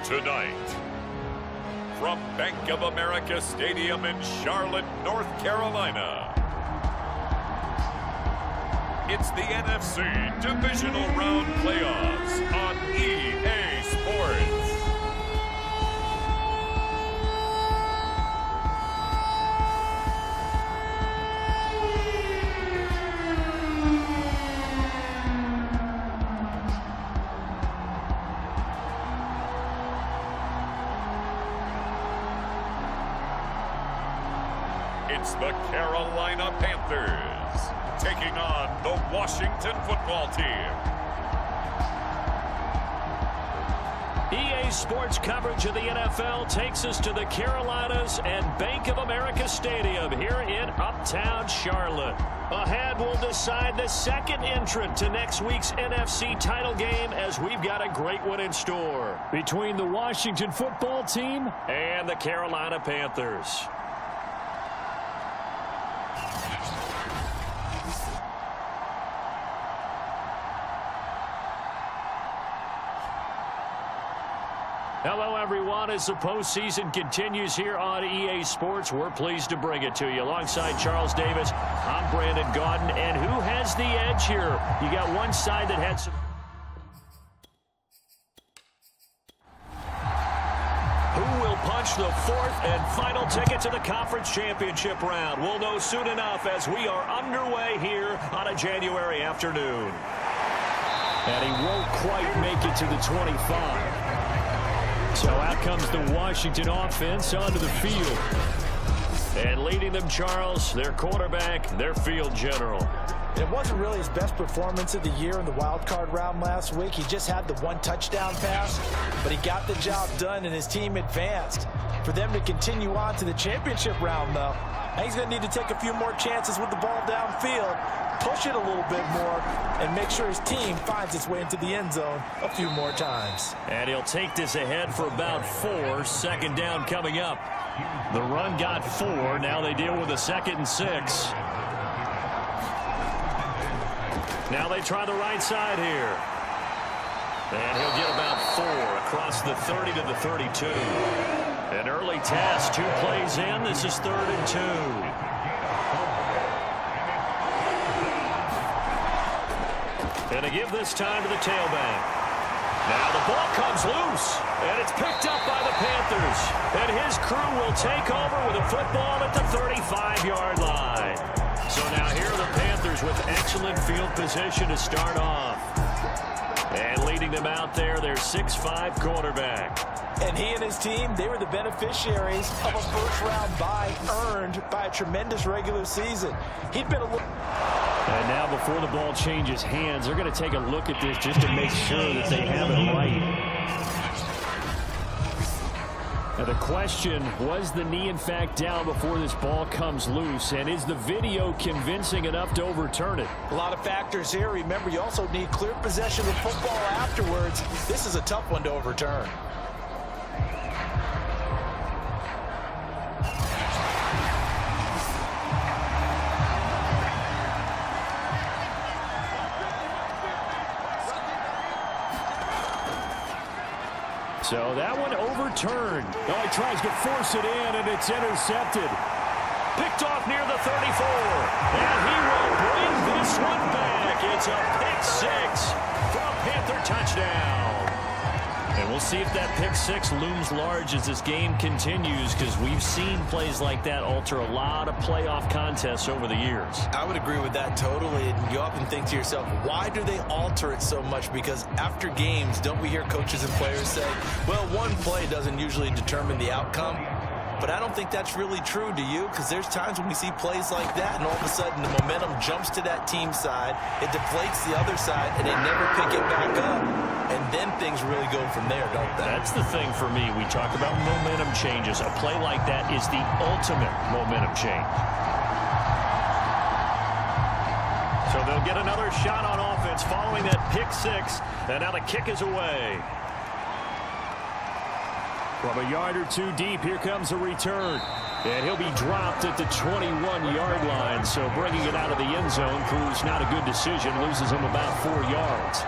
Tonight, from Bank of America Stadium in Charlotte, North Carolina, it's the NFC Divisional Round Playoffs on EA Sports. It's the Carolina Panthers taking on the Washington football team. EA Sports coverage of the NFL takes us to the Carolinas and Bank of America Stadium here in Uptown Charlotte. Ahead, we'll decide the second entrant to next week's NFC title game, as we've got a great one in store between the Washington football team and the Carolina Panthers. Hello, everyone. As the postseason continues here on EA Sports, we're pleased to bring it to you. Alongside Charles Davis, I'm Brandon Gaudin. And who has the edge here? You got one side that had some... Who will punch the fourth and final ticket to the conference championship round? We'll know soon enough as we are underway here on a January afternoon. And he won't quite make it to the 25. So out comes the Washington offense onto the field. And leading them, Charles, their quarterback, their field general. It wasn't really his best performance of the year in the wild card round last week. He just had the one touchdown pass, but he got the job done and his team advanced. For them to continue on to the championship round, though, he's going to need to take a few more chances with the ball downfield, push it a little bit more, and make sure his team finds its way into the end zone a few more times. And he'll take this ahead for about 4. Second down coming up. The run got 4. Now they deal with a 2nd and 6. Now they try the right side here. And he'll get about 4 across the 30 to the 32. An early test, 2 plays in. This is 3rd and 2. And to give this time to the tailback. Now the ball comes loose, and it's picked up by the Panthers. And his crew will take over with a football at the 35-yard line. So now here are the Panthers with excellent field position to start off. And leading them out there, their 6'5" quarterback. And he and his team, they were the beneficiaries of a first-round bye earned by a tremendous regular season. He'd been a little... And now before the ball changes hands, they're going to take a look at this just to make sure that they have it right. Now the question, was the knee in fact down before this ball comes loose? And is the video convincing enough to overturn it? A lot of factors here. Remember, you also need clear possession of the football afterwards. This is a tough one to overturn. So that one overturned. Oh, he tries to force it in, and it's intercepted. Picked off near the 34. And he will bring this one back. It's a pick 6 for a Panther touchdown. And we'll see if that pick 6 looms large as this game continues, because we've seen plays like that alter a lot of playoff contests over the years. I would agree with that totally. And you often think to yourself, why do they alter it so much? Because after games, don't we hear coaches and players say, well, one play doesn't usually determine the outcome? But I don't think that's really true, do you? Because there's times when we see plays like that, and all of a sudden the momentum jumps to that team side, it deflates the other side, and they never pick it back up. And then things really go from there, don't they? That's the thing for me. We talk about momentum changes. A play like that is the ultimate momentum change. So they'll get another shot on offense following that pick 6, and now the kick is away. From a yard or 2 deep, here comes a return. And he'll be dropped at the 21-yard line. So bringing it out of the end zone proves not a good decision. Loses him about 4 yards.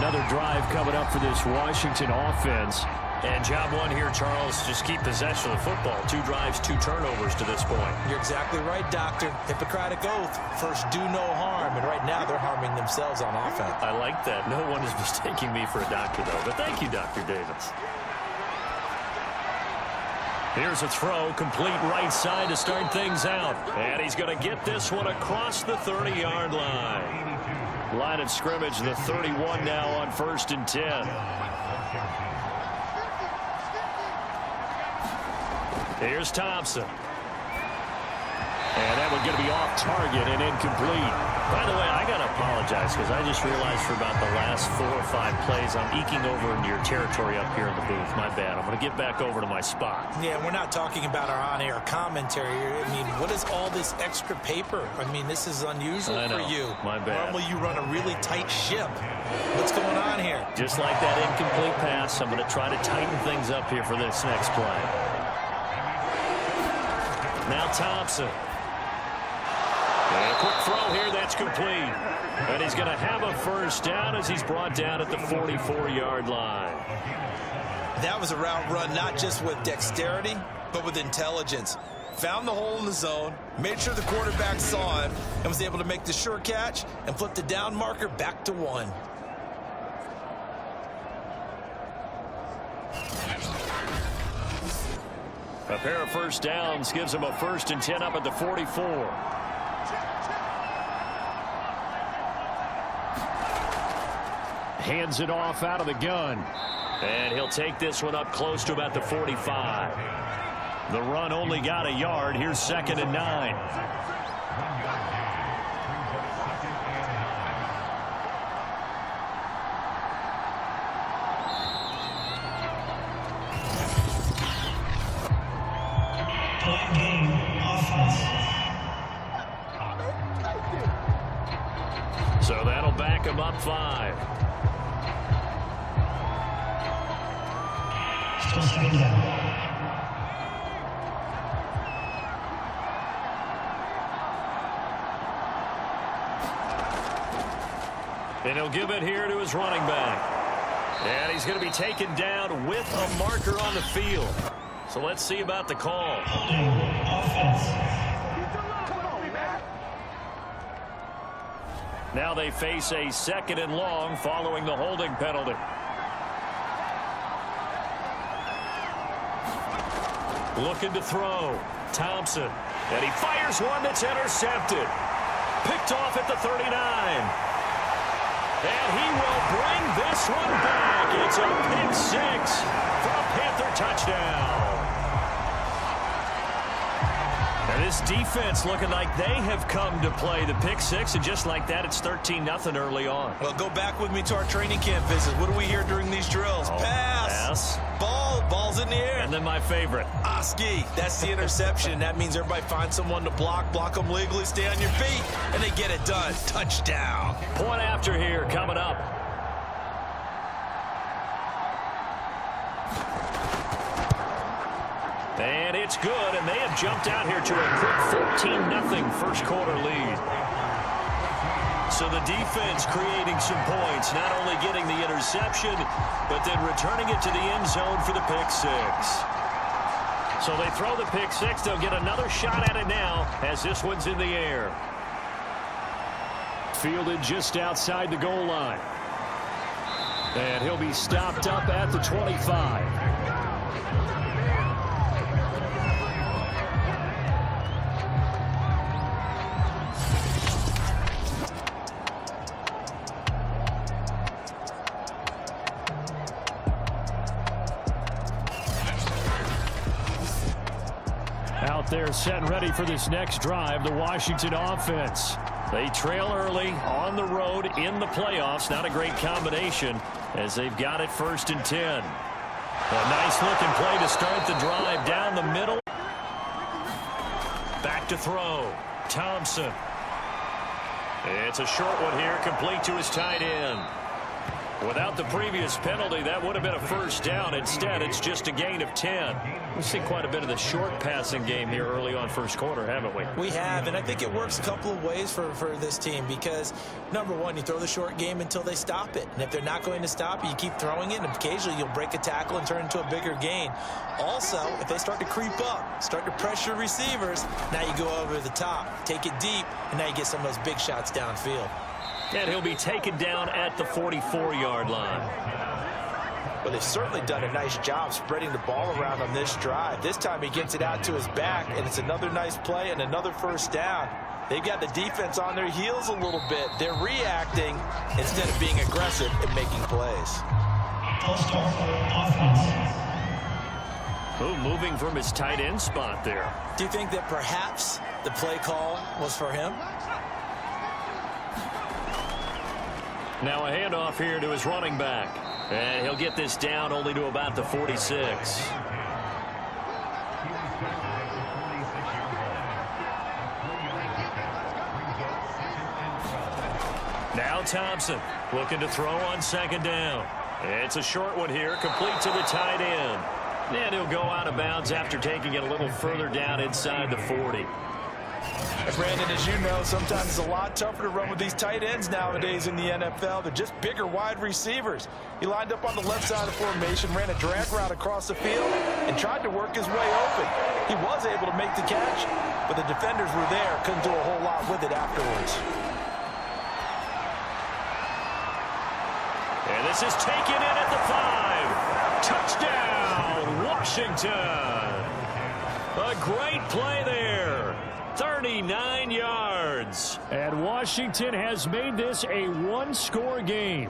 Another drive coming up for this Washington offense. And job one here, Charles, just keep possession of the football. 2 drives, 2 turnovers to this point. You're exactly right, Doctor. Hippocratic oath. First, do no harm. And right now, they're harming themselves on offense. I like that. No one is mistaking me for a doctor, though. But thank you, Dr. Davis. Here's a throw, complete right side to start things out. And he's going to get this one across the 30-yard line. Line of scrimmage, the 31 now on 1st and 10. Here's Thompson. And that one's going to be off target and incomplete. By the way, I got to apologize because I just realized for about the last 4 or 5 plays I'm eking over into your territory up here in the booth. My bad. I'm going to get back over to my spot. Yeah, we're not talking about our on-air commentary. I mean, what is all this extra paper? I mean, this is unusual for you. My bad. Normally you run a really tight ship. What's going on here? Just like that incomplete pass, I'm going to try to tighten things up here for this next play. Now Thompson. And a quick throw here, that's complete. And he's going to have a first down as he's brought down at the 44-yard line. That was a route run not just with dexterity, but with intelligence. Found the hole in the zone, made sure the quarterback saw him, and was able to make the sure catch and flip the down marker back to 1. A pair of first downs gives him a 1st and 10 up at the 44. Hands it off out of the gun. And he'll take this one up close to about the 45. The run only got a yard. Here's 2nd and 9. So that'll back him up 5. Still 2nd down. And he'll give it here to his running back. And he's going to be taken down with a marker on the field. So let's see about the call. Now they face a 2nd and long following the holding penalty. Looking to throw. Thompson. And he fires one that's intercepted. Picked off at the 39. And he will bring this one back. It's a pick 6 for a Panther touchdown. And this defense looking like they have come to play the pick 6, and just like that, it's 13-0 early on. Well, go back with me to our training camp visit. What do we hear during these drills? Pass. Ball's in the air. And then my favorite. Oski. That's the interception. That means everybody finds someone to block them legally, stay on your feet, and they get it done. Touchdown. Point after here coming up. And it's good, and they have jumped out here to a quick 14-0 first quarter lead. So the defense creating some points, not only getting the interception, but then returning it to the end zone for the pick 6. So they throw the pick 6. They'll get another shot at it now as this one's in the air. Fielded just outside the goal line. And he'll be stopped up at the 25. Out there set and ready for this next drive, the Washington offense. They trail early on the road in the playoffs. Not a great combination as they've got it 1st and 10. A nice looking play to start the drive down the middle. Back to throw. Thompson. It's a short one here, complete to his tight end. Without the previous penalty, that would have been a first down. Instead, it's just a gain of 10. We've seen quite a bit of the short passing game here early on first quarter, haven't we? We have, and I think it works a couple of ways for this team because, number one, you throw the short game until they stop it. And if they're not going to stop it, you keep throwing it, and occasionally you'll break a tackle and turn it into a bigger gain. Also, if they start to creep up, start to pressure receivers, now you go over the top, take it deep, and now you get some of those big shots downfield. And he'll be taken down at the 44-yard line. Well, they've certainly done a nice job spreading the ball around on this drive. This time he gets it out to his back, and it's another nice play and another first down. They've got the defense on their heels a little bit. They're reacting instead of being aggressive and making plays. Oh, moving from his tight end spot there. Do you think that perhaps the play call was for him? Now a handoff here to his running back. And he'll get this down only to about the 46. Now Thompson looking to throw on second down. It's a short one here, complete to the tight end. And he'll go out of bounds after taking it a little further down inside the 40. Brandon, as you know, sometimes it's a lot tougher to run with these tight ends nowadays in the NFL. They're just bigger wide receivers. He lined up on the left side of the formation, ran a drag route across the field, and tried to work his way open. He was able to make the catch, but the defenders were there, couldn't do a whole lot with it afterwards. And this is taken in at the 5. Touchdown, Washington. A great play there. 39 yards. And Washington has made this a one-score game.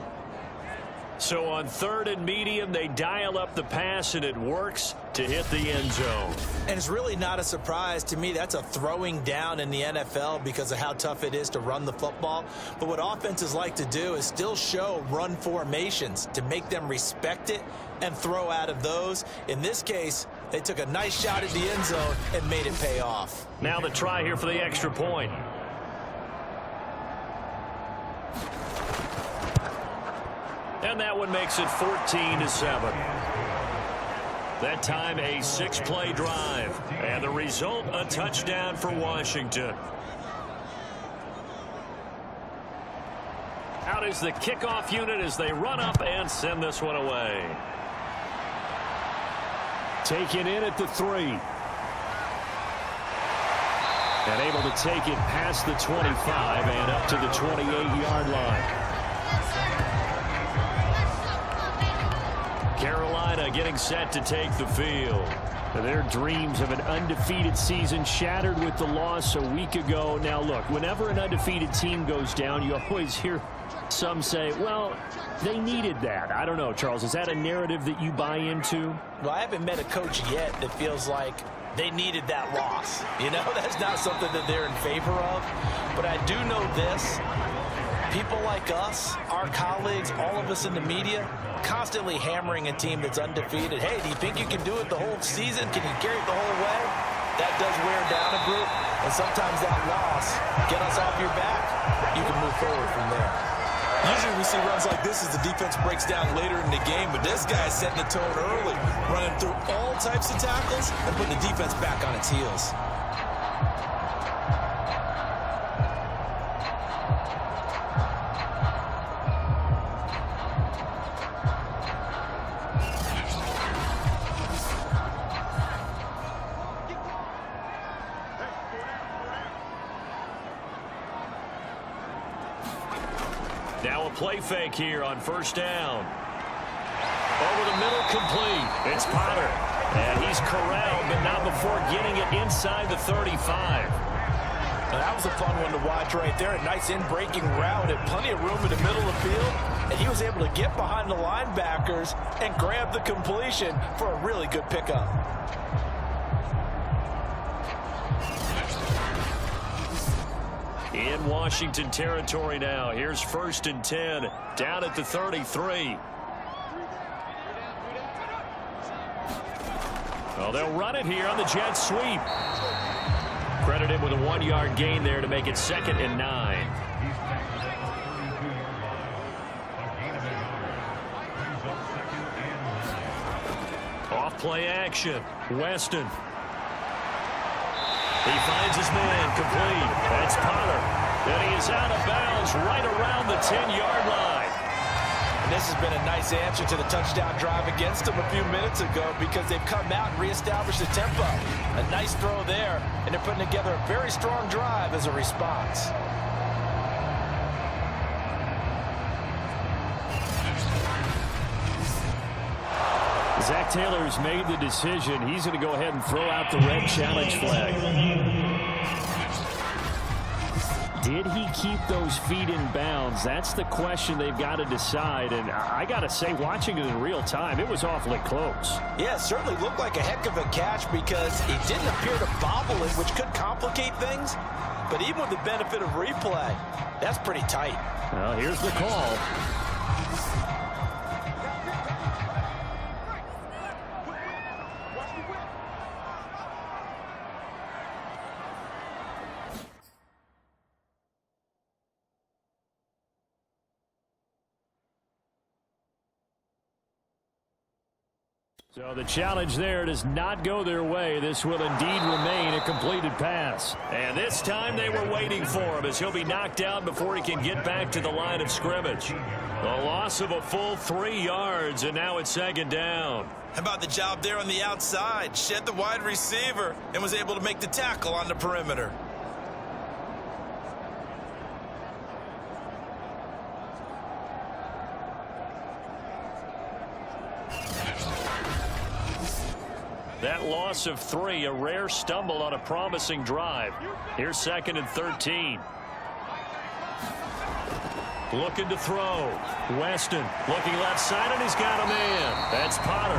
So on 3rd and medium, they dial up the pass, and it works to hit the end zone. And it's really not a surprise to me. That's a throwing down in the NFL because of how tough it is to run the football. But what offenses like to do is still show run formations to make them respect it and throw out of those. In this case, they took a nice shot at the end zone and made it pay off. Now the try here for the extra point. And that one makes it 14-7. That time a 6-play drive. And the result, a touchdown for Washington. Out is the kickoff unit as they run up and send this one away. Taken in at the 3. And able to take it past the 25 and up to the 28-yard line. Carolina getting set to take the field. Their dreams of an undefeated season shattered with the loss a week ago. Now, look, whenever an undefeated team goes down, you always hear some say, well, they needed that. I don't know, Charles. Is that a narrative that you buy into? Well, I haven't met a coach yet that feels like they needed that loss. You know, that's not something that they're in favor of. But I do know this. People like us, our colleagues, all of us in the media, constantly hammering a team that's undefeated. Hey, do you think you can do it the whole season? Can you carry it the whole way? That does wear down a group, and sometimes that loss, get us off your back, you can move forward from there. Usually we see runs like this as the defense breaks down later in the game, but this guy's setting the tone early, running through all types of tackles and putting the defense back on its heels. Now a play fake here on first down. Over the middle, complete. It's Potter. And he's corralled, but not before getting it inside the 35. Now that was a fun one to watch right there. A nice in-breaking route and plenty of room in the middle of the field. And he was able to get behind the linebackers and grab the completion for a really good pickup. In Washington territory now. Here's 1st and 10. Down at the 33. Well, they'll run it here on the jet sweep. Credited with a 1-yard gain there to make it 2nd and 9. Play action. Weston. He finds his man complete. That's Potter. And he is out of bounds right around the 10-yard line. And this has been a nice answer to the touchdown drive against them a few minutes ago because they've come out and reestablished the tempo. A nice throw there, and they're putting together a very strong drive as a response. Zach Taylor's made the decision. He's going to go ahead and throw out the red challenge flag. Did he keep those feet in bounds? That's the question they've got to decide. And I got to say, watching it in real time, it was awfully close. Yeah, it certainly looked like a heck of a catch because he didn't appear to bobble it, which could complicate things. But even with the benefit of replay, that's pretty tight. Well, here's the call. So the challenge there does not go their way. This will indeed remain a completed pass. And this time they were waiting for him as he'll be knocked down before he can get back to the line of scrimmage. The loss of a full 3 yards, and now it's second down. How about the job there on the outside? Shed the wide receiver and was able to make the tackle on the perimeter. That loss of 3, a rare stumble on a promising drive. Here's 2nd and 13. Looking to throw. Weston looking left side, and he's got a man. That's Potter.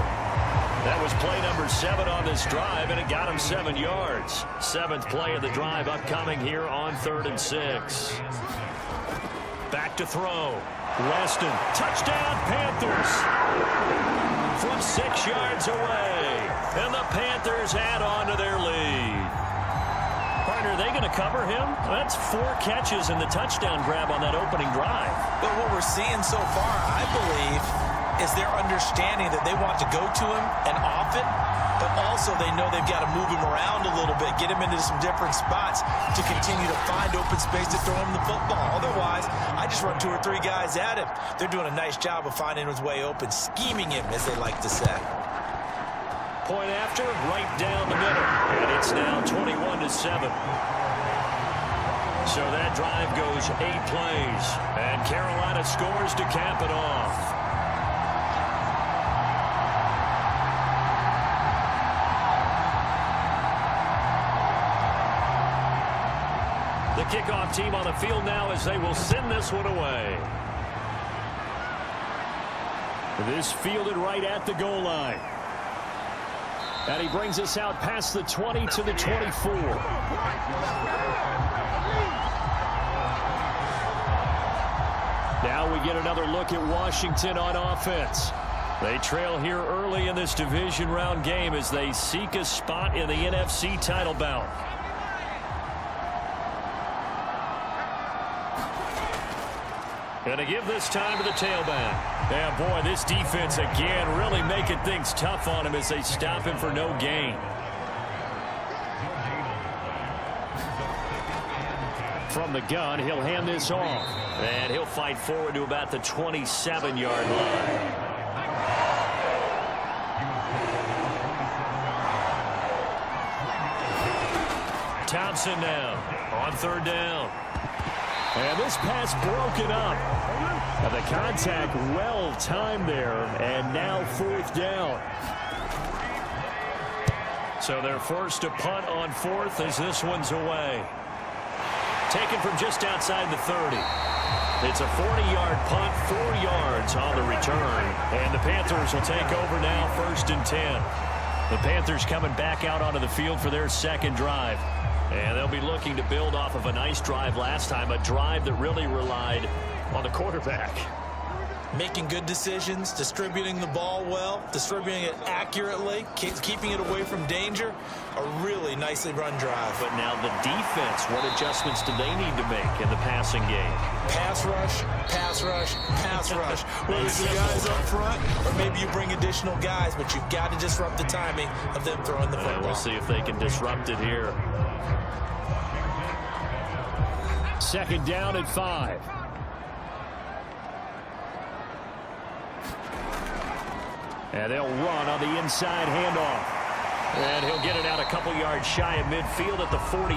That was play number 7 on this drive, and it got him 7 yards. 7th play of the drive upcoming here on 3rd and 6. Back to throw. Weston. Touchdown, Panthers. From 6 yards away. And the Panthers add on to their lead. Partner, are they going to cover him? That's 4 catches and the touchdown grab on that opening drive. But what we're seeing so far, I believe, is their understanding that they want to go to him and often, but also they know they've got to move him around a little bit, get him into some different spots to continue to find open space to throw him the football. Otherwise, I just run 2 or 3 guys at him. They're doing a nice job of finding his way open, scheming him, as they like to say. Point after, right down the middle. And it's now 21-7. So that drive goes 8 plays. And Carolina scores to cap it off. The kickoff team on the field now as they will send this one away. This fielded right at the goal line. And he brings us out past the 20 to the 24. Now we get another look at Washington on offense. They trail here early in this division round game as they seek a spot in the NFC title bout. Going to give this time to the tailback. Yeah, boy, this defense again really making things tough on him as they stop him for no gain. From the gun, he'll hand this off. And he'll fight forward to about the 27-yard line. Thompson now on 3rd down. And this pass broken up. And the contact well timed there. And now 4th down. So they're forced to punt on 4th as this one's away. Taken from just outside the 30. It's a 40-yard punt, 4 yards on the return. And the Panthers will take over now 1st and 10. The Panthers coming back out onto the field for their 2nd drive. And they'll be looking to build off of a nice drive last time, a drive that really relied on the quarterback. Making good decisions, distributing the ball well, distributing it accurately, keeping it away from danger. A really nicely run drive. But now the defense, what adjustments do they need to make in the passing game? Pass rush, pass rush, pass rush. Whether it's the guys up front or maybe you bring additional guys, but you've got to disrupt the timing of them throwing the football. We'll see if they can disrupt it here. Second down at 5. And they'll run on the inside handoff. And he'll get it out a couple yards shy of midfield at the 48.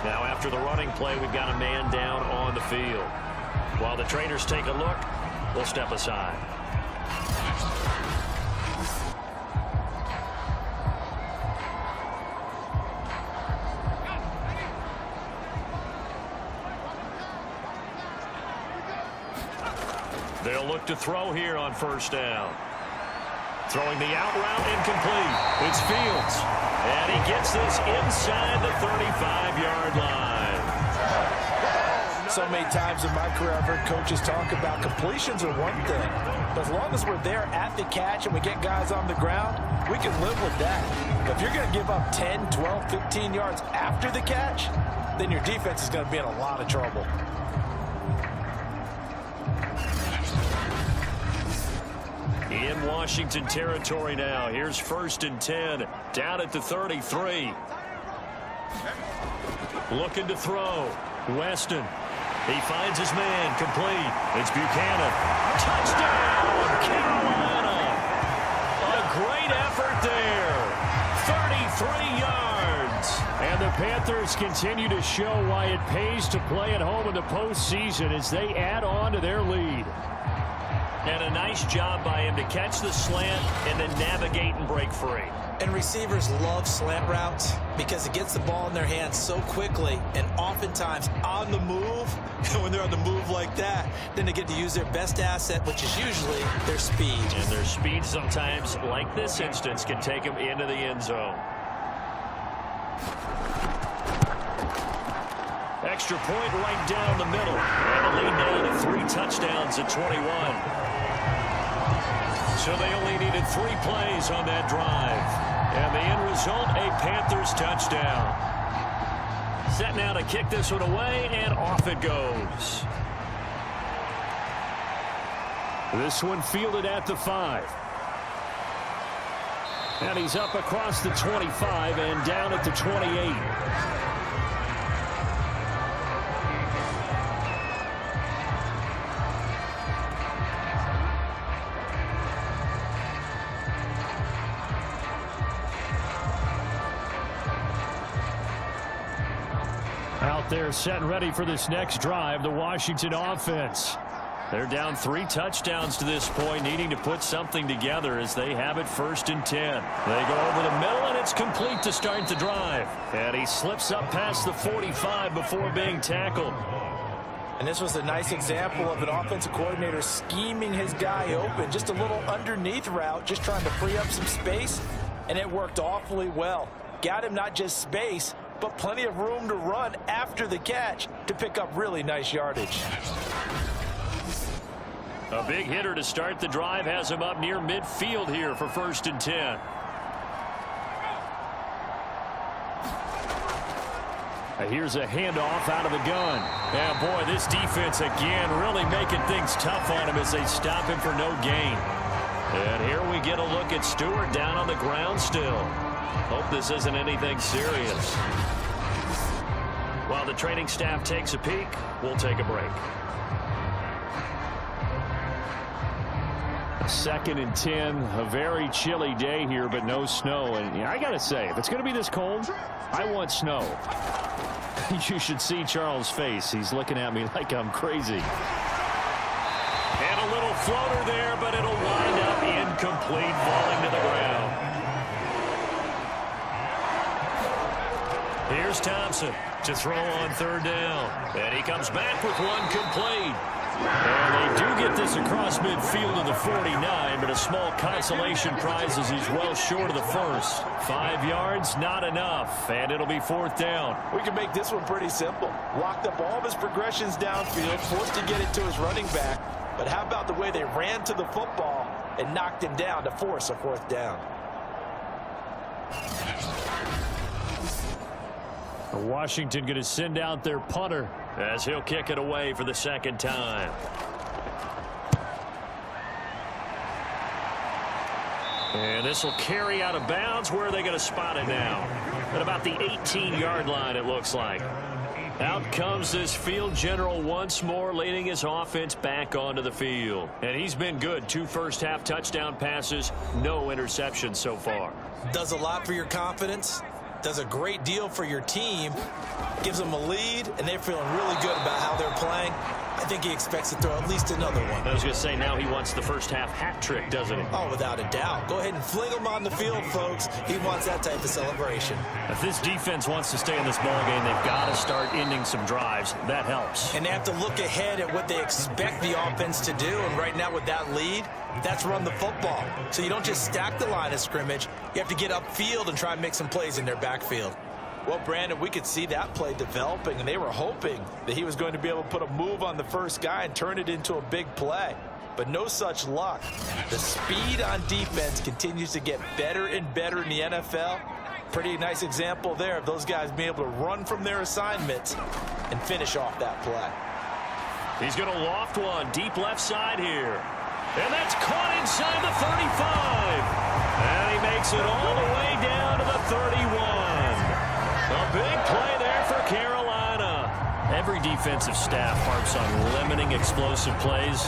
Now after the running play, we've got a man down on the field. While the trainers take a look, we'll step aside. They'll look to throw here on first down. Throwing the out route incomplete. It's Fields. And he gets this inside the 35-yard line. So many times in my career I've heard coaches talk about completions are one thing. But as long as we're there at the catch and we get guys on the ground, we can live with that. But if you're going to give up 10, 12, 15 yards after the catch, then your defense is going to be in a lot of trouble. In Washington territory now. Here's 1st and 10. Down at the 33. Looking to throw. Weston. He finds his man. Complete. It's Buchanan. Touchdown, Carolina. A great effort there. 33 yards. And the Panthers continue to show why it pays to play at home in the postseason as they add on to their lead. And a nice job by him to catch the slant and then navigate and break free. And receivers love slant routes because it gets the ball in their hands so quickly and oftentimes on the move. And when they're on the move like that, then they get to use their best asset, which is usually their speed. And their speed sometimes, like this instance, can take them into the end zone. Extra point right down the middle. And a lead now to 3 touchdowns at 21. So they only needed 3 plays on that drive. And the end result, a Panthers touchdown. Set now to kick this one away, and off it goes. This one fielded at the 5. And he's up across the 25 and down at the 28. Out there set and ready for this next drive, the Washington offense. They're down 3 touchdowns to this point, needing to put something together as they have it 1st and 10. They go over the middle, and it's complete to start the drive. And he slips up past the 45 before being tackled. And this was a nice example of an offensive coordinator scheming his guy open. Just a little underneath route, just trying to free up some space, and it worked awfully well. Got him not just space, but plenty of room to run after the catch to pick up really nice yardage. A big hitter to start the drive has him up near midfield here for 1st and 10. Here's a handoff out of the gun. And boy, this defense again really making things tough on him as they stop him for no gain. And here we get a look at Stewart down on the ground still. Hope this isn't anything serious. While the training staff takes a peek, we'll take a break. 2nd and 10, a very chilly day here, but no snow. And I got to say, if it's going to be this cold, I want snow. You should see Charles' face. He's looking at me like I'm crazy. And a little floater there, but it'll wind up incomplete, falling to the ground. Here's Thompson to throw on 3rd down. And he comes back with one complete. And they do get this across midfield to the 49, but a small consolation prize as he's well short of the first. 5 yards, not enough, and it'll be 4th down. We can make this one pretty simple. Locked up all of his progressions downfield, forced to get it to his running back, But how about the way they ran to the football and knocked him down to force a 4th down? Washington going to send out their punter as he'll kick it away for the 2nd time. And this will carry out of bounds. Where are they going to spot it now? At about the 18-yard line, it looks like. Out comes this field general once more, leading his offense back onto the field. And he's been good. 2 first-half touchdown passes, no interceptions so far. Does a lot for your confidence. Does a great deal for your team. Gives them a lead, and they're feeling really good about how they're playing. I think he expects to throw at least another one. I was going to say, now he wants the first-half hat trick, doesn't he? Oh, without a doubt. Go ahead and fling him on the field, folks. He wants that type of celebration. If this defense wants to stay in this ballgame, they've got to start ending some drives. That helps. And they have to look ahead at what they expect the offense to do. And right now with that lead, that's run the football. So you don't just stack the line of scrimmage. You have to get upfield and try and make some plays in their backfield. Well, Brandon, we could see that play developing, and they were hoping that he was going to be able to put a move on the first guy and turn it into a big play. But no such luck. The speed on defense continues to get better and better in the NFL. Pretty nice example there of those guys being able to run from their assignments and finish off that play. He's going to loft one deep left side here. And that's caught inside the 35. And he makes it all the way down to the 31. A big play there for Carolina. Every defensive staff harps on limiting explosive plays.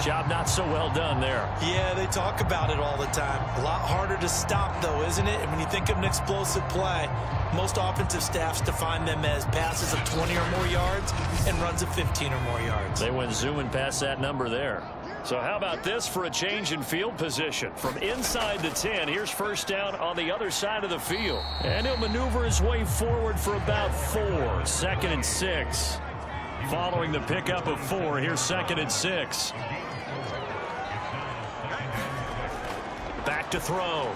Job not so well done there. Yeah, they talk about it all the time. A lot harder to stop, though, isn't it? And when you think of an explosive play, most offensive staffs define them as passes of 20 or more yards and runs of 15 or more yards. They went zooming past that number there. So how about this for a change in field position? From inside the 10, here's first down on the other side of the field. And he'll maneuver his way forward for about 4. 2nd and 6. Following the pickup of 4, here's 2nd and 6. Back to throw.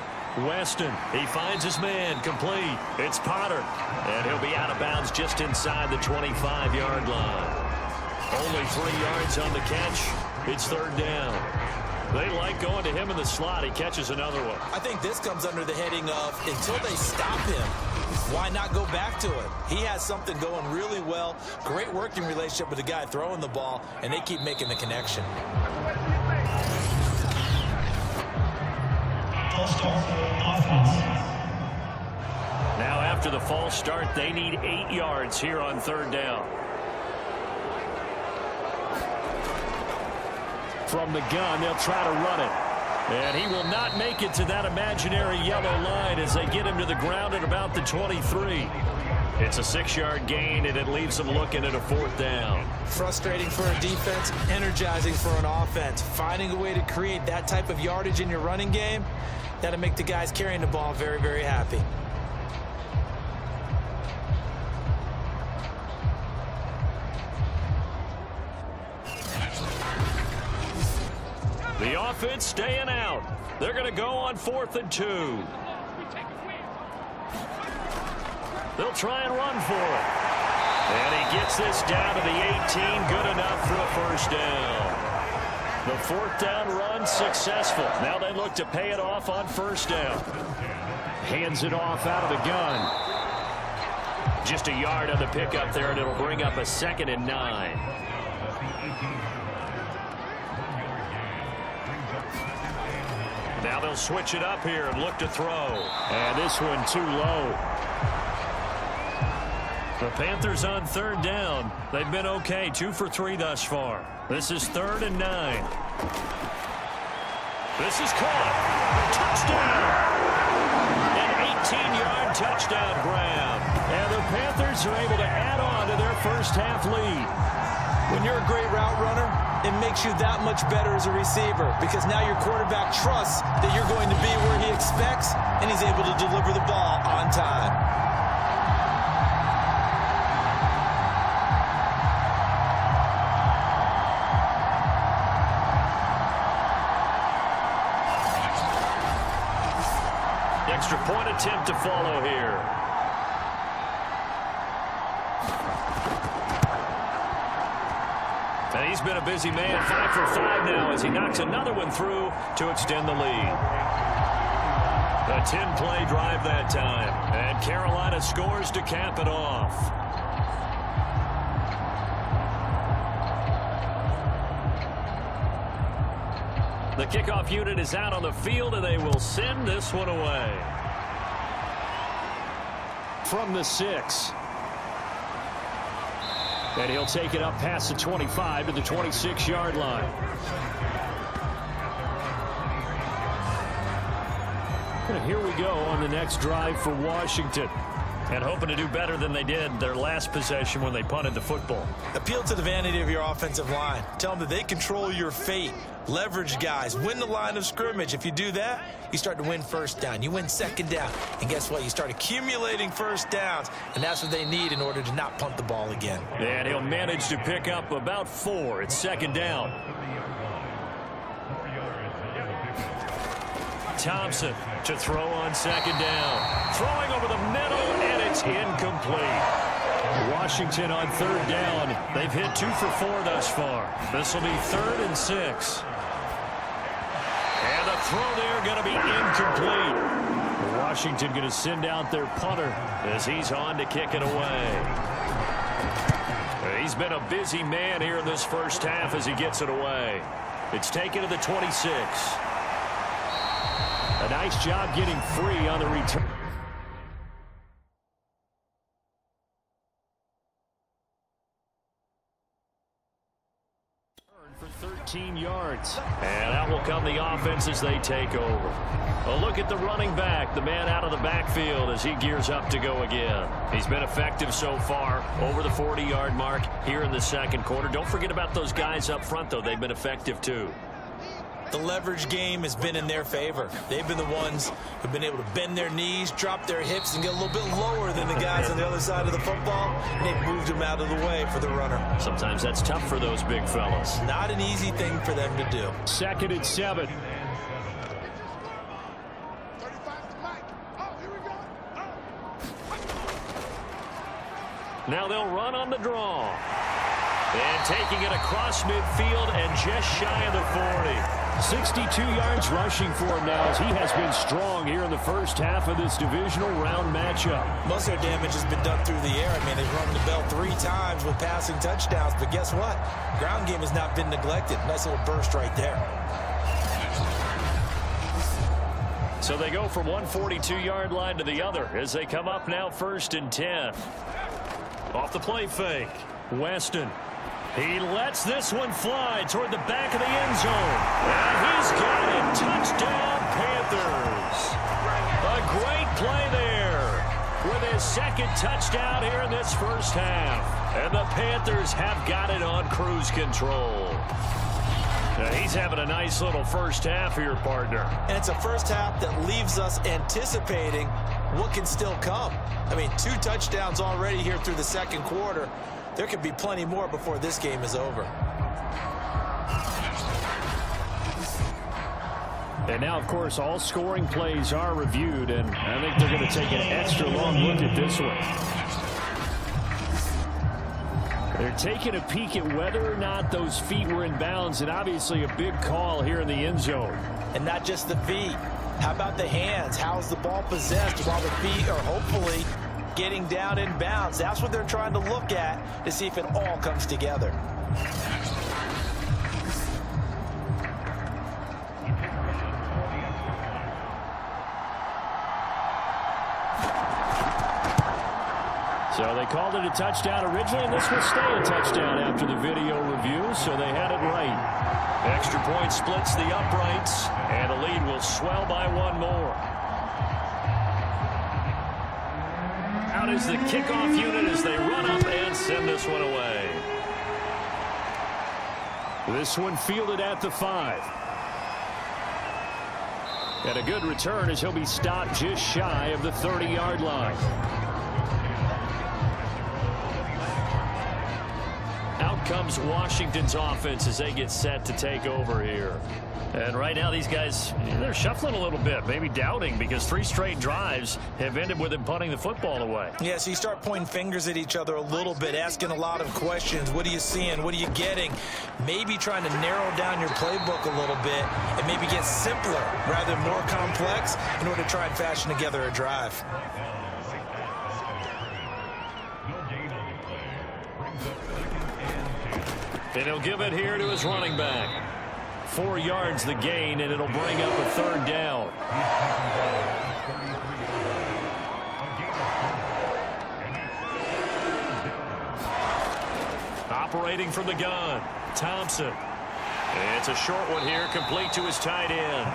Weston, he finds his man, complete. It's Potter, and he'll be out of bounds just inside the 25-yard line. Only 3 yards on the catch. It's 3rd down. They like going to him in the slot. He catches another one. I think this comes under the heading of until they stop him, why not go back to it? He has something going really well. Great working relationship with the guy throwing the ball, and they keep making the connection. Now after the false start, they need 8 yards here on 3rd down. From the gun, they'll try to run it. And he will not make it to that imaginary yellow line as they get him to the ground at about the 23. It's a 6-yard gain, and it leaves them looking at a 4th down. Frustrating for a defense, energizing for an offense. Finding a way to create that type of yardage in your running game, that'll make the guys carrying the ball very, very happy. The offense staying out. They're going to go on 4th and 2. They'll try and run for it. And he gets this down to the 18. Good enough for a first down. The 4th down run successful. Now they look to pay it off on first down. Hands it off out of the gun. Just a yard on the pickup there, and it'll bring up a 2nd and 9. Now they'll switch it up here and look to throw. And this one too low. The Panthers on 3rd down. They've been okay, 2 for 3 thus far. This is 3rd and 9. This is caught. Touchdown. An 18-yard touchdown grab. And the Panthers are able to add on to their first half lead. When you're a great route runner, it makes you that much better as a receiver because now your quarterback trusts that you're going to be where he expects, and he's able to deliver the ball on time. Extra point attempt to follow here. And he's been a busy man, 5 for 5 now as he knocks another one through to extend the lead. A 10-play drive that time. And Carolina scores to cap it off. The kickoff unit is out on the field, and they will send this one away. From the 6. And he'll take it up past the 25 to the 26-yard line. And here we go on the next drive for Washington. And hoping to do better than they did their last possession when they punted the football. Appeal to the vanity of your offensive line. Tell them that they control your fate. Leverage guys. Win the line of scrimmage. If you do that, you start to win first down. You win second down. And guess what? You start accumulating first downs. And that's what they need in order to not punt the ball again. And he'll manage to pick up about 4. It's second down. Thompson to throw on second down. Throwing over the middle, and it's incomplete. Washington on third down. They've hit 2 for 4 thus far. This will be 3rd and 6. And the throw there going to be incomplete. Washington going to send out their punter as he's on to kick it away. He's been a busy man here in this first half as he gets it away. It's taken to the 26. A nice job getting free on the return. For 13 yards. And out will come the offense as they take over. A look at the running back, the man out of the backfield as he gears up to go again. He's been effective so far over the 40-yard mark here in the second quarter. Don't forget about those guys up front, though. They've been effective, too. The leverage game has been in their favor. They've been the ones who've been able to bend their knees, drop their hips, and get a little bit lower than the guys on the other side of the football, and they've moved them out of the way for the runner. Sometimes that's tough for those big fellas. Not an easy thing for them to do. 2nd and 7. Now they'll run on the draw. And taking it across midfield and just shy of the 40. 62 yards rushing for him now as he has been strong here in the first half of this divisional round matchup. Most of their damage has been done through the air. I mean, they've rung the bell 3 times with passing touchdowns. But guess what? Ground game has not been neglected. Nice little burst right there. So they go from one 42-yard line to the other as they come up now 1st and 10. Off the play fake. Weston. He lets this one fly toward the back of the end zone. And he's got it. Touchdown, Panthers. A great play there with his 2nd touchdown here in this first half. And the Panthers have got it on cruise control. Now he's having a nice little first half here, partner. And it's a first half that leaves us anticipating what can still come. I mean, 2 touchdowns already here through the second quarter. There could be plenty more before this game is over. And now, of course, all scoring plays are reviewed, and I think they're going to take an extra long look at this one. They're taking a peek at whether or not those feet were in bounds, and obviously a big call here in the end zone. And not just the feet. How about the hands? How's the ball possessed while the feet are hopefully getting down in bounds? That's what they're trying to look at to see if it all comes together. So they called it a touchdown originally, and this will stay a touchdown after the video review, so they had it right. Extra point splits the uprights, and the lead will swell by 1 more. Out is the kickoff unit as they run up and send this one away. This one fielded at the 5. And a good return as he'll be stopped just shy of the 30-yard line. Out comes Washington's offense as they get set to take over here. And right now these guys, they're shuffling a little bit, maybe doubting, because 3 straight drives have ended with them punting the football away. Yeah, so you start pointing fingers at each other a little bit, asking a lot of questions. What are you seeing? What are you getting? Maybe trying to narrow down your playbook a little bit and maybe get simpler rather than more complex in order to try and fashion together a drive. And he'll give it here to his running back. 4 yards the gain, and it'll bring up a 3rd down. Operating from the gun, Thompson. It's a short one here, complete to his tight end.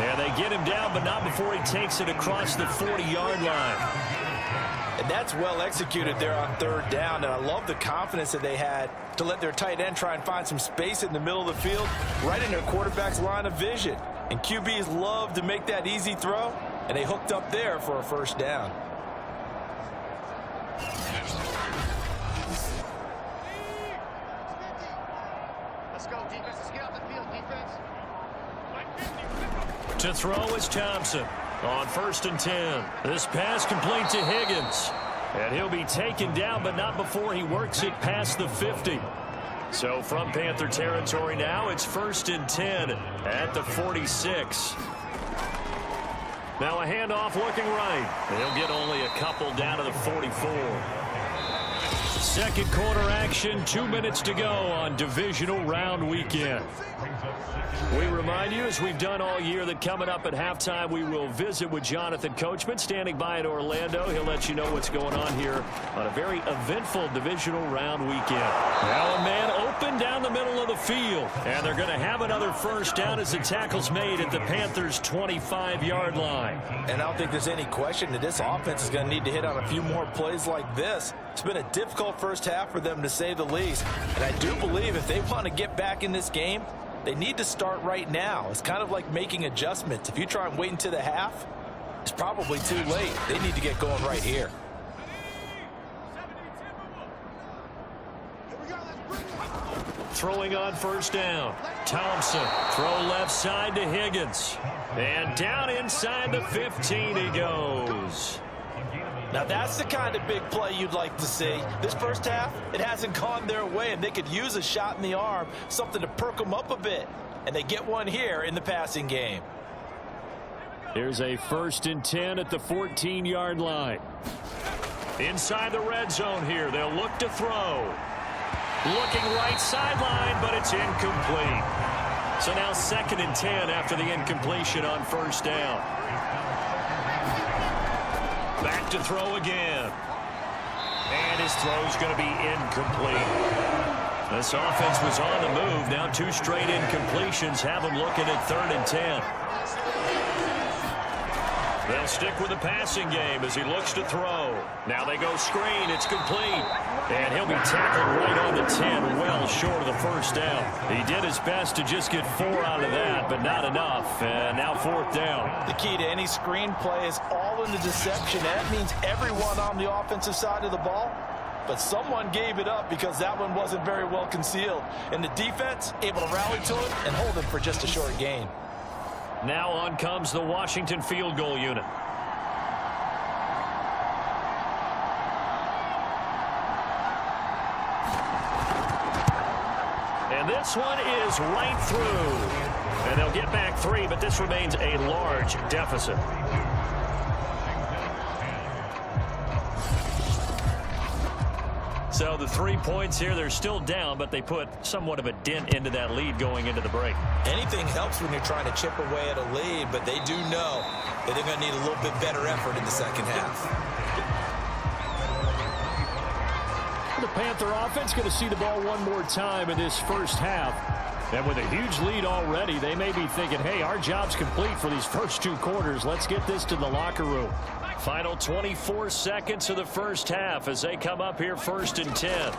And they get him down, but not before he takes it across the 40-yard line. And that's well executed there on 3rd down, and I love the confidence that they had to let their tight end try and find some space in the middle of the field, right in their quarterback's line of vision. And QBs love to make that easy throw, and they hooked up there for a 1st down. Let's go, defense. Let's get out the field, defense. To throw is Thompson on 1st and 10. This pass complete to Higgins. And he'll be taken down, but not before he works it past the 50. So from Panther territory now, it's 1st and 10 at the 46. Now a handoff looking right. They'll get only a couple down to the 44. 2nd quarter action, 2 minutes to go on divisional round weekend. We remind you, as we've done all year, that coming up at halftime, we will visit with Jonathan Coachman, standing by in Orlando. He'll let you know what's going on here on a very eventful divisional round weekend. Now a man open down the middle of the field, and they're going to have another 1st down as the tackle's made at the Panthers' 25-yard line. And I don't think there's any question that this offense is going to need to hit on a few more plays like this. It's been a difficult 1st half for them, to say the least. And I do believe if they want to get back in this game, they need to start right now. It's kind of like making adjustments. If you try and wait until the half, it's probably too late. They need to get going right here. Throwing on 1st down. Thompson, throw left side to Higgins. And down inside the 15 he goes. Now that's the kind of big play you'd like to see. This 1st half, it hasn't gone their way, and they could use a shot in the arm, something to perk them up a bit. And they get one here in the passing game. Here's a 1st and 10 at the 14-yard line. Inside the red zone here, they'll look to throw. Looking right sideline, but it's incomplete. So now 2nd and 10 after the incompletion on 1st down. Back to throw again. And his throw's going to be incomplete. This offense was on the move. Now 2 straight incompletions have them looking at 3rd and 10. They'll stick with the passing game as he looks to throw. Now they go screen. It's complete. And he'll be tackled right on the 10, well short of the 1st down. He did his best to just get 4 out of that, but not enough. And now 4th down. The key to any screen play is all in the deception. That means everyone on the offensive side of the ball. But someone gave it up because that one wasn't very well concealed. And the defense able to rally to it and hold him for just a short gain. Now on comes the Washington field goal unit. And this one is right through. And they'll get back 3, but this remains a large deficit. So the 3 points here, they're still down, but they put somewhat of a dent into that lead going into the break. Anything helps when you're trying to chip away at a lead, but they do know that they're going to need a little bit better effort in the 2nd half. The Panther offense going to see the ball one more time in this 1st half. And with a huge lead already, they may be thinking, hey, our job's complete for these first 2 quarters. Let's get this to the locker room. Final 24 seconds of the 1st half as they come up here 1st and 10.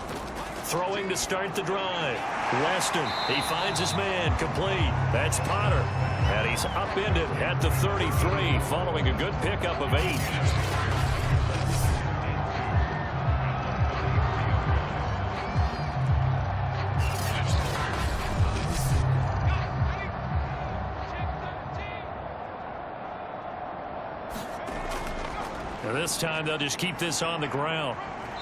Throwing to start the drive. Weston, he finds his man, complete. That's Potter. And he's upended at the 33 following a good pickup of 8. And this time they'll just keep this on the ground.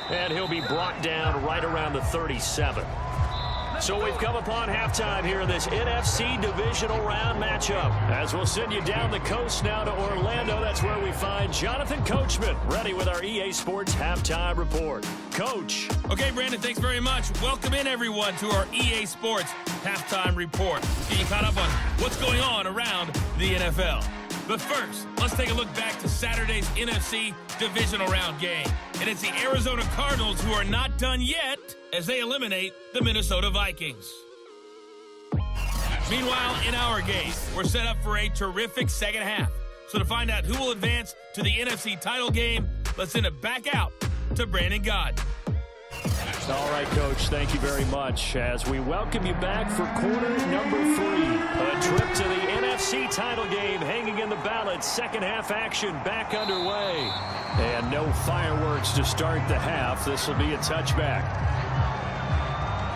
And he'll be brought down right around the 37. So we've come upon halftime here in this NFC divisional round matchup. As we'll send you down the coast now to Orlando, that's where we find Jonathan Coachman, ready with our EA Sports halftime report. Coach. Okay, Brandon, thanks very much. Welcome in, everyone, to our EA Sports halftime report. Get you caught up on what's going on around the NFL. But first, let's take a look back to Saturday's NFC divisional round game. And it's the Arizona Cardinals who are not done yet as they eliminate the Minnesota Vikings. Meanwhile, in our game, we're set up for a terrific second half. So to find out who will advance to the NFC title game, let's send it back out to Brandon God. All right, Coach, thank you very much as we welcome you back for quarter number 3. A trip to the NFC title game hanging in the balance. Second half action back underway. And no fireworks to start the half. This will be a touchback.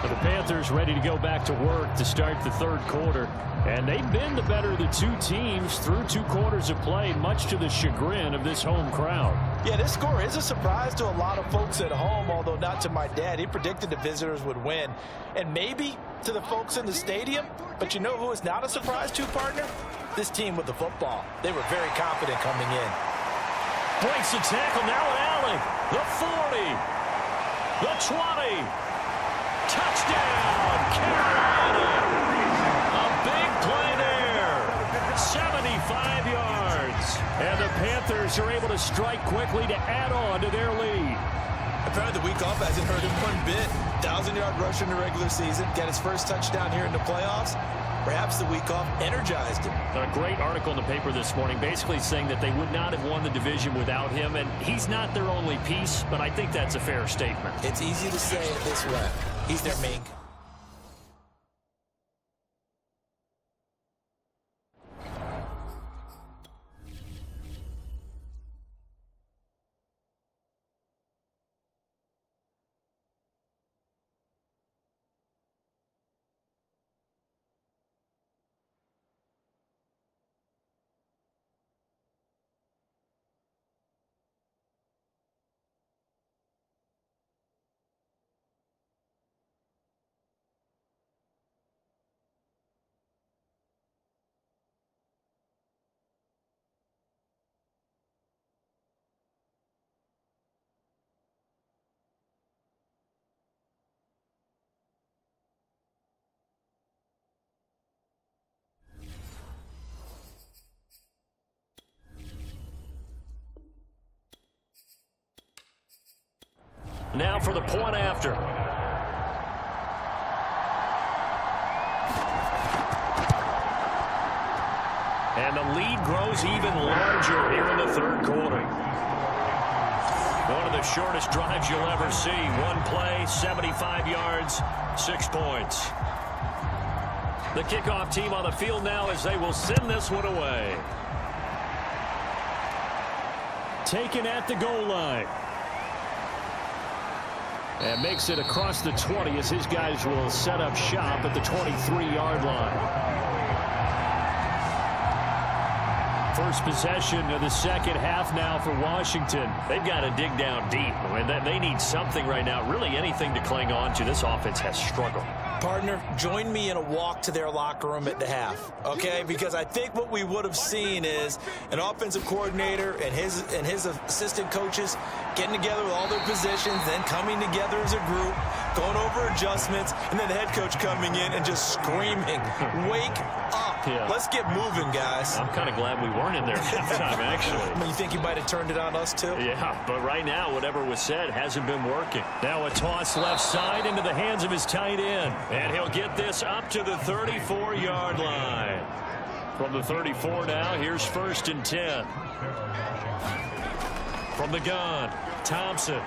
The Panthers ready to go back to work to start the third quarter. And they've been the better of the two teams through 2 quarters of play, much to the chagrin of this home crowd. Yeah, this score is a surprise to a lot of folks at home, although not to my dad. He predicted the visitors would win. And maybe to the folks in the stadium. But you know who is not a surprise to, partner? This team with the football. They were very confident coming in. Breaks the tackle, now an alley. The 40. The 20. Touchdown, Carolina. A big play there. 75 yards. And the Panthers are able to strike quickly to add on to their lead. Apparently the week off hasn't hurt him one bit. 1,000-yard rush in the regular season. Got his first touchdown here in the playoffs. Perhaps the week off energized him. A great article in the paper this morning basically saying that they would not have won the division without him. And he's not their only piece, but I think that's a fair statement. It's easy to say it this way. He's their main. Now for the point after. And the lead grows even larger here in the third quarter. One of the shortest drives you'll ever see. One play, 75 yards, 6 points. The kickoff team on the field now as they will send this one away. Taken at the goal line. And makes it across the 20 as his guys will set up shop at the 23-yard line. First possession of the second half now for Washington. They've got to dig down deep. I mean, they need something right now, really anything to cling on to. This offense has struggled. Partner, join me in a walk to their locker room at the half, okay? Because I think what we would have seen is an offensive coordinator and his assistant coaches getting together with all their positions, then coming together as a group, going over adjustments, and then the head coach coming in and just screaming, wake up. Yeah. Let's get moving, guys. I'm kind of glad we weren't in there at halftime, actually. You think he might have turned it on us, too? Yeah, but right now, whatever was said hasn't been working. Now a toss left side into the hands of his tight end. And he'll get this up to the 34-yard line. From the 34 now, here's 1st and 10. From the gun, Thompson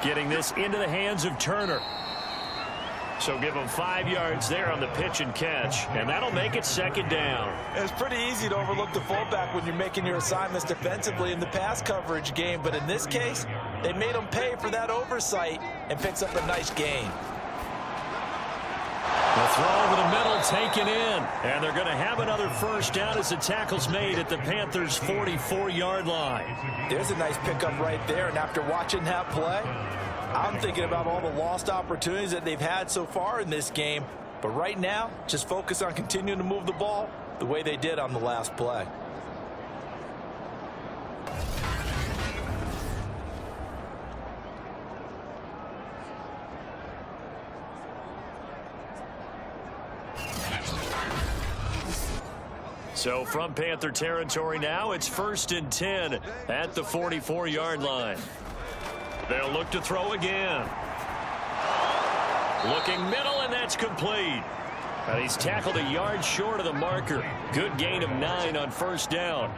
getting this into the hands of Turner. So give him 5 yards there on the pitch and catch, and that'll make it 2nd down. It's pretty easy to overlook the fullback when you're making your assignments defensively in the pass coverage game, but in this case, they made him pay for that oversight and picks up a nice gain. The throw over the middle taken in. And they're going to have another first down as the tackle's made at the Panthers' 44-yard line. There's a nice pickup right there, and after watching that play, I'm thinking about all the lost opportunities that they've had so far in this game. But right now, just focus on continuing to move the ball the way they did on the last play. So from Panther territory now, it's 1st and 10 at the 44-yard line. They'll look to throw again. Looking middle, and that's complete. And he's tackled a yard short of the marker. Good gain of 9 on first down.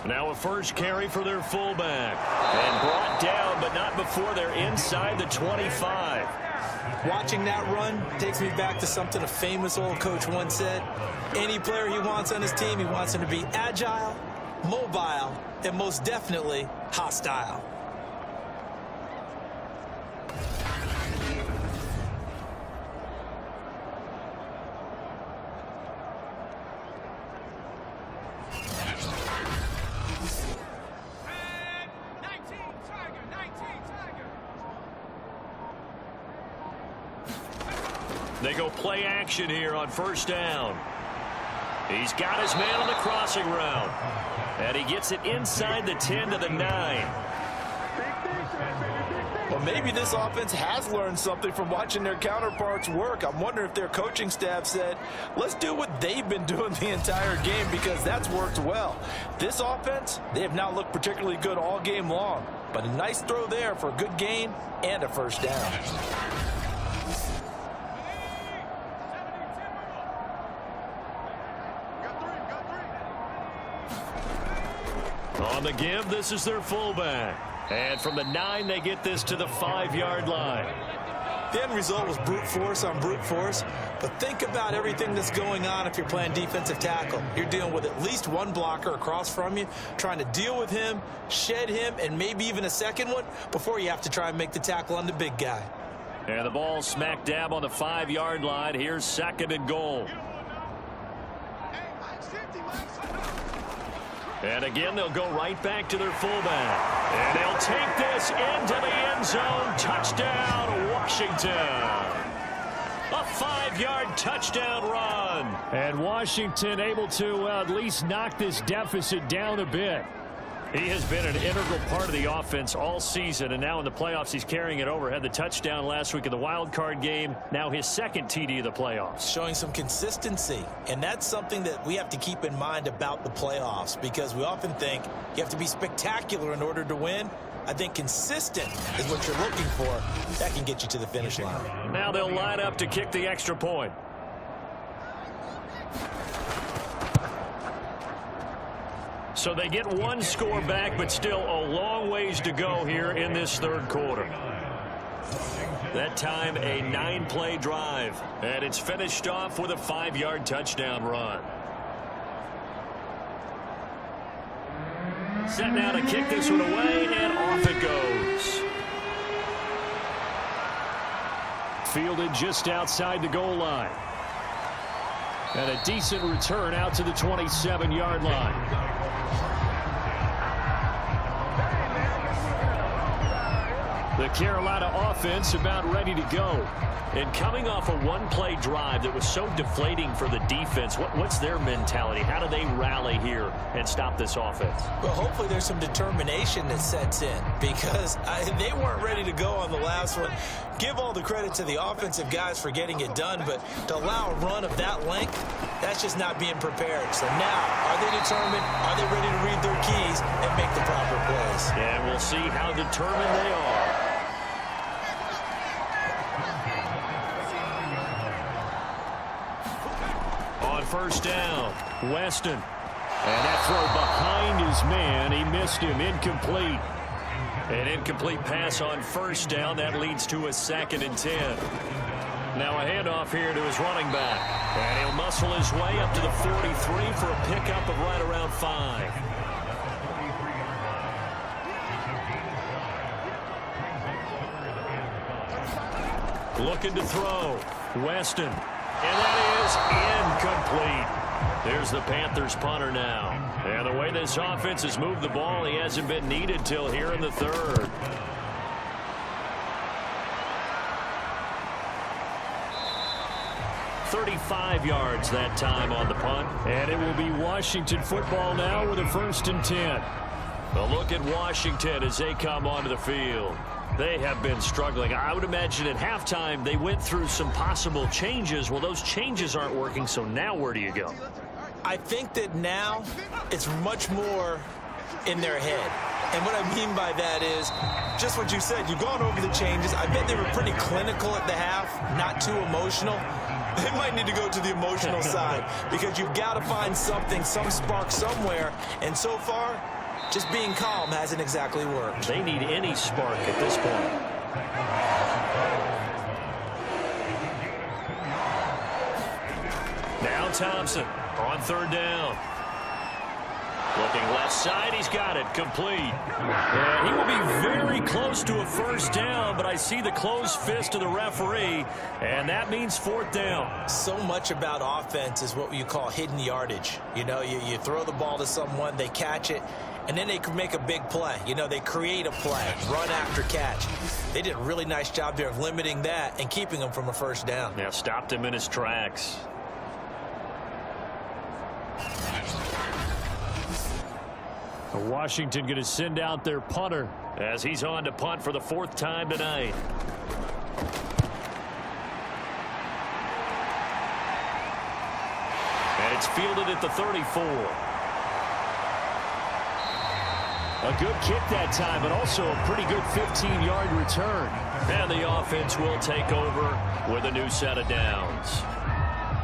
Now a first carry for their fullback. And brought down, but not before they're inside the 25. Watching that run takes me back to something a famous old coach once said. Any player he wants on his team, he wants him to be agile, mobile, and most definitely hostile. They go play action here on first down. He's got his man on the crossing route. And he gets it inside the 10 to the 9. Well, maybe this offense has learned something from watching their counterparts work. I'm wondering if their coaching staff said, let's do what they've been doing the entire game, because that's worked well. This offense, they have not looked particularly good all game long. But a nice throw there for a good gain and a first down. On the give, this is their fullback. And from the 9, they get this to the 5-yard line. The end result was brute force on brute force. But think about everything that's going on if you're playing defensive tackle. You're dealing with at least one blocker across from you, trying to deal with him, shed him, and maybe even a second one before you have to try and make the tackle on the big guy. And the ball smack dab on the 5-yard line. Here's 2nd and goal. And again, they'll go right back to their fullback. And they'll take this into the end zone. Touchdown, Washington. A 5-yard touchdown run. And Washington able to at least knock this deficit down a bit. He has been an integral part of the offense all season, and now in the playoffs he's carrying it over. Had the touchdown last week in the wild card game. Now his 2nd TD of the playoffs. Showing some consistency, and that's something that we have to keep in mind about the playoffs, because we often think you have to be spectacular in order to win. I think consistent is what you're looking for. That can get you to the finish line. Now they'll line up to kick the extra point. So they get one score back, but still a long ways to go here in this 3rd quarter. That time a 9-play drive, and it's finished off with a 5-yard touchdown run. Set now to kick this one away, and off it goes. Fielded just outside the goal line. And a decent return out to the 27-yard line. The Carolina offense about ready to go. And coming off a 1-play drive that was so deflating for the defense, what's their mentality? How do they rally here and stop this offense? Well, hopefully there's some determination that sets in, because they weren't ready to go on the last one. Give all the credit to the offensive guys for getting it done, but to allow a run of that length, that's just not being prepared. So now, are they determined? Are they ready to read their keys and make the proper plays? And we'll see how determined they are. First down, Weston. And that throw behind his man. He missed him. Incomplete. An incomplete pass on first down. That leads to a 2nd and 10. Now a handoff here to his running back. And he'll muscle his way up to the 43 for a pickup of right around 5. Looking to throw. Weston. And that is incomplete. There's the Panthers punter now. And the way this offense has moved the ball, he hasn't been needed till here in the third. .35 yards that time on the punt. And it will be Washington football now with a 1st and 10. A look at Washington as they come onto the field. They have been struggling. I would imagine at halftime they went through some possible changes. Well, those changes aren't working, so now where do you go? I think that now it's much more in their head. And what I mean by that is just what you said. You've gone over the changes. I bet they were pretty clinical at the half, not too emotional. They might need to go to the emotional side because you've got to find something, some spark somewhere. And so far, just being calm hasn't exactly worked. They need any spark at this point. Now Thompson on 3rd down. Looking left side, he's got it, complete. And he will be very close to a 1st down, but I see the closed fist of the referee, and that means 4th down. So much about offense is what you call hidden yardage. You know, you throw the ball to someone, they catch it, and then they can make a big play. You know, they create a play, run after catch. They did a really nice job there of limiting that and keeping him from a 1st down. Now stopped him in his tracks. Washington going to send out their punter as he's on to punt for the 4th time tonight. And it's fielded at the 34. A good kick that time, but also a pretty good 15-yard return. And the offense will take over with a new set of downs.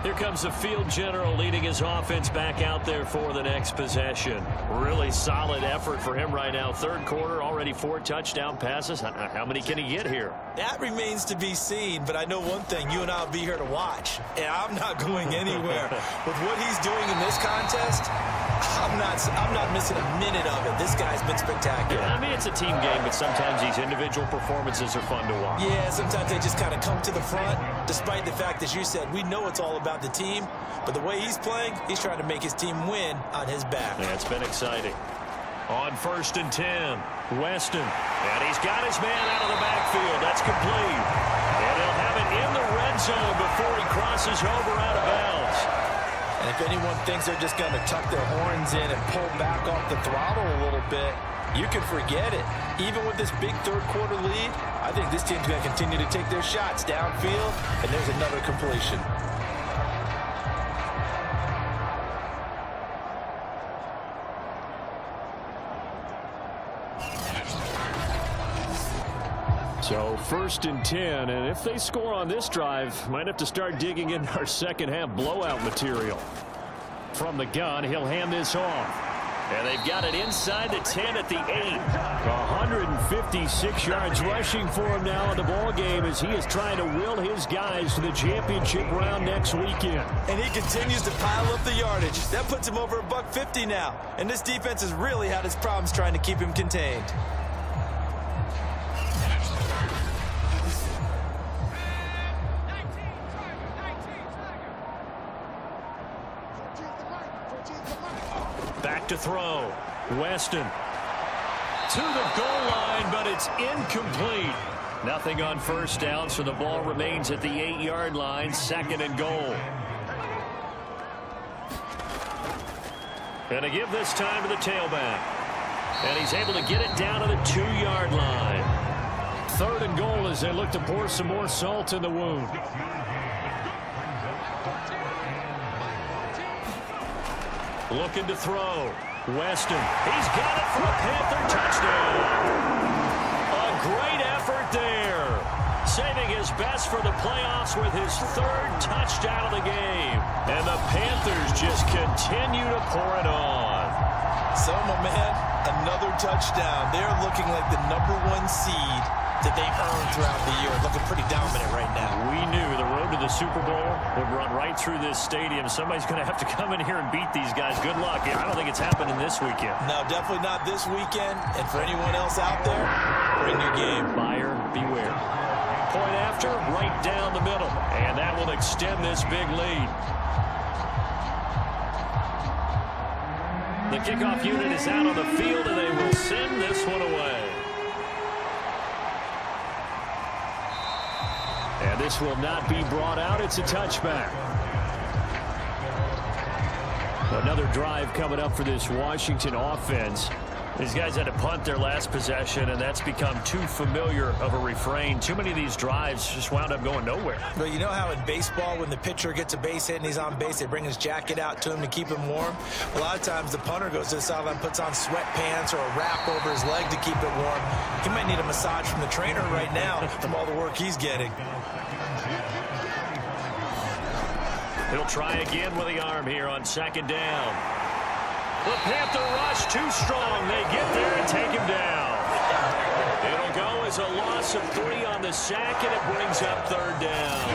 Here comes the field general leading his offense back out there for the next possession. Really solid effort for him right now. 3rd quarter, already 4 touchdown passes. How many can he get here? That remains to be seen, but I know one thing. You and I will be here to watch. And I'm not going anywhere. With what he's doing in this contest, I'm not missing a minute of it. This guy's been spectacular. Yeah, I mean, it's a team game, but sometimes these individual performances are fun to watch. Yeah, sometimes they just kind of come to the front, despite the fact, as you said, we know it's all about the team, but the way he's playing, he's trying to make his team win on his back. Yeah, it's been exciting. On 1st and 10, Weston. And he's got his man out of the backfield. That's complete. And he'll have it in the red zone before he crosses over out of bounds. And if anyone thinks they're just going to tuck their horns in and pull back off the throttle a little bit, you can forget it. Even with this big 3rd quarter lead, I think this team's going to continue to take their shots downfield, and there's another completion. So 1st and 10, and if they score on this drive, might have to start digging in our 2nd half blowout material. From the gun, he'll hand this off. And they've got it inside the 10 at the 8. 156 yards rushing for him now in the ball game as he is trying to will his guys to the championship round next weekend. And he continues to pile up the yardage. That puts him over $150 now. And this defense has really had its problems trying to keep him contained. Back to throw. Weston to the goal line, but it's incomplete. Nothing on 1st down, so the ball remains at the 8-yard line. 2nd and goal. And to give this time to the tailback. And he's able to get it down to the 2-yard line. 3rd and goal as they look to pour some more salt in the wound. Looking to throw. Weston. He's got it for a Panther touchdown. A great effort there. Saving his best for the playoffs with his 3rd touchdown of the game. And the Panthers just continue to pour it on. So, my man, another touchdown. They're looking like the #1 seed that they earned throughout the year. Looking pretty dominant right now. We knew the road to the Super Bowl would run right through this stadium. Somebody's going to have to come in here and beat these guys. Good luck. I don't think it's happening this weekend. No, definitely not this weekend. And for anyone else out there, bring your game. Buyer beware. Point after. after, right down the middle. And that will extend this big lead. The kickoff unit is out on the field, and they will send this one away. And this will not be brought out. It's a touchback. Another drive coming up for this Washington offense. These guys had to punt their last possession, and that's become too familiar of a refrain. Too many of these drives just wound up going nowhere. But you know how in baseball, when the pitcher gets a base hit and he's on base, they bring his jacket out to him to keep him warm? A lot of times the punter goes to the sideline, puts on sweatpants or a wrap over his leg to keep it warm. He might need a massage from the trainer right now from all the work he's getting. He'll try again with the arm here on second down. The Panther rush too strong. They get there and take him down. It'll go as a loss of 3 on the sack, and it brings up third down.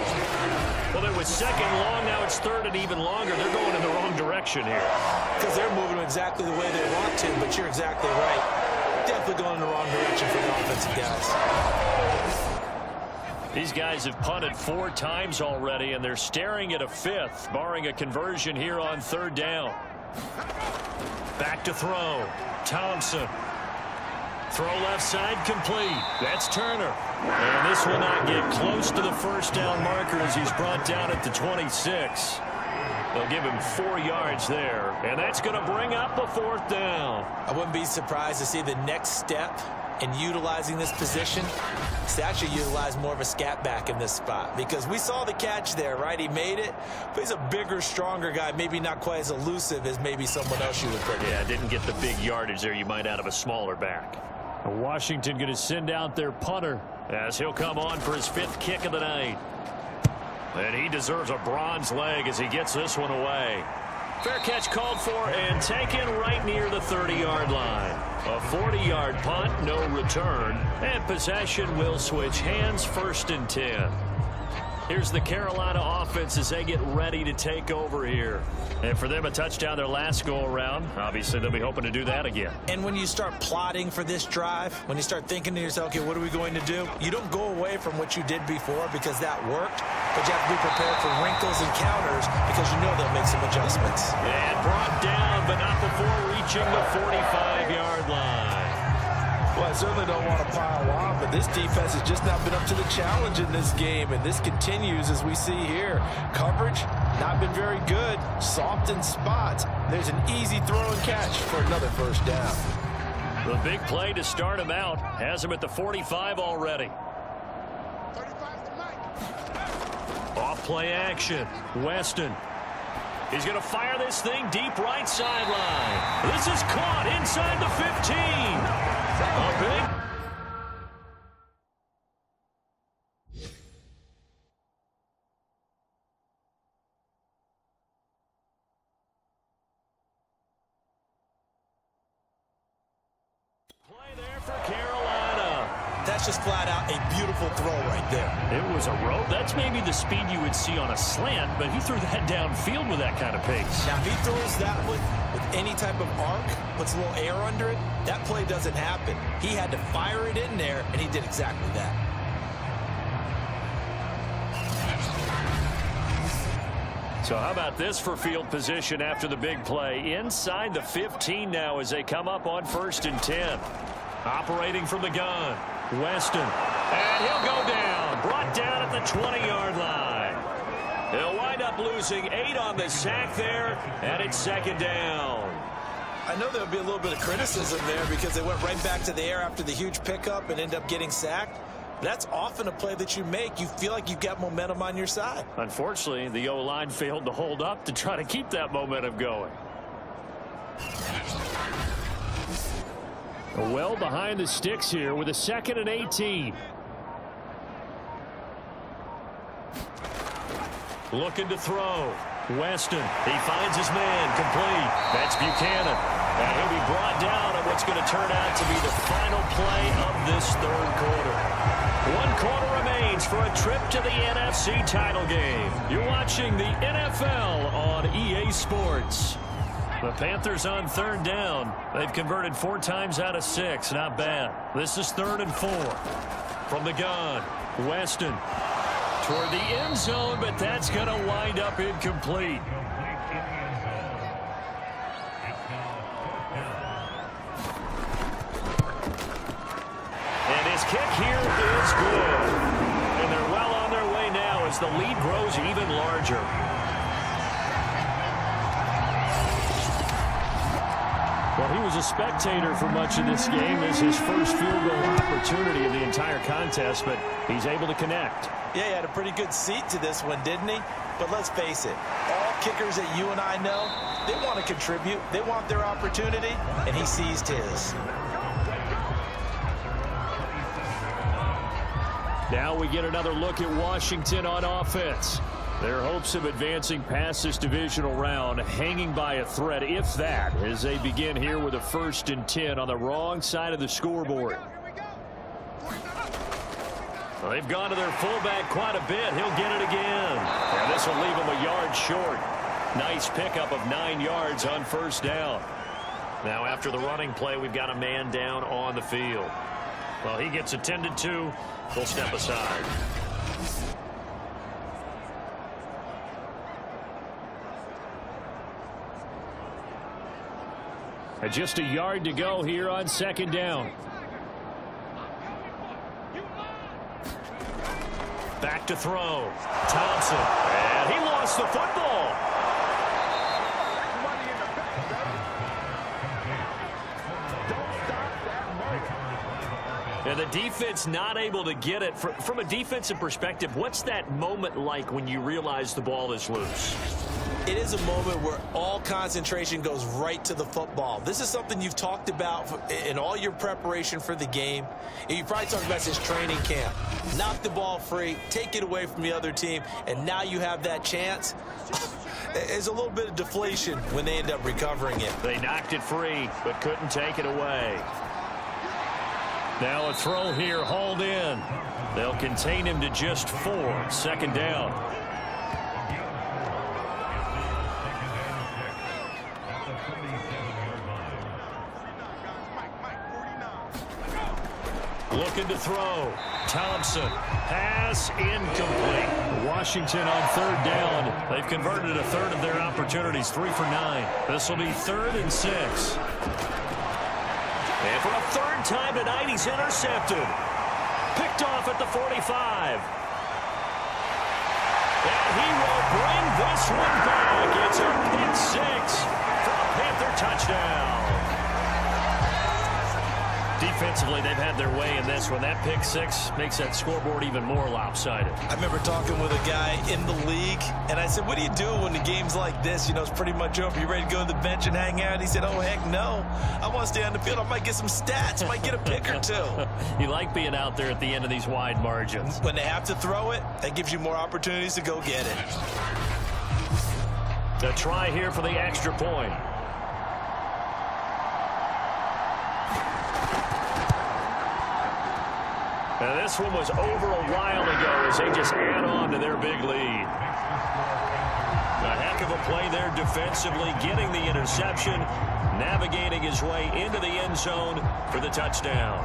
Well, it was second long. Now it's third and even longer. They're going in the wrong direction here. Because they're moving exactly the way they want to, but you're exactly right. Definitely going in the wrong direction for the offensive guys. These guys have punted 4 times already, and they're staring at a 5th, barring a conversion here on third down. Back to throw. Thompson. Throw left side complete. That's Turner. And this will not get close to the first down marker as he's brought down at the 26. They'll give him 4 yards there, and that's going to bring up a 4th down. I wouldn't be surprised to see the next step in utilizing this position is to actually utilize more of a scat back in this spot, because we saw the catch there, right? He made it, but he's a bigger, stronger guy, maybe not quite as elusive as maybe someone else you would put. Yeah, didn't get the big yardage there you might out of a smaller back. Washington going to send out their punter as he'll come on for his 5th kick of the night. And he deserves a bronze leg as he gets this one away. Fair catch called for and taken right near the 30-yard line. A 40-yard punt, no return, and possession will switch hands, 1st and 10. Here's the Carolina offense as they get ready to take over here. And for them, a touchdown their last go-around. Obviously, they'll be hoping to do that again. And when you start plotting for this drive, when you start thinking to yourself, okay, what are we going to do? You don't go away from what you did before because that worked, but you have to be prepared for wrinkles and counters because you know they'll make some adjustments. And brought down, but not before reaching the 45-yard line. Well, I certainly don't want to pile on, but this defense has just not been up to the challenge in this game, and this continues as we see here. Coverage, not been very good. Soft in spots. There's an easy throw and catch for another 1st down. The big play to start him out has him at the 45 already. Off play action. Weston. He's going to fire this thing deep right sideline. This is caught inside the 15. A big play there for Carolina. That's just flat out a beautiful throw right there. It was a rope. That's maybe the speed you would see on a slant, but he threw that downfield with that kind of pace. Now, if he throws that with any type of arc, puts a little air under it, that play doesn't happen. He had to fire it in there, and he did exactly that. So how about this for field position after the big play? Inside the 15 now as they come up on 1st and 10. Operating from the gun, Weston. And he'll go down. Brought down at the 20-yard line. He'll wind up losing 8 on the sack there, and it's 2nd down. I know there'll be a little bit of criticism there because they went right back to the air after the huge pickup and end up getting sacked. That's often a play that you make. You feel like you've got momentum on your side. Unfortunately, the O-line failed to hold up to try to keep that momentum going. Well behind the sticks here with a 2nd and 18. Looking to throw. Weston. He finds his man. Complete. That's Buchanan. And he'll be brought down on what's going to turn out to be the final play of this 3rd quarter. 1 quarter remains for a trip to the NFC title game. You're watching the NFL on EA Sports. The Panthers on 3rd down. They've converted 4 times out of 6. Not bad. This is 3rd and 4. From the gun, Weston. toward the end zone, but that's going to wind up incomplete. And his kick here is good. And they're well on their way now as the lead grows even larger. Well, he was a spectator for much of this game. This is his first field goal opportunity of the entire contest, but he's able to connect. Yeah, he had a pretty good seat to this one, didn't he? But let's face it, all kickers that you and I know, they want to contribute. They want their opportunity, and he seized his. Now we get another look at Washington on offense. Their hopes of advancing past this divisional round hanging by a thread, if that, as they begin here with a 1st and 10 on the wrong side of the scoreboard. Well, they've gone to their fullback quite a bit. He'll get it again. And this will leave him a yard short. Nice pickup of 9 yards on 1st down. Now after the running play, we've got a man down on the field. Well, he gets attended to. We'll step aside. And just a yard to go here on 2nd down. Back to throw. Thompson. And he lost the football. And the defense not able to get it. From a defensive perspective, what's that moment like when you realize the ball is loose? It is a moment where all concentration goes right to the football. This is something you've talked about in all your preparation for the game. And you probably talked about since training camp. Knock the ball free, take it away from the other team, and now you have that chance. There's a little bit of deflation when they end up recovering it. They knocked it free, but couldn't take it away. Now a throw here hauled in. They'll contain him to just 4. 2nd down. Looking to throw. Thompson. Pass incomplete. Washington on 3rd down. They've converted a third of their opportunities. 3 for 9. This will be 3rd and 6. And for a 3rd time tonight, he's intercepted. Picked off at the 45. And he will bring this one back. It's a pick 6 for a Panther touchdown. Defensively, they've had their way in this one. That pick 6 makes that scoreboard even more lopsided. I remember talking with a guy in the league, and I said, what do you do when the game's like this? You know, it's pretty much over. You ready to go to the bench and hang out? He said, oh, heck no. I want to stay on the field. I might get some stats. I might get a pick or 2. You like being out there at the end of these wide margins. When they have to throw it, that gives you more opportunities to go get it. The try here for the extra point. Now this one was over a while ago as they just add on to their big lead. A heck of a play there defensively, getting the interception, navigating his way into the end zone for the touchdown.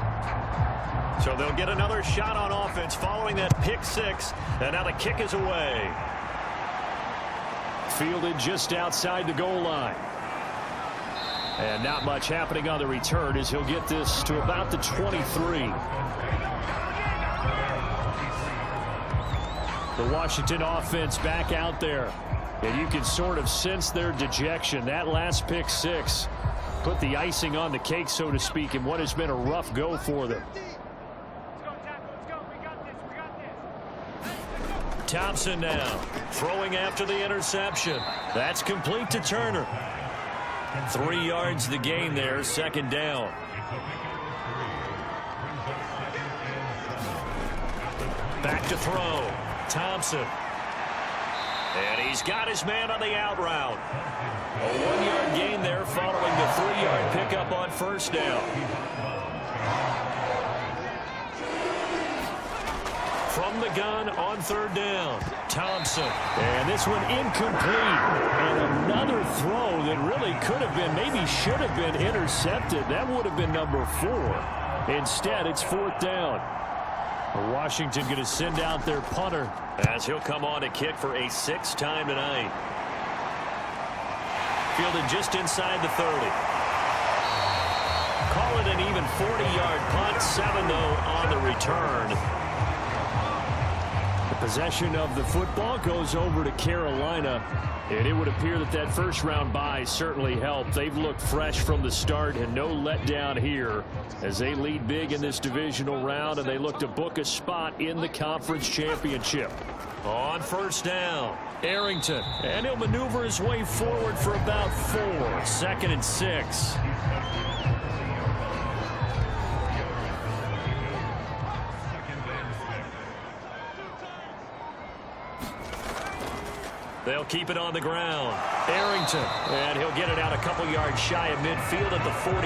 So they'll get another shot on offense following that pick 6, and now the kick is away. Fielded just outside the goal line. And not much happening on the return as he'll get this to about the 23. The Washington offense back out there. And you can sort of sense their dejection. That last pick 6 put the icing on the cake, so to speak, in what has been a rough go for them. Thompson now throwing after the interception. That's complete to Turner. 3 yards the gain there, 2nd down. Back to throw. Thompson. And he's got his man on the out route. A 1-yard gain there following the 3-yard pickup on 1st down. From the gun on 3rd down. Thompson. And this one incomplete. And another throw that really could have been, maybe should have been intercepted. That would have been number 4. Instead, it's 4th down. Washington going to send out their punter as he'll come on to kick for a 6th time tonight. Fielded just inside the 30. Call it an even 40-yard punt. 7 though on the return. The possession of the football goes over to Carolina. And it would appear that that first-round bye certainly helped. They've looked fresh from the start and no letdown here as they lead big in this divisional round, and they look to book a spot in the conference championship. On first down, Arrington, and he'll maneuver his way forward for about 4. 2nd and 6. They'll keep it on the ground. Arrington, and he'll get it out a couple yards shy of midfield at the 48.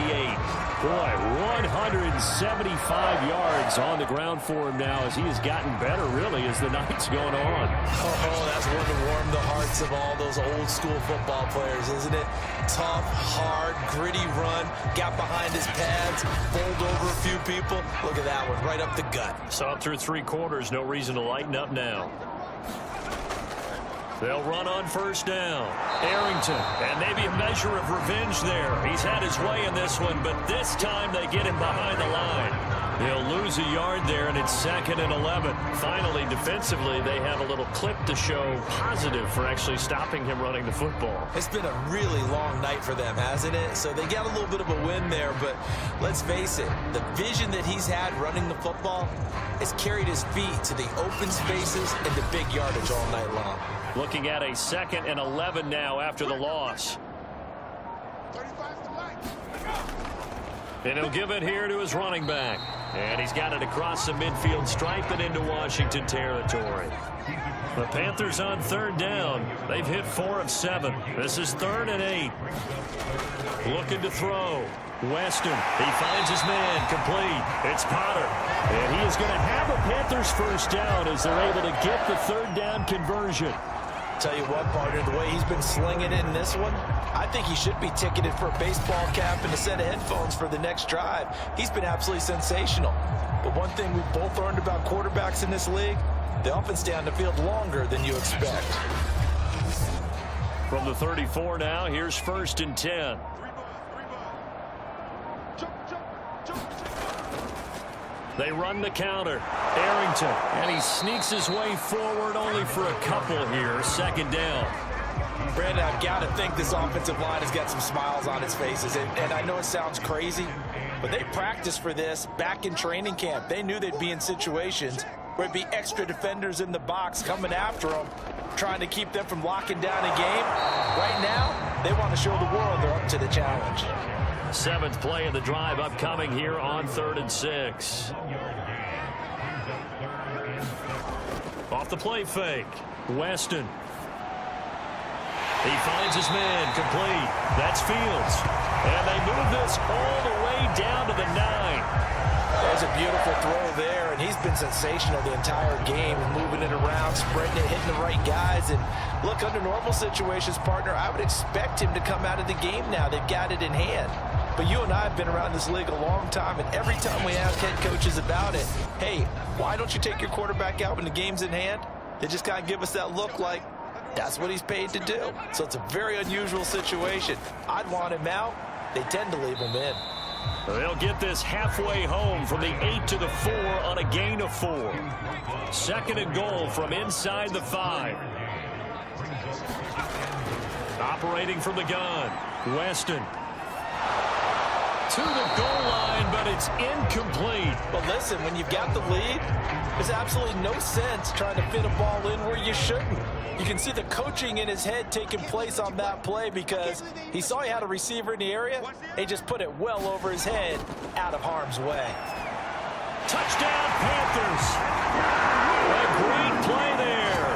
Boy, 175 yards on the ground for him now as he has gotten better, really, as the night's going on. Oh, that's one to warm the hearts of all those old school football players, isn't it? Tough, hard, gritty run, got behind his pads, bowled over a few people. Look at that one, right up the gut. Saw through 3 quarters, no reason to lighten up now. They'll run on first down. Arrington, and maybe a measure of revenge there. He's had his way in this one, but this time they get him behind the line. They'll lose a yard there, and it's 2nd and 11. Finally, defensively, they have a little clip to show positive for actually stopping him running the football. It's been a really long night for them, hasn't it? So they got a little bit of a win there, but let's face it, the vision that he's had running the football has carried his feet to the open spaces and the big yardage all night long. Looking at a 2nd and 11 now after the loss. And he'll give it here to his running back. And he's got it across the midfield stripe and into Washington territory. The Panthers on 3rd down. They've hit 4 of 7. This is 3rd and 8. Looking to throw. Weston, he finds his man, complete. It's Potter. And he is going to have a Panthers first down as they're able to get the 3rd down conversion. Tell you what, partner, the way he's been slinging it in this one, I think he should be ticketed for a baseball cap and a set of headphones for the next drive. He's been absolutely sensational. But one thing we've both learned about quarterbacks in this league, they often stay on the field longer than you expect. From the 34 now, here's 1st and 10. They run the counter. Arrington, and he sneaks his way forward only for a couple here. 2nd down. Brandon, I've got to think this offensive line has got some smiles on its faces. And I know it sounds crazy, but they practiced for this back in training camp. They knew they'd be in situations where it'd be extra defenders in the box coming after them, trying to keep them from locking down a game. Right now, they want to show the world they're up to the challenge. 7th play of the drive upcoming here on 3rd and 6. Off the play fake. Weston. He finds his man, complete. That's Fields. And they move this all the way down to the 9. There's a beautiful throw there, and he's been sensational the entire game, moving it around, spreading it, hitting the right guys. And look, under normal situations, partner, I would expect him to come out of the game now. They've got it in hand. But you and I have been around this league a long time, and every time we ask head coaches about it, hey, why don't you take your quarterback out when the game's in hand? They just kind of give us that look like that's what he's paid to do. So it's a very unusual situation. I'd want him out. They tend to leave him in. They'll get this halfway home from the 8 to the 4 on a gain of 4. 2nd and goal from inside the 5. Operating from the gun, Weston. To the goal line, but it's incomplete. But listen, when you've got the lead, there's absolutely no sense trying to fit a ball in where you shouldn't. You can see the coaching in his head taking place on that play because he saw he had a receiver in the area. He just put it well over his head, out of harm's way. Touchdown, Panthers. A great play there.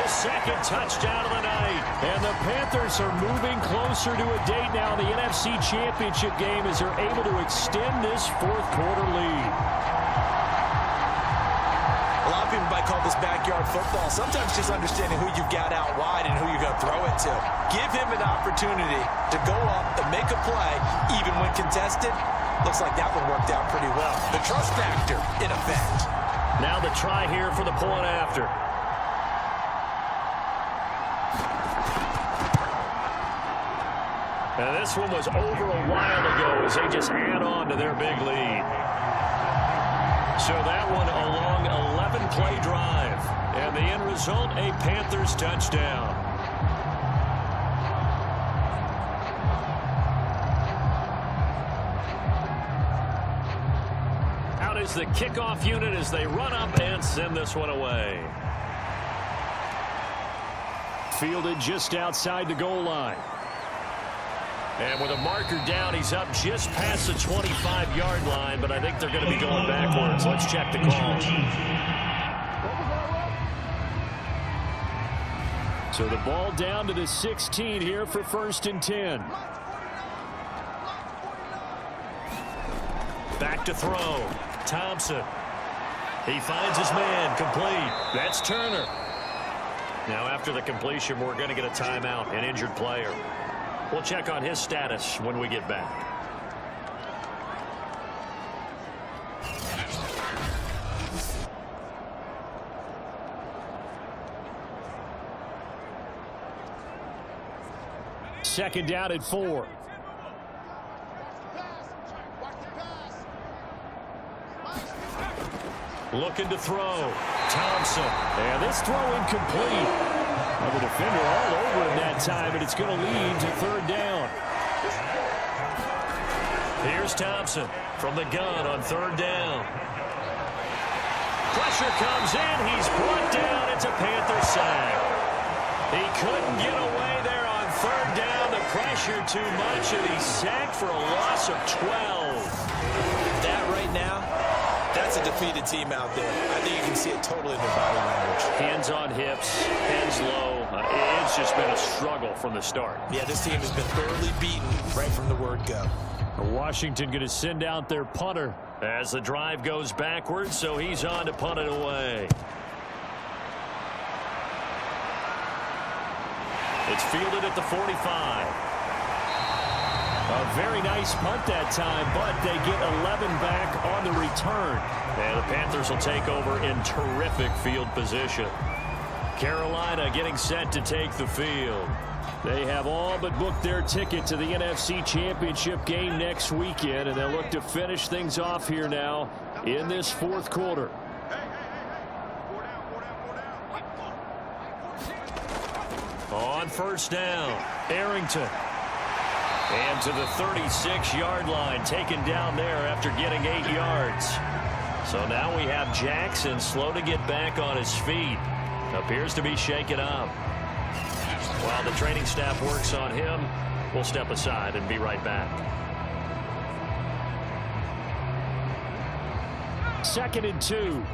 His 2nd touchdown of the night. And the Panthers are moving closer to a date now in the NFC Championship game as they're able to extend this 4th quarter lead. A lot of people might call this backyard football. Sometimes just understanding who you've got out wide and who you're going to throw it to. Give him an opportunity to go up and make a play, even when contested. Looks like that one worked out pretty well. The trust factor in effect. Now the try here for the point after. And this one was over a while ago as they just add on to their big lead. So that one a long 11-play drive. And the end result, a Panthers touchdown. Out is the kickoff unit as they run up and send this one away. Fielded just outside the goal line. And with a marker down, he's up just past the 25-yard line, but I think they're going to be going backwards. Let's check the call. So the ball down to the 16 here for 1st and 10. Back to throw. Thompson. He finds his man. Complete. That's Turner. Now after the completion, we're going to get a timeout, an injured player. We'll check on his status when we get back. Second down at 4. Looking to throw. Thompson. And this throw incomplete. The defender all over him that time, and it's going to lead to 3rd down. Here's Thompson from the gun on 3rd down. Pressure comes in. He's brought down. It's a Panther sack. He couldn't get away there on 3rd down. The pressure too much, and he's sacked for a loss of 12. That right now, that's a defeated team out there. I think you can see it totally in their body language. Hands on hips, heads low. It's just been a struggle from the start. Yeah, this team has been thoroughly beaten right from the word go. Washington going to send out their punter as the drive goes backwards, so he's on to punt it away. It's fielded at the 45. A very nice punt that time, but they get 11 back on the return. And the Panthers will take over in terrific field position. Carolina getting set to take the field. They have all but booked their ticket to the NFC Championship game next weekend, and they'll look to finish things off here now in this 4th quarter. On 1st down, Arrington. And to the 36-yard line, taken down there after getting 8 yards. So now we have Jackson slow to get back on his feet. Appears to be shaken up. While the training staff works on him, we'll step aside and be right back. 2nd and 2.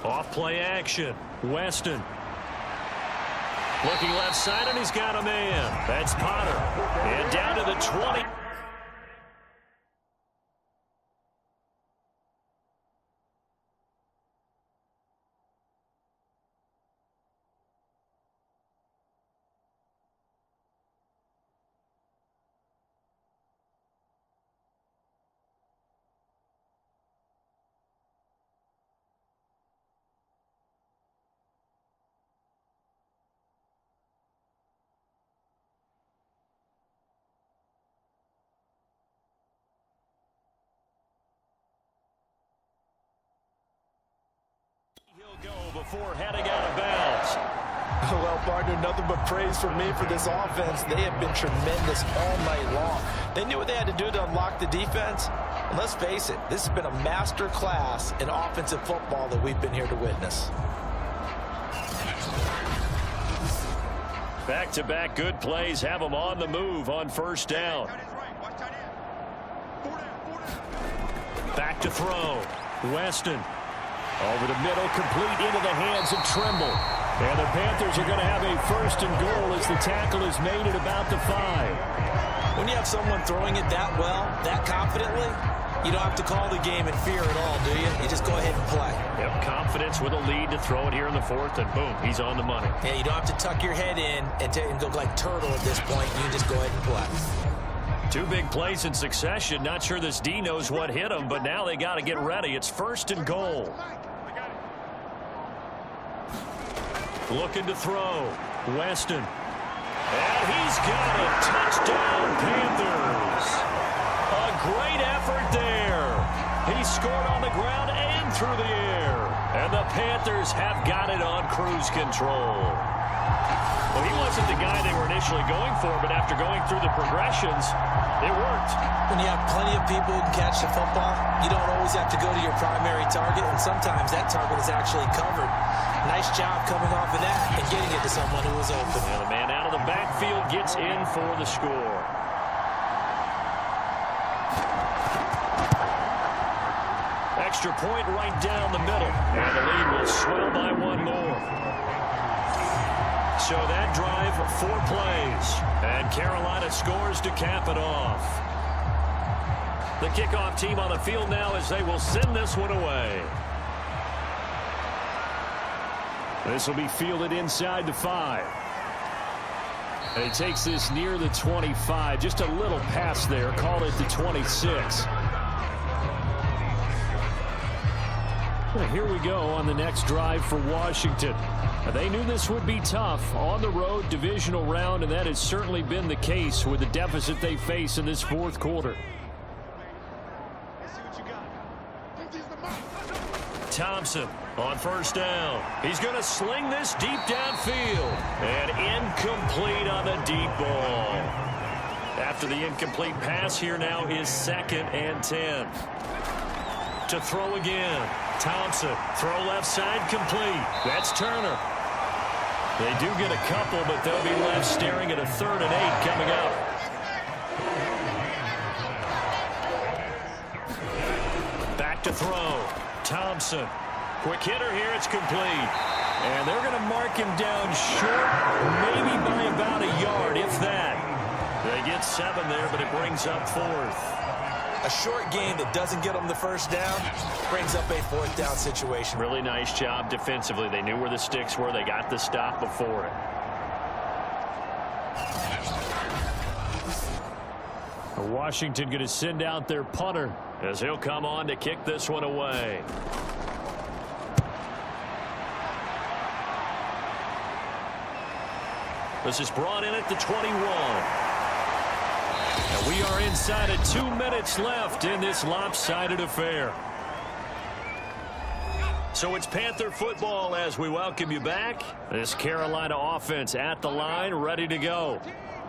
Off play action. Weston. Looking left side, and he's got a man. That's Potter. And down to the 20. He'll go before heading out of bounds. Well, partner, nothing but praise from me for this offense. They have been tremendous all night long. They knew what they had to do to unlock the defense. And let's face it, this has been a master class in offensive football that we've been here to witness. Back-to-back good plays have them on the move on 1st down. Back to throw. Weston. Over the middle, complete into the hands of Trimble. And the Panthers are going to have a 1st and goal as the tackle is made at about the 5. When you have someone throwing it that well, that confidently, you don't have to call the game in fear at all, do you? You just go ahead and play. Yep, confidence with a lead to throw it here in the 4th, and boom, he's on the money. Yeah, you don't have to tuck your head in and go like turtle at this point. You just go ahead and play. Two big plays in succession. Not sure this D knows what hit him, but now they got to get ready. It's 1st and goal. Looking to throw. Weston. And he's got it. Touchdown, Panthers. A great effort there. He scored on the ground and through the air. And the Panthers have got it on cruise control. Well, he wasn't the guy they were initially going for, but after going through the progressions, it worked. When you have plenty of people who can catch the football, you don't always have to go to your primary target, and sometimes that target is actually covered. Nice job coming off of that and getting it to someone who was open. And the man out of the backfield gets in for the score. Extra point right down the middle. And the lead will swell by one more. So that drive, 4 plays. And Carolina scores to cap it off. The kickoff team on the field now as they will send this one away. This will be fielded inside the 5. And he takes this near the 25. Just a little pass there. Call it the 26. Well, here we go on the next drive for Washington. They knew this would be tough on the road, divisional round, and that has certainly been the case with the deficit they face in this 4th quarter. Thompson on 1st down. He's going to sling this deep downfield. And incomplete on the deep ball. After the incomplete pass, here now is 2nd and 10. To throw again. Thompson, throw left side, complete. That's Turner. They do get a couple, but they'll be left staring at a 3rd and 8 coming up. Back to throw. Thompson. Quick hitter here. It's complete. And they're going to mark him down short, maybe by about a yard, if that. They get 7 there, but it brings up 4th. A short game that doesn't get them the 1st down brings up a 4th down situation. Really nice job defensively. They knew where the sticks were. They got the stop before it. Washington going to send out their punter as he'll come on to kick this one away. This is brought in at the 21. And we are inside of 2 minutes left in this lopsided affair. So it's Panther football as we welcome you back. This Carolina offense at the line, ready to go.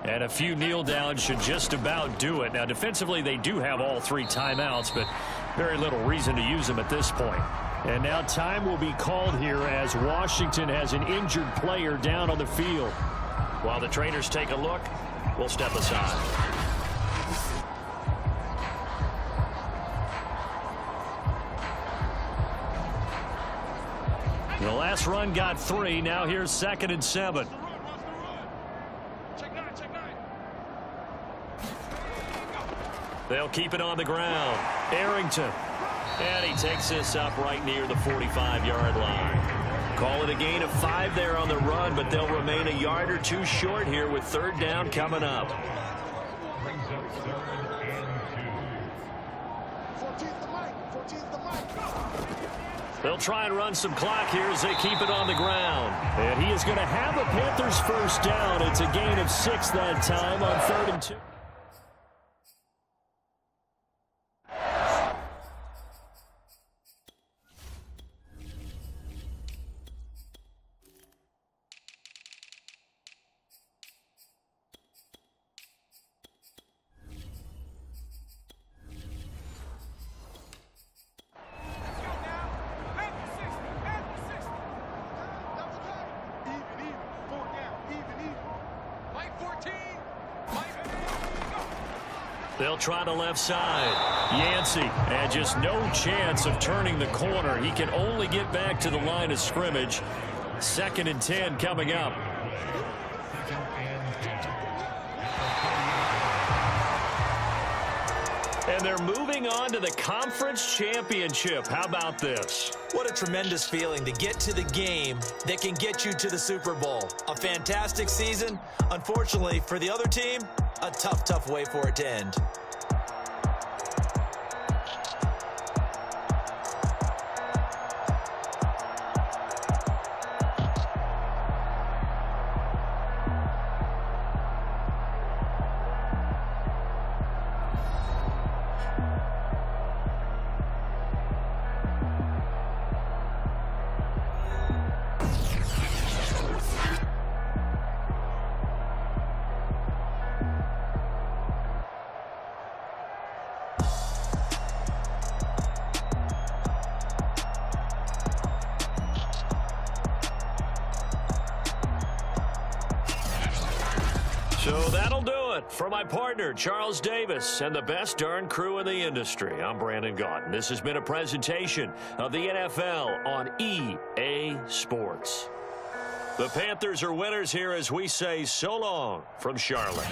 And a few kneel downs should just about do it. Now, defensively, they do have all 3 timeouts, but very little reason to use them at this point. And now time will be called here as Washington has an injured player down on the field. While the trainers take a look, we'll step aside. The last run got 3. Now here's 2nd and 7. They'll keep it on the ground. Arrington. And he takes this up right near the 45-yard line. Call it a gain of 5 there on the run, but they'll remain a yard or 2 short here with 3rd down coming up. They'll try and run some clock here as they keep it on the ground. And he is going to have the Panthers 1st down. It's a gain of 6 that time on 3rd and 2. They'll try the left side. Yancey, and just no chance of turning the corner. He can only get back to the line of scrimmage. 2nd and 10 coming up. And they're moving on to the conference championship. How about this? What a tremendous feeling to get to the game that can get you to the Super Bowl. A fantastic season. Unfortunately, for the other team, A tough, tough way for it to end. So that'll do it for my partner, Charles Davis, and the best darn crew in the industry. I'm Brandon Gaudin. This has been a presentation of the NFL on EA Sports. The Panthers are winners here as we say so long from Charlotte.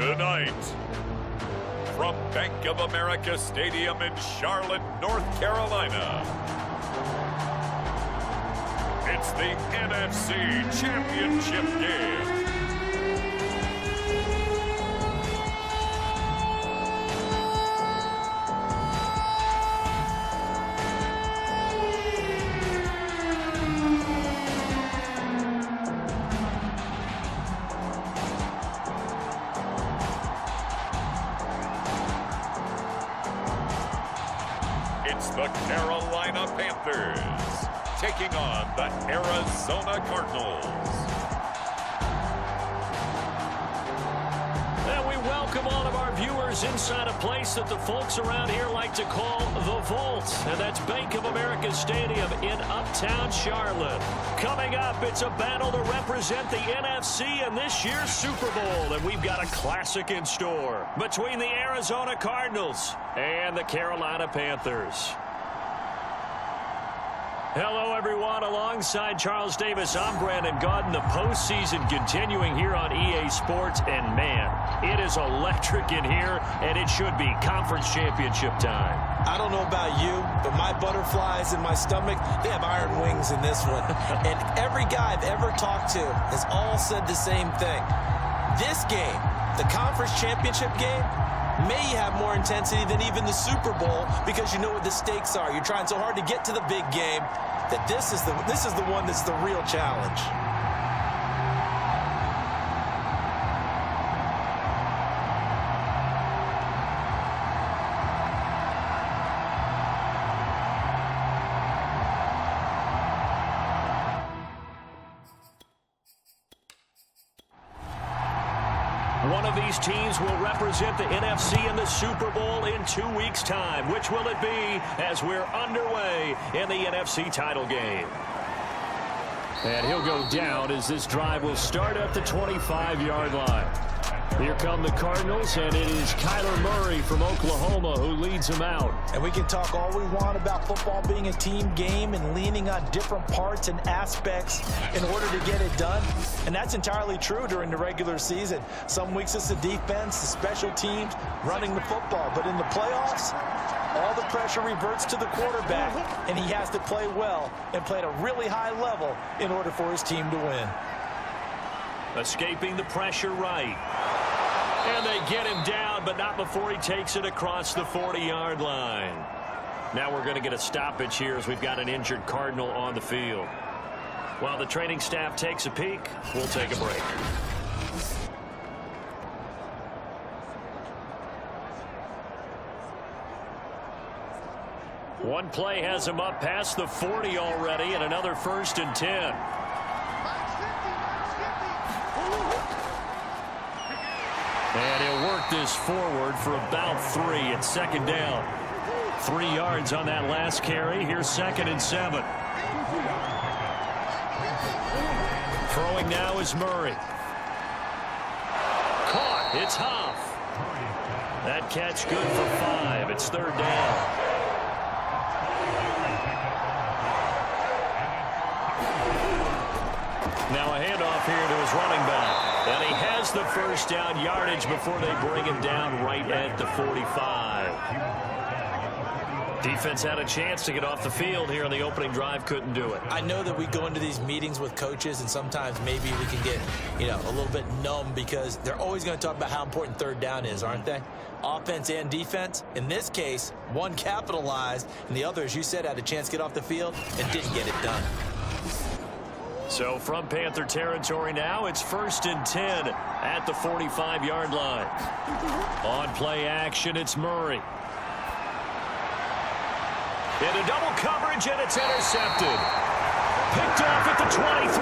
Tonight, from Bank of America Stadium in Charlotte, North Carolina, it's the NFC Championship game. It's the Carolina Panthers taking on the Arizona Cardinals. And we welcome all of our viewers inside a place that the folks around here like to call the Vault. And that's Bank of America Stadium in uptown Charlotte. Coming up, it's a battle to represent the NFC in this year's Super Bowl. And we've got a classic in store between the Arizona Cardinals and the Carolina Panthers. Hello, everyone. Alongside Charles Davis, I'm Brandon Gaudin. The postseason continuing here on EA Sports. And, man, it is electric in here, and it should be conference championship time. I don't know about you, but my butterflies in my stomach, they have iron wings in this one. And every guy I've ever talked to has all said the same thing. This game, the conference championship game, may have more intensity than even the Super Bowl because you know what the stakes are. You're trying so hard to get to the big game that this is the one that's the real challenge. One of these teams will represent the NFC in the Super Bowl in 2 weeks' time. Which will it be as we're underway in the NFC title game? And he'll go down as this drive will start at the 25-yard line. Here come the Cardinals, and it is Kyler Murray from Oklahoma who leads them out. And we can talk all we want about football being a team game and leaning on different parts and aspects in order to get it done. And that's entirely true during the regular season. Some weeks it's the defense, the special teams, running the football. But in the playoffs, all the pressure reverts to the quarterback, and he has to play well and play at a really high level in order for his team to win. Escaping the pressure right. And they get him down, but not before he takes it across the 40-yard line. Now we're going to get a stoppage here as we've got an injured Cardinal on the field. While the training staff takes a peek, we'll take a break. One play has him up past the 40 already, and another 1st and 10. And he'll work this forward for about 3. It's 2nd down. 3 yards on that last carry. Here's 2nd and 7. Throwing now is Murray. Caught. It's Huff. That catch good for 5. It's 3rd down. Now a handoff here to his running back. And he has the 1st down yardage before they bring him down right at the 45. Defense had a chance to get off the field here on the opening drive, couldn't do it. I know that we go into these meetings with coaches, and sometimes maybe we can get, a little bit numb because they're always going to talk about how important 3rd down is, aren't they? Offense and defense. In this case, one capitalized, and the other, as you said, had a chance to get off the field and didn't get it done. So from Panther territory now, it's 1st and 10 at the 45-yard line. On play action, it's Murray. Into double coverage, and it's intercepted. Picked off at the 23.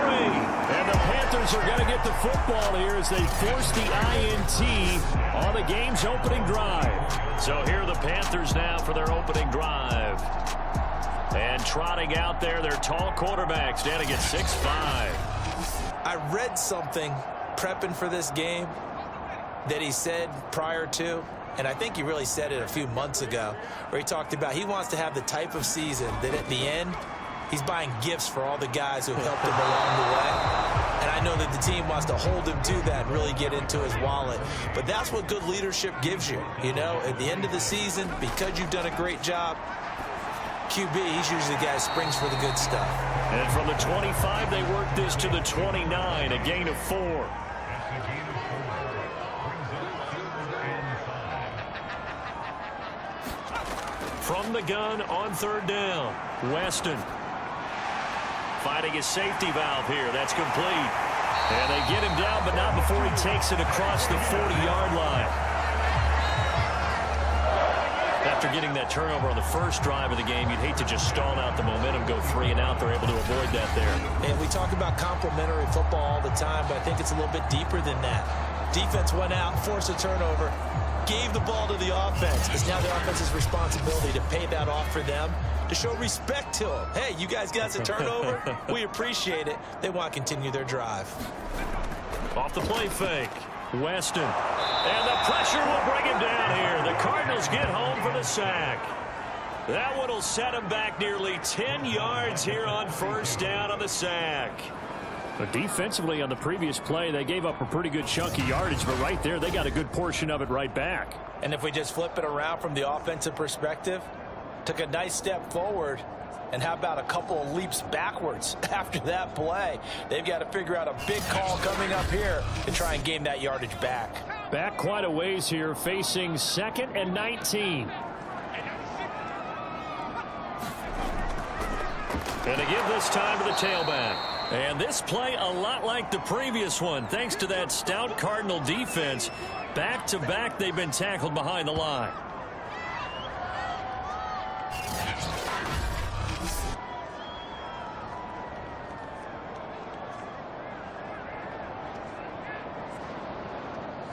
And the Panthers are going to get the football here as they force the INT on the game's opening drive. So here are the Panthers now for their opening drive. And trotting out there, their tall quarterback standing at 6'5". I read something prepping for this game that he said prior to, and I think he really said it a few months ago, where he talked about he wants to have the type of season that at the end, he's buying gifts for all the guys who helped him along the way. And I know that the team wants to hold him to that and really get into his wallet. But that's what good leadership gives you. You know, at the end of the season, because you've done a great job, QB, he's usually the guy who springs for the good stuff. And from the 25, they work this to the 29, a gain of 4. From the gun on 3rd down, Weston. Finding his safety valve here. That's complete. And they get him down, but not before he takes it across the 40-yard line. After getting that turnover on the first drive of the game, you'd hate to just stall out the momentum, go 3 and out. They're able to avoid that there. And we talk about complementary football all the time, but I think it's a little bit deeper than that. Defense went out, forced a turnover, gave the ball to the offense. It's now the offense's responsibility to pay that off for them, to show respect to them. Hey, you guys got the turnover? We appreciate it. They want to continue their drive. Off the play fake, Weston. And the pressure will bring him down here. The Cardinals get home for the sack. That one will set him back nearly 10 yards here on 1st down on the sack. But defensively on the previous play, they gave up a pretty good chunk of yardage, but right there, they got a good portion of it right back. And if we just flip it around from the offensive perspective, took a nice step forward, and how about a couple of leaps backwards after that play? They've got to figure out a big call coming up here to try and gain that yardage back. Back quite a ways here, facing 2nd and 19. And they give this time to the tailback. And this play a lot like the previous one, thanks to that stout Cardinal defense. Back-to-back, they've been tackled behind the line.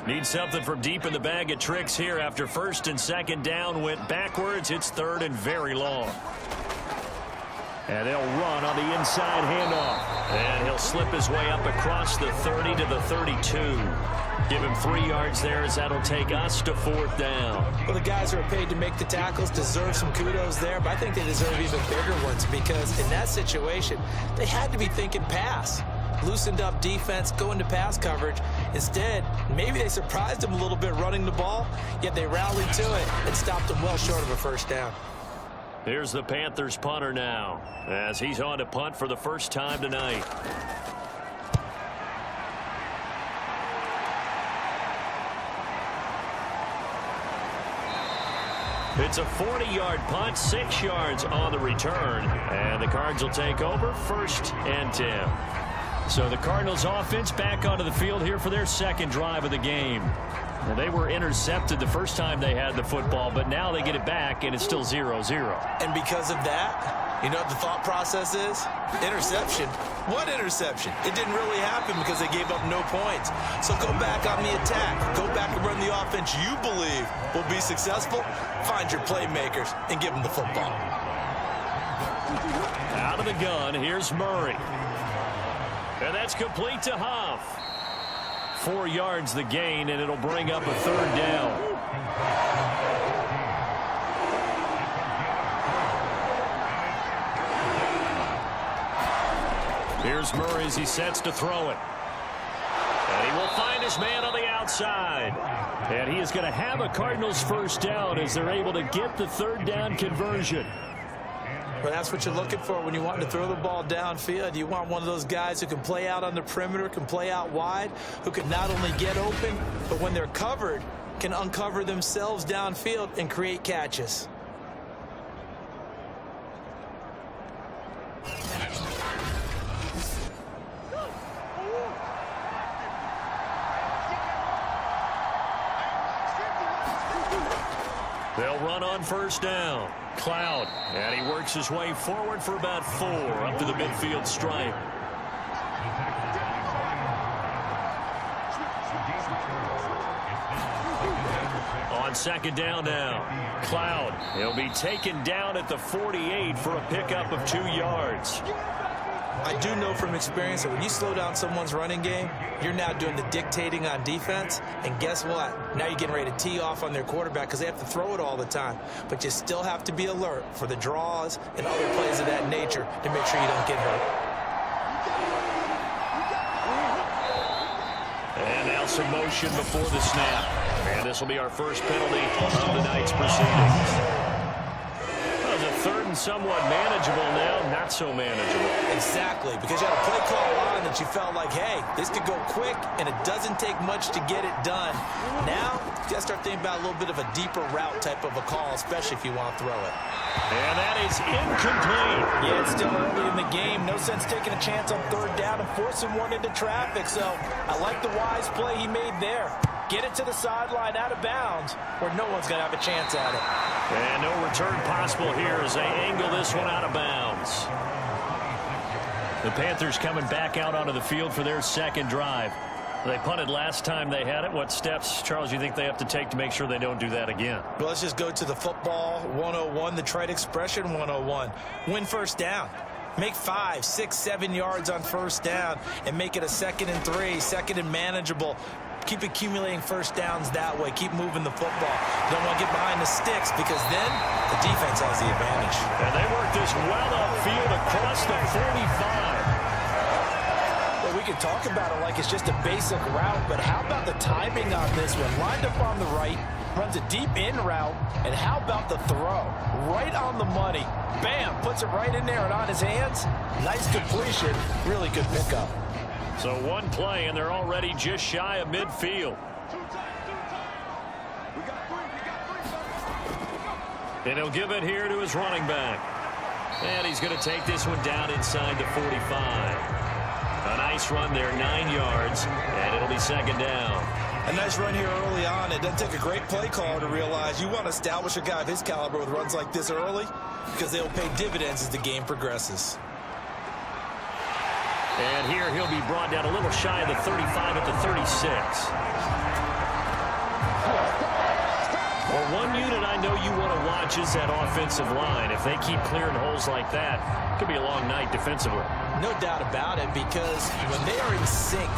Need something from deep in the bag of tricks here after 1st and 2nd down went backwards. It's 3rd and very long. And they'll run on the inside handoff. And he'll slip his way up across the 30 to the 32. Give him 3 yards there as that'll take us to 4th down. Well, the guys who are paid to make the tackles deserve some kudos there, but I think they deserve even bigger ones because in that situation, they had to be thinking pass. Loosened up defense, going to pass coverage. Instead, maybe they surprised them a little bit running the ball, yet they rallied to it and stopped them well short of a 1st down. Here's the Panthers punter now as he's on to punt for the first time tonight. It's a 40-yard punt, 6 yards on the return, and the Cards will take over 1st and 10. So the Cardinals offense back onto the field here for their 2nd drive of the game. Well, they were intercepted the first time they had the football, but now they get it back, and it's still 0-0. And because of that, you know what the thought process is? Interception. What interception? It didn't really happen because they gave up no points. So go back on the attack. Go back and run the offense you believe will be successful. Find your playmakers and give them the football. Out of the gun, here's Murray. And that's complete to Huff. 4 yards the gain, and it'll bring up a 3rd down. Here's Murray as he sets to throw it. And he will find his man on the outside. And he is going to have a Cardinals 1st down as they're able to get the 3rd down conversion. Well, that's what you're looking for when you want to throw the ball downfield. You want one of those guys who can play out on the perimeter, can play out wide, who can not only get open, but when they're covered, can uncover themselves downfield and create catches. They'll run on 1st down. Cloud, and he works his way forward for about 4 up to the midfield stripe. On 2nd down now, Cloud. He'll be taken down at the 48 for a pickup of 2 yards. I do know from experience that when you slow down someone's running game, you're now doing the dictating on defense. And guess what? Now you're getting ready to tee off on their quarterback because they have to throw it all the time. But you still have to be alert for the draws and other plays of that nature to make sure you don't get hurt. And now some motion before the snap. And this will be our first penalty of the night's proceedings. Well, the third and somewhat manageable now, not so manageable. Exactly, because you had a play call on that you felt like, hey, this could go quick, and it doesn't take much to get it done. Now, you got to start thinking about a little bit of a deeper route type of a call, especially if you want to throw it. And that is incomplete. Yeah, it's still early in the game. No sense taking a chance on third down and forcing one into traffic. So I like the wise play he made there. Get it to the sideline out of bounds where no one's going to have a chance at it. And no return possible here as they angle this one out of bounds. The Panthers coming back out onto the field for their second drive. They punted last time they had it. What steps, Charles, you think they have to take to make sure they don't do that again? Well, let's just go to the football 101, the trite expression 101. Win first down. Make 5, 6, 7 yards on first down and make it a 2nd and 3, 2nd and manageable. Keep accumulating first downs that way. Keep moving the football. Don't want to get behind the sticks because then the defense has the advantage. And they work this well upfield across the 45. Well, we can talk about it like it's just a basic route, but how about the timing on this one? Lined up on the right, runs a deep in route, and how about the throw? Right on the money. Bam, puts it right in there and on his hands. Nice completion. Really good pickup. So one play, and they're already just shy of midfield. And he'll give it here to his running back. And he's going to take this one down inside the 45. A nice run there, 9 yards, and it'll be 2nd down. A nice run here early on. It doesn't take a great play caller to realize you want to establish a guy of his caliber with runs like this early because they'll pay dividends as the game progresses. And here he'll be brought down a little shy of the 35 at the 36. Well, one unit I know you want to watch is that offensive line. If they keep clearing holes like that, it could be a long night defensively. No doubt about it, because when they are in sync,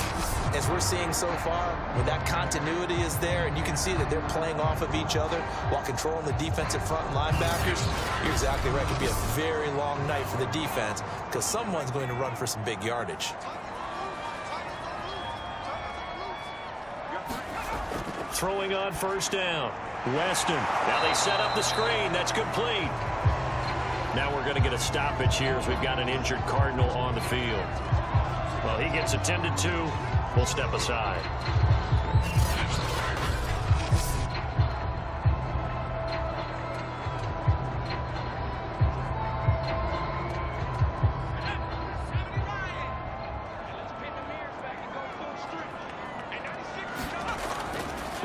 as we're seeing so far, when that continuity is there, and you can see that they're playing off of each other while controlling the defensive front linebackers, you're exactly right. It could be a very long night for the defense because someone's going to run for some big yardage. Throwing on first down. Weston. Now they set up the screen. That's complete. Now we're going to get a stoppage here as we've got an injured Cardinal on the field. Well, he gets attended to. We'll step aside.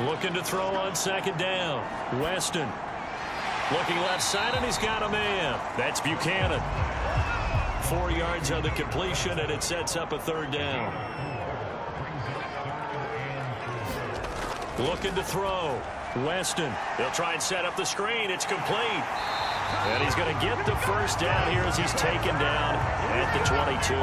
Looking to throw on 2nd down. Weston. Looking left side, and he's got a man. That's Buchanan. 4 yards on the completion, and it sets up a 3rd down. Looking to throw. Weston. They'll try and set up the screen. It's complete. And he's going to get the first down here as he's taken down at the 22.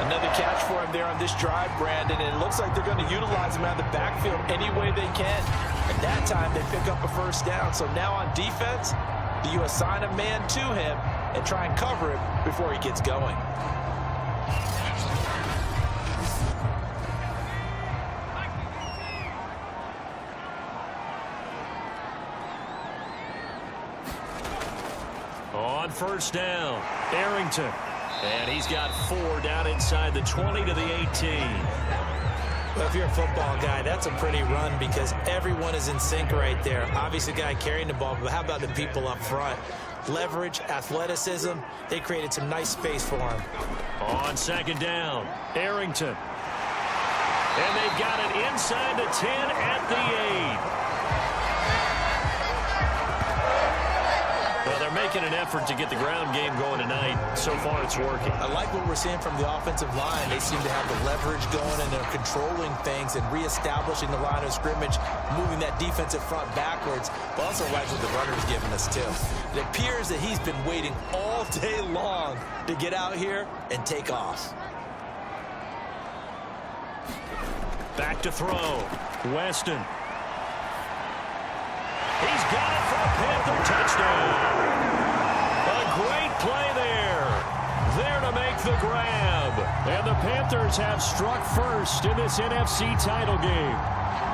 Another catch for him there on this drive, Brandon, and it looks like they're going to utilize him out of the backfield any way they can. And that time they pick up a first down. So now on defense, do you assign a man to him and try and cover him before he gets going? On first down, Arrington. And he's got 4 down inside the 20 to the 18. Well, if you're a football guy, that's a pretty run because everyone is in sync right there. Obviously, the guy carrying the ball, but how about the people up front? Leverage, athleticism, they created some nice space for him. On 2nd down, Arrington. And they've got it inside the 10 at the 8. Well, they're making an effort to get the ground game going tonight. So far, it's working. I like what we're seeing from the offensive line. They seem to have the leverage going, and they're controlling things and reestablishing the line of scrimmage, moving that defensive front backwards, but also like what the runner's giving us, too. It appears that he's been waiting all day long to get out here and take off. Back to throw. Weston. He's got it for a Panther touchdown. A great play there. There to make the grab. And the Panthers have struck first in this NFC title game.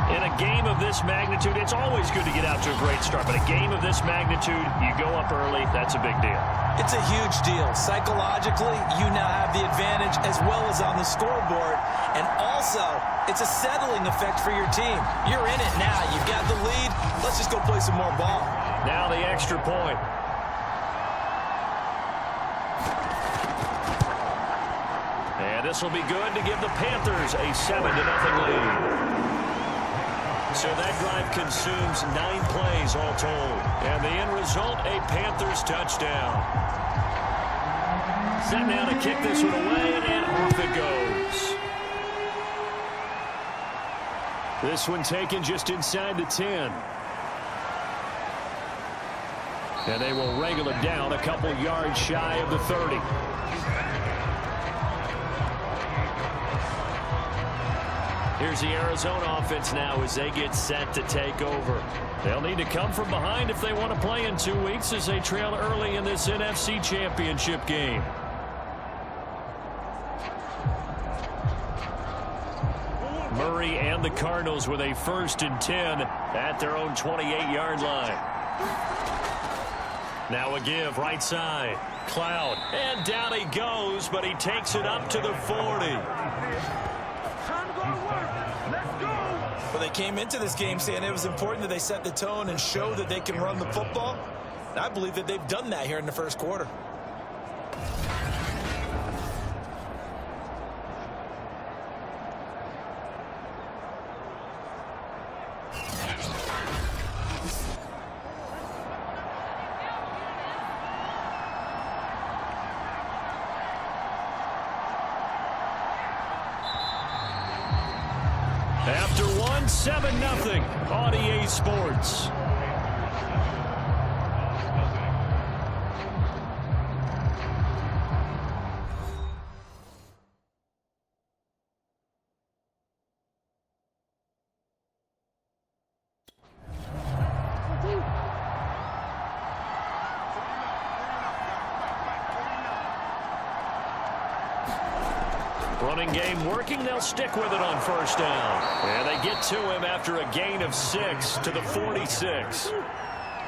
In a game of this magnitude, it's always good to get out to a great start. But a game of this magnitude, you go up early, that's a big deal. It's a huge deal. Psychologically, you now have the advantage as well as on the scoreboard. And also, it's a settling effect for your team. You're in it now. You've got the lead. Let's just go play some more ball. Now the extra point. And this will be good to give the Panthers a 7-0 lead. So that drive consumes 9 plays all told. And the end result, a Panthers touchdown. Set now to kick this one away, and off it goes. This one taken just inside the 10. And they will wrangle it down a couple yards shy of the 30. Here's the Arizona offense now as they get set to take over. They'll need to come from behind if they want to play in 2 weeks as they trail early in this NFC Championship game. Murray and the Cardinals with a 1st and 10 at their own 28-yard line. Now a give right side. Cloud. And down he goes, but he takes it up to the 40. Well, they came into this game saying it was important that they set the tone and show that they can run the football. And I believe that they've done that here in the first quarter. After one, 7-0 on EA Sports. Running game working. They'll stick with it on 1st down. And they get to him after a gain of 6 to the 46.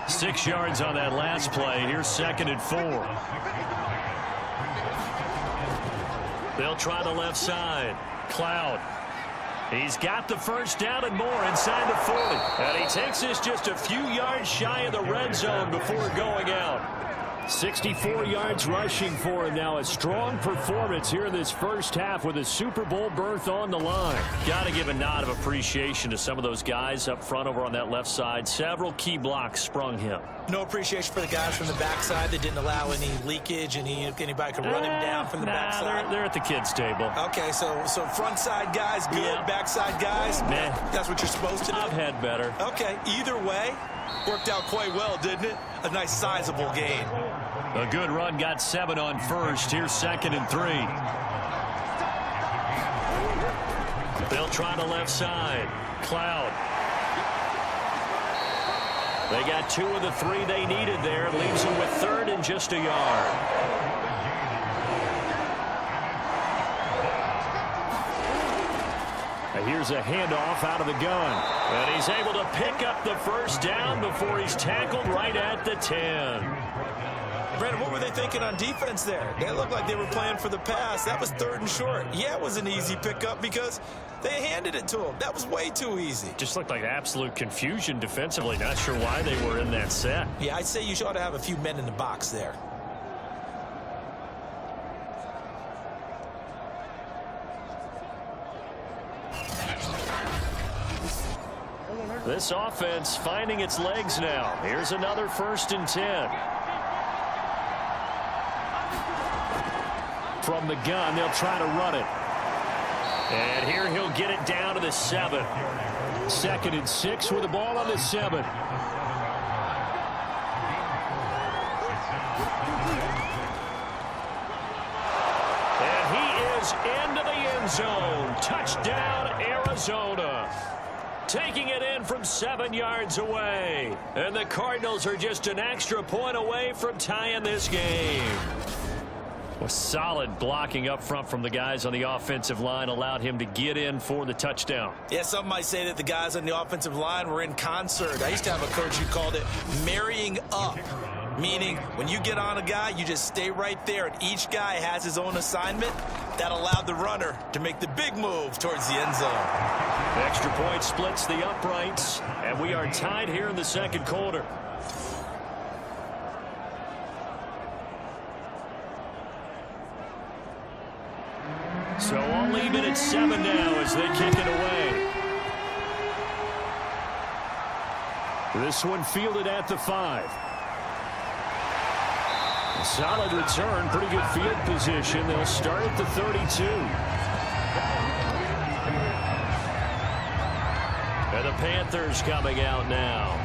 6 yards on that last play. Here's 2nd and 4. They'll try the left side. Cloud. He's got the 1st down and more inside the 40. And he takes this just a few yards shy of the red zone before going out. 64 yards rushing for him now. A strong performance here in this first half with a Super Bowl berth on the line. Got to give a nod of appreciation to some of those guys up front over on that left side. Several key blocks sprung him. No appreciation for the guys from the backside that didn't allow any leakage and anybody could run him down from the backside. They're at the kids' table. Okay, so front side guys good, Yeah. backside guys, Nah. That's what you're supposed to do? I've had better. Okay, either way, worked out quite well, didn't it? A nice sizable gain. A good run, got 7 on 1st. Here's 2nd and 3. They'll try the left side. Cloud. They got 2 of the 3 they needed there. Leaves them with 3rd and just a yard. And here's a handoff out of the gun. And he's able to pick up the 1st down before he's tackled right at the 10. Brandon, what were they thinking on defense there? They looked like they were playing for the pass. That was 3rd and short. Yeah, it was an easy pickup because they handed it to him. That was way too easy. Just looked like absolute confusion defensively. Not sure why they were in that set. Yeah, I'd say you ought to have a few men in the box there. This offense finding its legs now. Here's another 1st and 10. From the gun, they'll try to run it. And here he'll get it down to the 7. 2nd and 6 with the ball on the 7. And he is into the end zone. Touchdown, Arizona. Taking it in from 7 yards away. And the Cardinals are just an extra point away from tying this game. Well, solid blocking up front from the guys on the offensive line allowed him to get in for the touchdown. Yeah, some might say that the guys on the offensive line were in concert. I used to have a coach who called it marrying up, meaning when you get on a guy, you just stay right there, and each guy has his own assignment. That allowed the runner to make the big move towards the end zone. The extra point splits the uprights, and we are tied here in the second quarter. So all even at 7 now as they kick it away. This one fielded at the 5. A solid return, pretty good field position. They'll start at the 32. And the Panthers coming out now.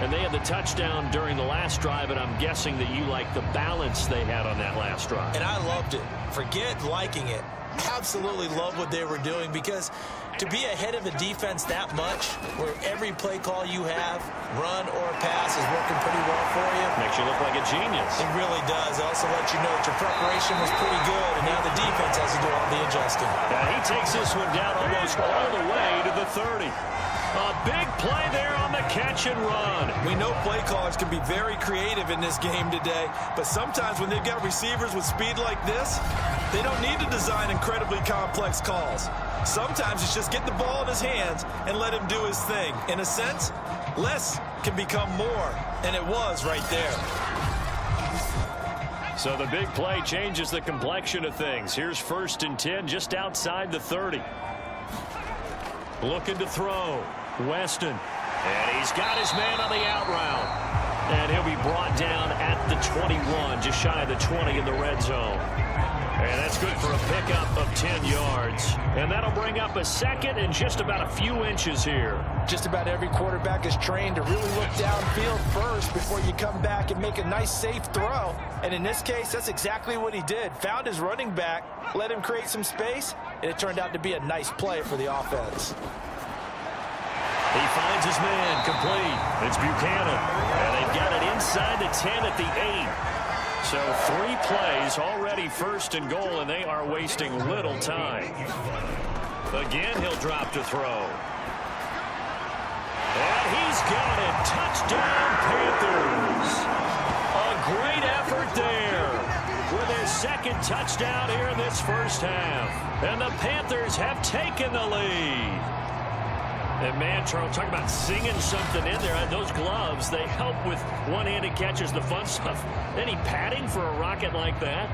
And they had the touchdown during the last drive, and I'm guessing that you like the balance they had on that last drive. And I loved it. Forget liking it. Absolutely love what they were doing, because to be ahead of a defense that much, where every play call you have, run or pass, is working pretty well for you. Makes you look like a genius. It really does. It also lets you know that your preparation was pretty good, and now the defense has to do all the adjusting. Yeah, he takes this one down almost all the way to the 30. A big play there on the catch and run. We know play callers can be very creative in this game today, but sometimes when they've got receivers with speed like this, they don't need to design incredibly complex calls. Sometimes it's just get the ball in his hands and let him do his thing. In a sense, less can become more, and it was right there. So the big play changes the complexion of things. Here's 1st and 10 just outside the 30. Looking to throw. Weston. And he's got his man on the out route. And he'll be brought down at the 21, just shy of the 20 in the red zone. And that's good for a pickup of 10 yards. And that'll bring up a second and just about a few inches here. Just about every quarterback is trained to really look downfield first before you come back and make a nice, safe throw. And in this case, that's exactly what he did. Found his running back, let him create some space, and it turned out to be a nice play for the offense. He finds his man complete. It's Buchanan. And they've got it inside the 10 at the 8. So 3 plays already 1st and goal, and they are wasting little time. Again, he'll drop to throw. And he's got it. Touchdown, Panthers. A great effort there with his 2nd touchdown here in this first half. And the Panthers have taken the lead. And man, Charles, talk about singing something in there. Those gloves, they help with one-handed catches, the fun stuff. Any padding for a rocket like that?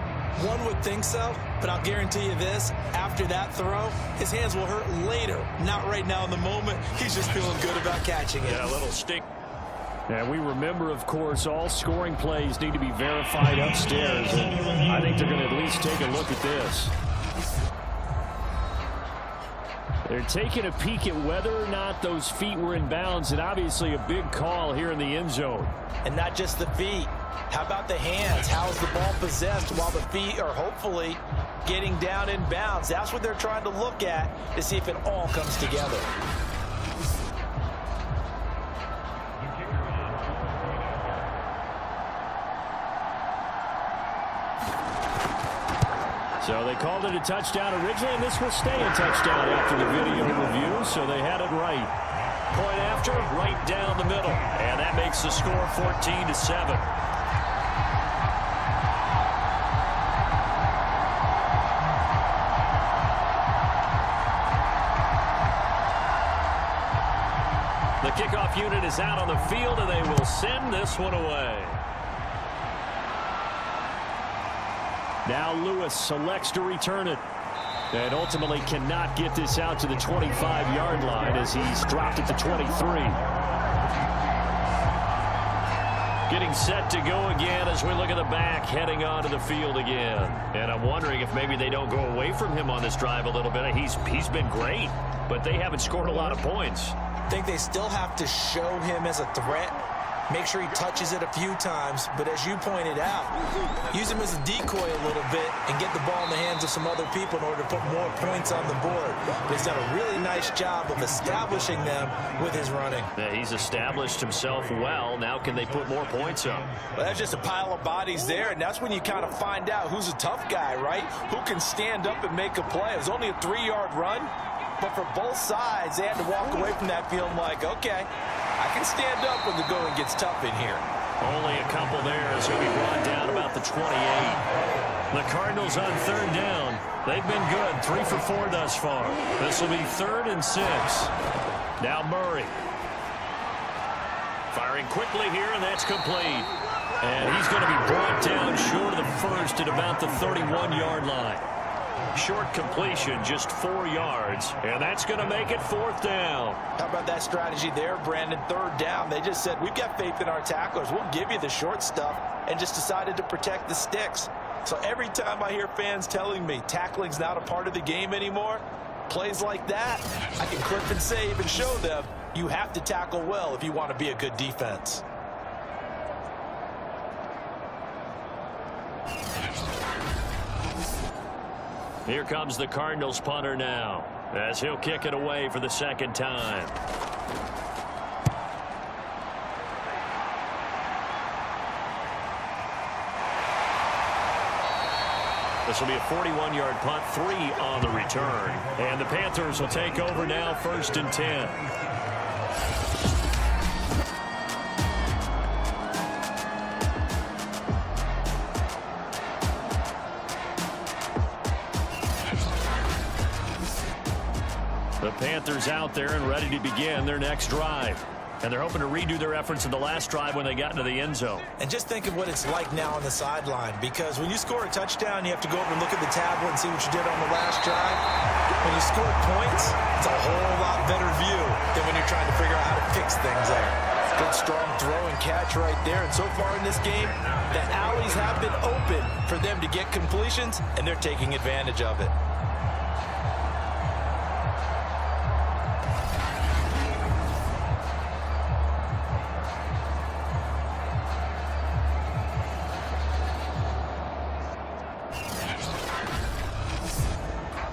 One would think so, but I'll guarantee you this. After that throw, his hands will hurt later. Not right now in the moment. He's just feeling good about catching it. Yeah, a little stick. And we remember, of course, all scoring plays need to be verified upstairs. And I think they're going to at least take a look at this. They're taking a peek at whether or not those feet were in bounds, and obviously a big call here in the end zone. And not just the feet. How about the hands? How is the ball possessed while the feet are hopefully getting down in bounds? That's what they're trying to look at to see if it all comes together. So they called it a touchdown originally, and this will stay a touchdown after the video review, so they had it right. Point after, right down the middle, and that makes the score 14-7. The kickoff unit is out on the field, and they will send this one away. Now Lewis selects to return it. And ultimately cannot get this out to the 25-yard line as he's dropped it to 23. Getting set to go again as we look at the back, heading onto the field again. And I'm wondering if maybe they don't go away from him on this drive a little bit. He's been great, but they haven't scored a lot of points. I think they still have to show him as a threat. make sure he touches it a few times, but as you pointed out, use him as a decoy a little bit and get the ball in the hands of some other people in order to put more points on the board. But he's done a really nice job of establishing them with his running. Yeah, he's established himself well. Now can they put more points up? Well, that's just a pile of bodies there, and that's when you kind of find out who's a tough guy, right? Who can stand up and make a play. It was only a 3-yard run, but for both sides, they had to walk away from that feeling like, okay, I can stand up when the going gets tough in here. Only a couple there as he'll be brought down about the 28. The Cardinals on 3rd down. They've been good, 3 for 4 thus far. This will be 3rd and 6. Now Murray. Firing quickly here, and that's complete. And he's going to be brought down short of the first at about the 31-yard line. Short completion, just 4 yards, and that's going to make it 4th down. How about that strategy there, Brandon? 3rd down. They just said, we've got faith in our tacklers. We'll give you the short stuff, and just decided to protect the sticks. So every time I hear fans telling me tackling's not a part of the game anymore, plays like that, I can clip and save and show them you have to tackle well if you want to be a good defense. Here comes the Cardinals punter now, as he'll kick it away for the 2nd time. This will be a 41-yard punt, 3 on the return. And the Panthers will take over now, 1st and 10. The Panthers out there and ready to begin their next drive. And they're hoping to redo their efforts in the last drive when they got into the end zone. And just think of what it's like now on the sideline, because when you score a touchdown, you have to go over and look at the tablet and see what you did on the last drive. When you score points, it's a whole lot better view than when you're trying to figure out how to fix things there. Good, strong throw and catch right there. And so far in this game, the alleys have been open for them to get completions, and they're taking advantage of it.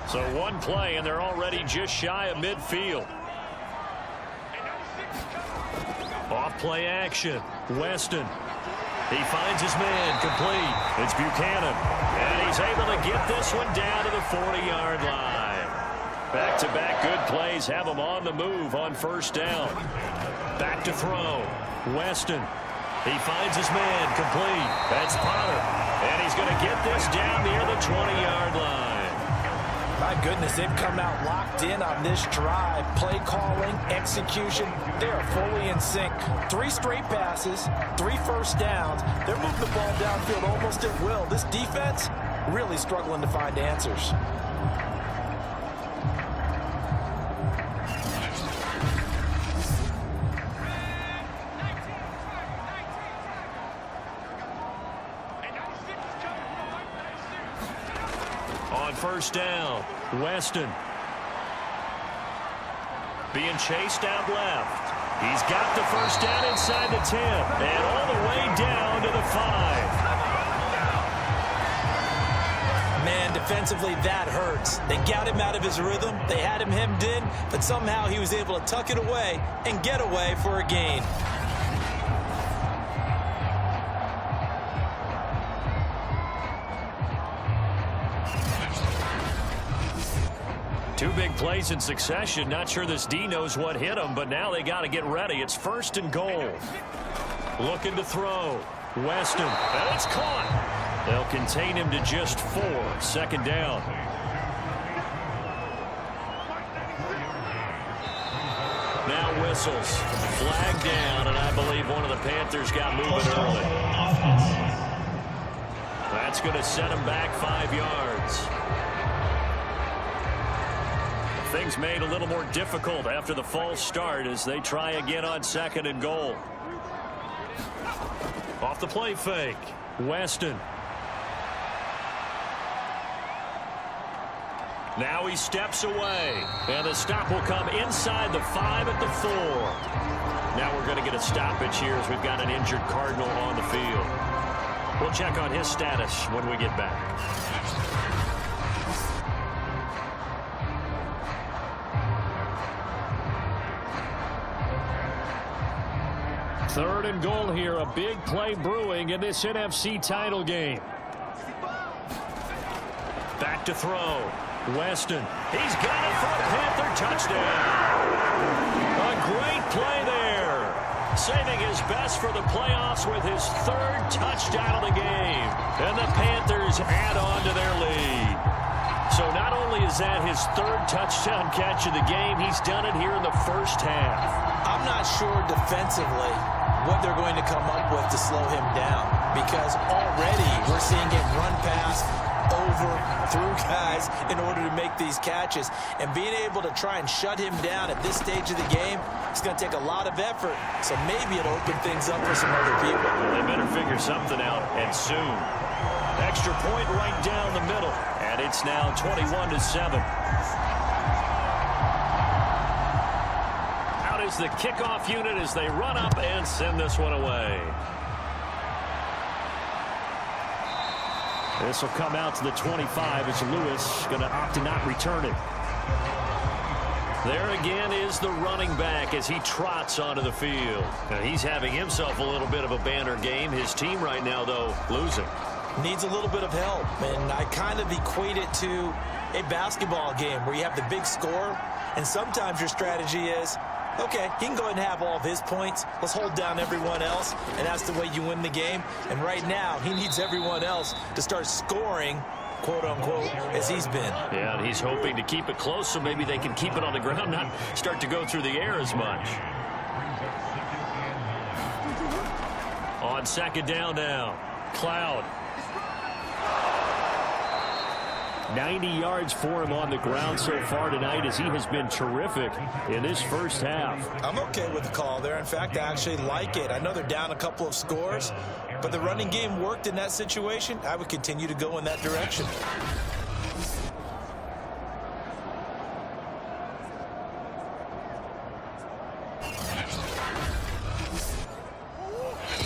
So one play, and they're already just shy of midfield. Off play action. Weston. He finds his man complete. It's Buchanan. And he's able to get this one down to the 40-yard line. Back-to-back good plays have him on the move on 1st down. Back to throw. Weston. He finds his man complete. That's Potter. And he's going to get this down near the 20-yard line. My goodness, they've come out locked in on this drive. Play calling, execution, they are fully in sync. 3 straight passes, 3 first downs. They're moving the ball downfield almost at will. This defense really struggling to find answers. On 1st down, Weston. Being chased out left. He's got the 1st down inside the 10. And all the way down to the 5. Man, defensively, that hurts. They got him out of his rhythm. They had him hemmed in, but somehow he was able to tuck it away and get away for a gain. Two big plays in succession. Not sure this D knows what hit him, but now they got to get ready. It's 1st and goal. Looking to throw. Weston. And it's caught. They'll contain him to just 4. 2nd down. Now whistles. Flag down, and I believe one of the Panthers got moving early. That's going to set him back 5 yards. Things made a little more difficult after the false start as they try again on 2nd and goal. Off the play fake. Weston. Now he steps away, and the stop will come inside the 5 at the 4. Now we're going to get a stoppage here as we've got an injured Cardinal on the field. We'll check on his status when we get back. Third and goal here, a big play brewing in this NFC title game. Back to throw. Weston. He's got it for a Panther touchdown. A great play there. Saving his best for the playoffs with his 3rd touchdown of the game. And the Panthers add on to their lead. So not only is that his 3rd touchdown catch of the game, he's done it here in the first half. I'm not sure defensively what they're going to come up with to slow him down, because already we're seeing him run past, over, through guys in order to make these catches. And being able to try and shut him down at this stage of the game, it's going to take a lot of effort. So maybe it'll open things up for some other people. They better figure something out, and soon. Extra point right down the middle, and it's now 21-7. Out is the kickoff unit as they run up and send this one away. This will come out to the 25 as Lewis going to opt to not return it. There again is the running back as he trots onto the field. Now he's having himself a little bit of a banner game. His team right now, though, losing. Needs a little bit of help, and I kind of equate it to a basketball game where you have the big score, and sometimes your strategy is, okay, he can go ahead and have all of his points. Let's hold down everyone else, and that's the way you win the game. And right now, he needs everyone else to start scoring, quote-unquote, as he's been. Yeah, and he's hoping to keep it close so maybe they can keep it on the ground, not start to go through the air as much. On 2nd down now, Cloud. 90 yards for him on the ground so far tonight as he has been terrific in this first half. I'm okay with the call there. In fact, I actually like it. I know they're down a couple of scores, but the running game worked in that situation. I would continue to go in that direction.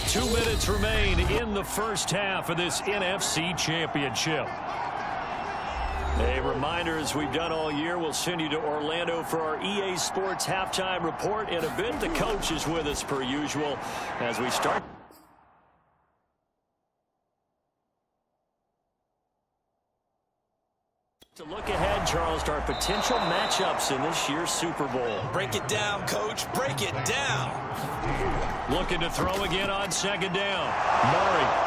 Two minutes remain in the first half of this NFC Championship. A reminder, as we've done all year, we'll send you to Orlando for our EA Sports halftime report in a bit. The coach is with us per usual as we start. To look ahead, Charles, to our potential matchups in this year's Super Bowl. Break it down, Coach. Break it down. Looking to throw again on 2nd down. Murray.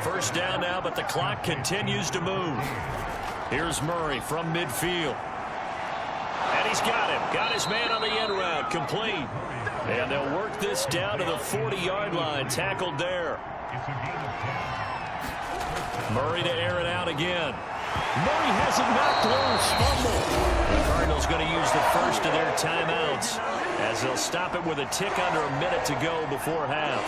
First down now, but the clock continues to move. Here's Murray from midfield. And he's got him. Got his man on the end route. Complete. And they'll work this down to the 40-yard line. Tackled there. Murray to air it out again. Murray has it knocked loose. Fumble. The Cardinals going to use the first of their timeouts as they'll stop it with a tick under a minute to go before half.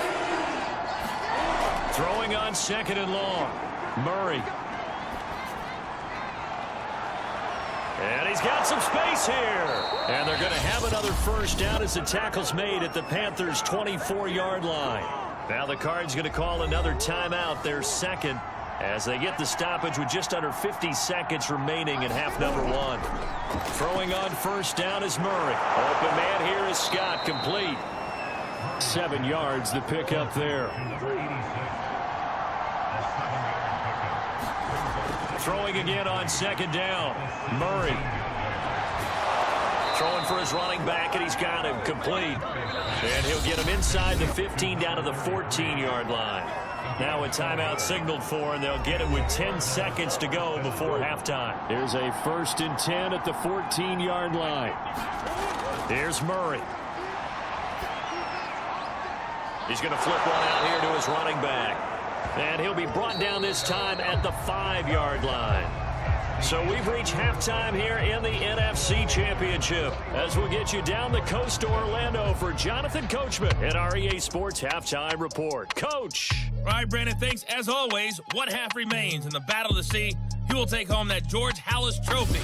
Throwing on 2nd and long. Murray. And he's got some space here. And they're going to have another first down as the tackle's made at the Panthers' 24-yard line. Now the Cards going to call another timeout, their 2nd, as they get the stoppage with just under 50 seconds remaining in half number 1. Throwing on first down is Murray. Open man here is Scott. Complete. 7 yards to pick up there. Throwing again on 2nd down. Murray. Throwing for his running back, and he's got him. Complete. And he'll get him inside the 15 down to the 14-yard line. Now a timeout signaled for, and they'll get it with 10 seconds to go before halftime. Here's a 1st and 10 at the 14-yard line. Here's Murray. He's going to flip one out here to his running back. And he'll be brought down this time at the 5-yard line. So we've reached halftime here in the NFC Championship as we'll get you down the coast to Orlando for Jonathan Coachman at our EA Sports Halftime Report. Coach. All right, Brandon, thanks. As always, one half remains in the battle to see he will take home that George Halas Trophy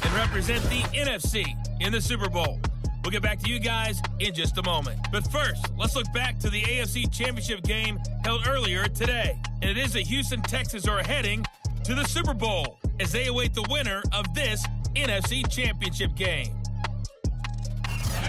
and represent the NFC in the Super Bowl. We'll get back to you guys in just a moment. But first, let's look back to the AFC Championship game held earlier today. And it is the Houston Texans are heading to the Super Bowl as they await the winner of this NFC Championship game.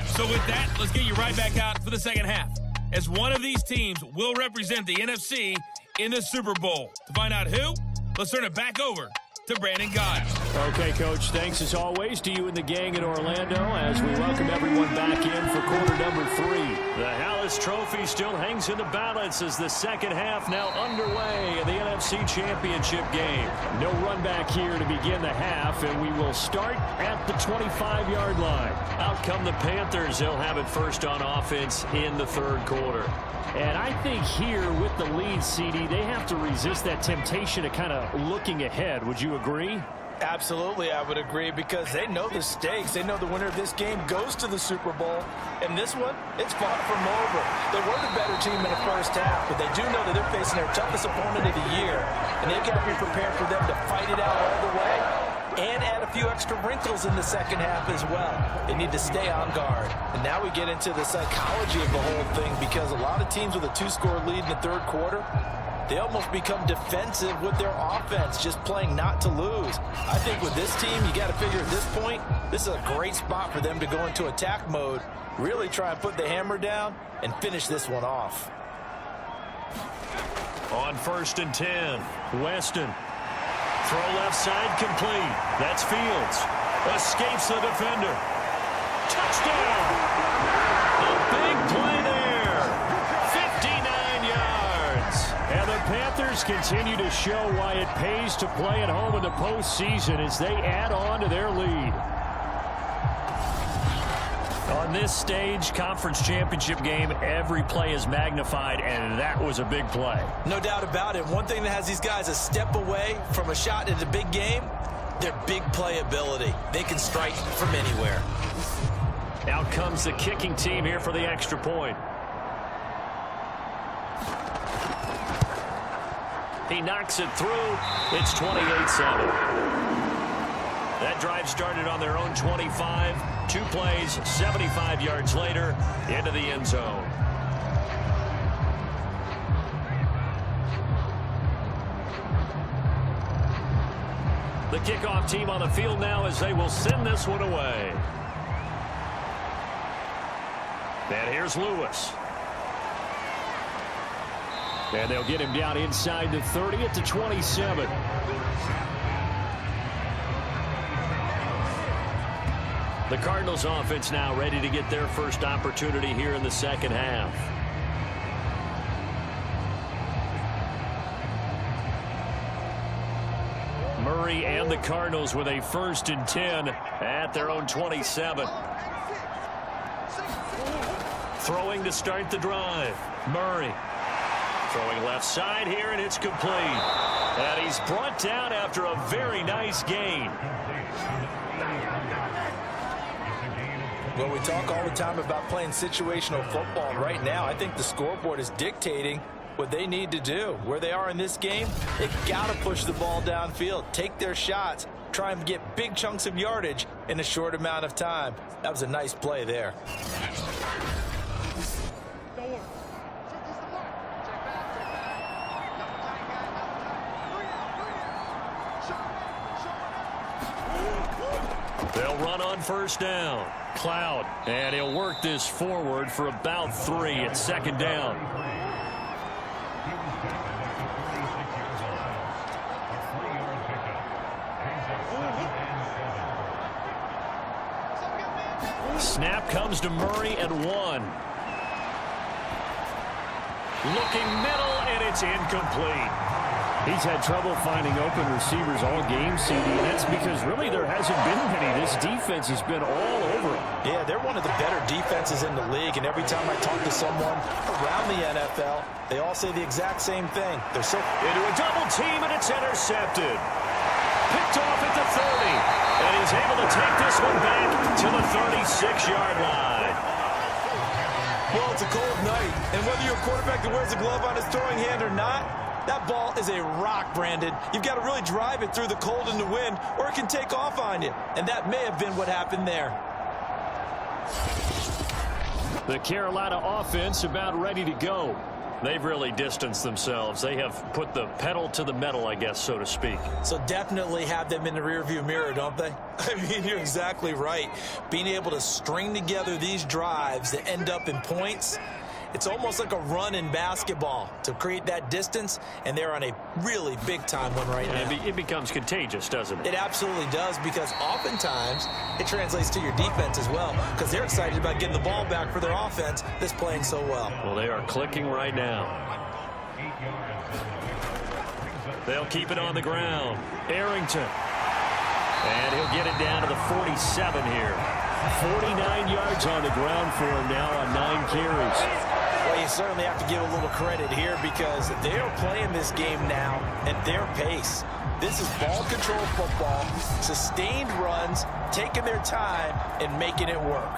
So with that, let's get you right back out for the second half, as one of these teams will represent the NFC in the Super Bowl. To find out who, let's turn it back over to Brandon Gaudin. Okay, Coach, thanks as always to you and the gang in Orlando as we welcome everyone back in for quarter number 3. The Halas Trophy still hangs in the balance as the second half now underway in the NFC Championship game. No run back here to begin the half, and we will start at the 25-yard line. Out come the Panthers. They'll have it first on offense in the third quarter. And I think here with the lead, CD, they have to resist that temptation of kind of looking ahead. Would you agree? Absolutely, I would agree, because they know the stakes. They know the winner of this game goes to the Super Bowl. And this one, it's far from over. They were the better team in the first half, but they do know that they're facing their toughest opponent of the year. And they've got to be prepared for them to fight it out all the way and add a few extra wrinkles in the second half as well. They need to stay on guard. And now we get into the psychology of the whole thing, because a lot of teams with a 2-score lead in the third quarter, they almost become defensive with their offense, just playing not to lose. I think with this team, you got to figure at this point, this is a great spot for them to go into attack mode, really try and put the hammer down and finish this one off. On 1st and 10, Weston. Throw left side complete. That's Fields. Escapes the defender. Touchdown! A big play there. 59 yards. And the Panthers continue to show why it pays to play at home in the postseason as they add on to their lead. On this stage, conference championship game, every play is magnified, and that was a big play. No doubt about it. One thing that has these guys a step away from a shot in the big game, their big play ability. They can strike from anywhere. Out comes the kicking team here for the extra point. He knocks it through. It's 28-7. That drive started on their own 25. 2 plays, 75 yards later, into the end zone. The kickoff team on the field now as they will send this one away. And here's Lewis. And they'll get him down inside the 30 at the 27. The Cardinals offense now ready to get their first opportunity here in the second half. Murray and the Cardinals with a 1st and 10 at their own 27. Throwing to start the drive. Murray throwing left side here, and it's complete. And he's brought down after a very nice gain. Well, we talk all the time about playing situational football, and right now I think the scoreboard is dictating what they need to do. Where they are in this game, they've got to push the ball downfield, take their shots, try and get big chunks of yardage in a short amount of time. That was a nice play there. They'll run on 1st down. Cloud, and he'll work this forward for about 3 at 2nd down. Snap comes to Murray at 1. Looking middle, and it's incomplete. He's had trouble finding open receivers all game, CD, and that's because really there hasn't been many. This defense has been all over him. Yeah, they're one of the better defenses in the league, and every time I talk to someone around the NFL, they all say the exact same thing. They're so into a double team, and it's intercepted. Picked off at the 30, and he's able to take this one back to the 36-yard line. Well, it's a cold night, and whether you're a quarterback that wears a glove on his throwing hand or not, That ball is a rock, Brandon. You've got to really drive it through the cold and the wind, or it can take off on you. And that may have been what happened there. The Carolina offense about ready to go. They've really distanced themselves. They have put the pedal to the metal, I guess, so to speak. So definitely have them in the rearview mirror, don't they? I mean, you're exactly right. Being able to string together these drives that end up in points, it's almost like a run in basketball to create that distance, and they're on a really big-time one right now. It becomes contagious, doesn't it? It absolutely does, because oftentimes it translates to your defense as well, because they're excited about getting the ball back for their offense that's playing so well. Well, they are clicking right now. They'll keep it on the ground. Arrington. And he'll get it down to the 47 here. 49 yards on the ground for him now on 9 carries. Well, you certainly have to give a little credit here because they are playing this game now at their pace. This is ball control football, sustained runs, taking their time and making it work.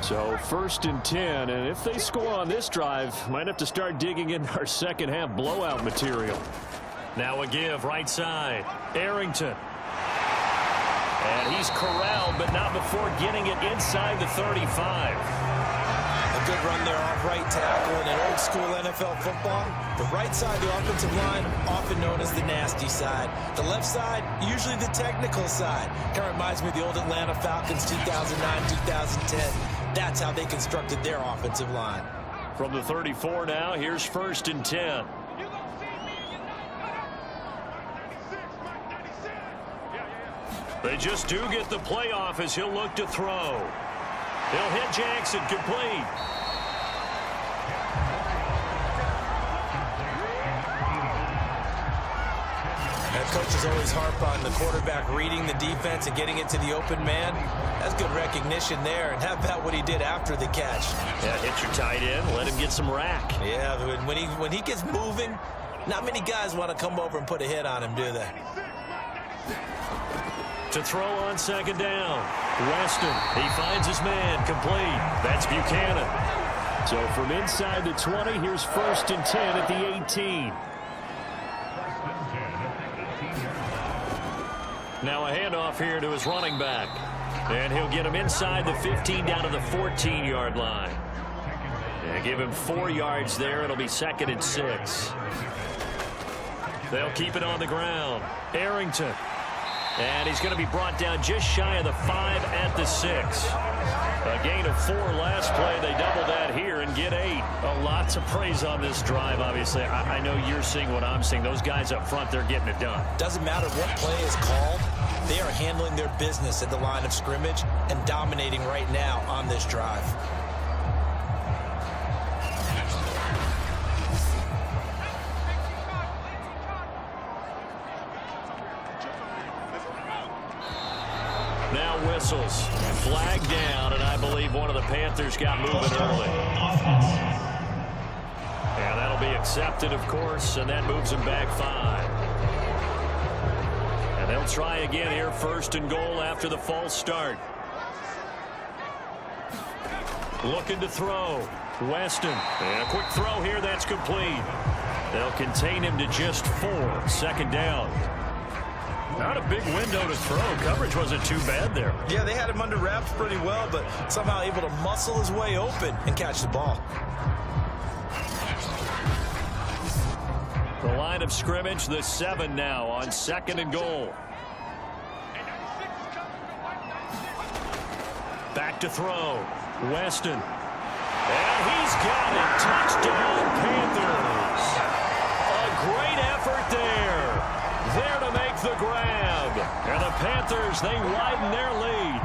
So 1st and 10, and if they score on this drive, might have to start digging in our second half blowout material. Now a give right side. Arrington. And he's corralled, but not before getting it inside the 35. A good run there off right tackle in an old school NFL football. The right side of the offensive line, often known as the nasty side. The left side, usually the technical side. Kind of reminds me of the old Atlanta Falcons 2009, 2010. That's how they constructed their offensive line. From the 34 now, here's 1st and 10. They just do get the playoff as he'll look to throw. He'll hit Jackson complete. And coaches always harp on the quarterback reading the defense and getting it to the open man. That's good recognition there. And how about what he did after the catch? Yeah, hit your tight end, let him get some rack. Yeah, when he gets moving, not many guys want to come over and put a hit on him, do they? To throw on 2nd down. Weston, he finds his man, complete. That's Buchanan. So from inside the 20, here's 1st and 10 at the 18. Now a handoff here to his running back. And he'll get him inside the 15 down to the 14-yard line. And give him 4 yards there. It'll be 2nd and 6. They'll keep it on the ground. Arrington. And he's going to be brought down just shy of the 5 at the 6. A gain of 4 last play. They double that here and get 8. Lots of praise on this drive, obviously. I know you're seeing what I'm seeing. Those guys up front, they're getting it done. Doesn't matter what play is called. They are handling their business at the line of scrimmage and dominating right now on this drive. Now whistles. Flag down, and I believe one of the Panthers got moving early. And that'll be accepted, of course, and that moves them back 5. And they'll try again here, 1st and goal after the false start. Looking to throw. Weston. And a quick throw here, that's complete. They'll contain him to just 4. 2nd down. Not a big window to throw. Coverage wasn't too bad there. Yeah, they had him under wraps pretty well, but somehow able to muscle his way open and catch the ball. The line of scrimmage, the 7 now on 2nd and goal. Back to throw. Weston. And he's got it. Touchdown, Panthers. A great effort there. There to make the grab. And the Panthers, they widen their lead.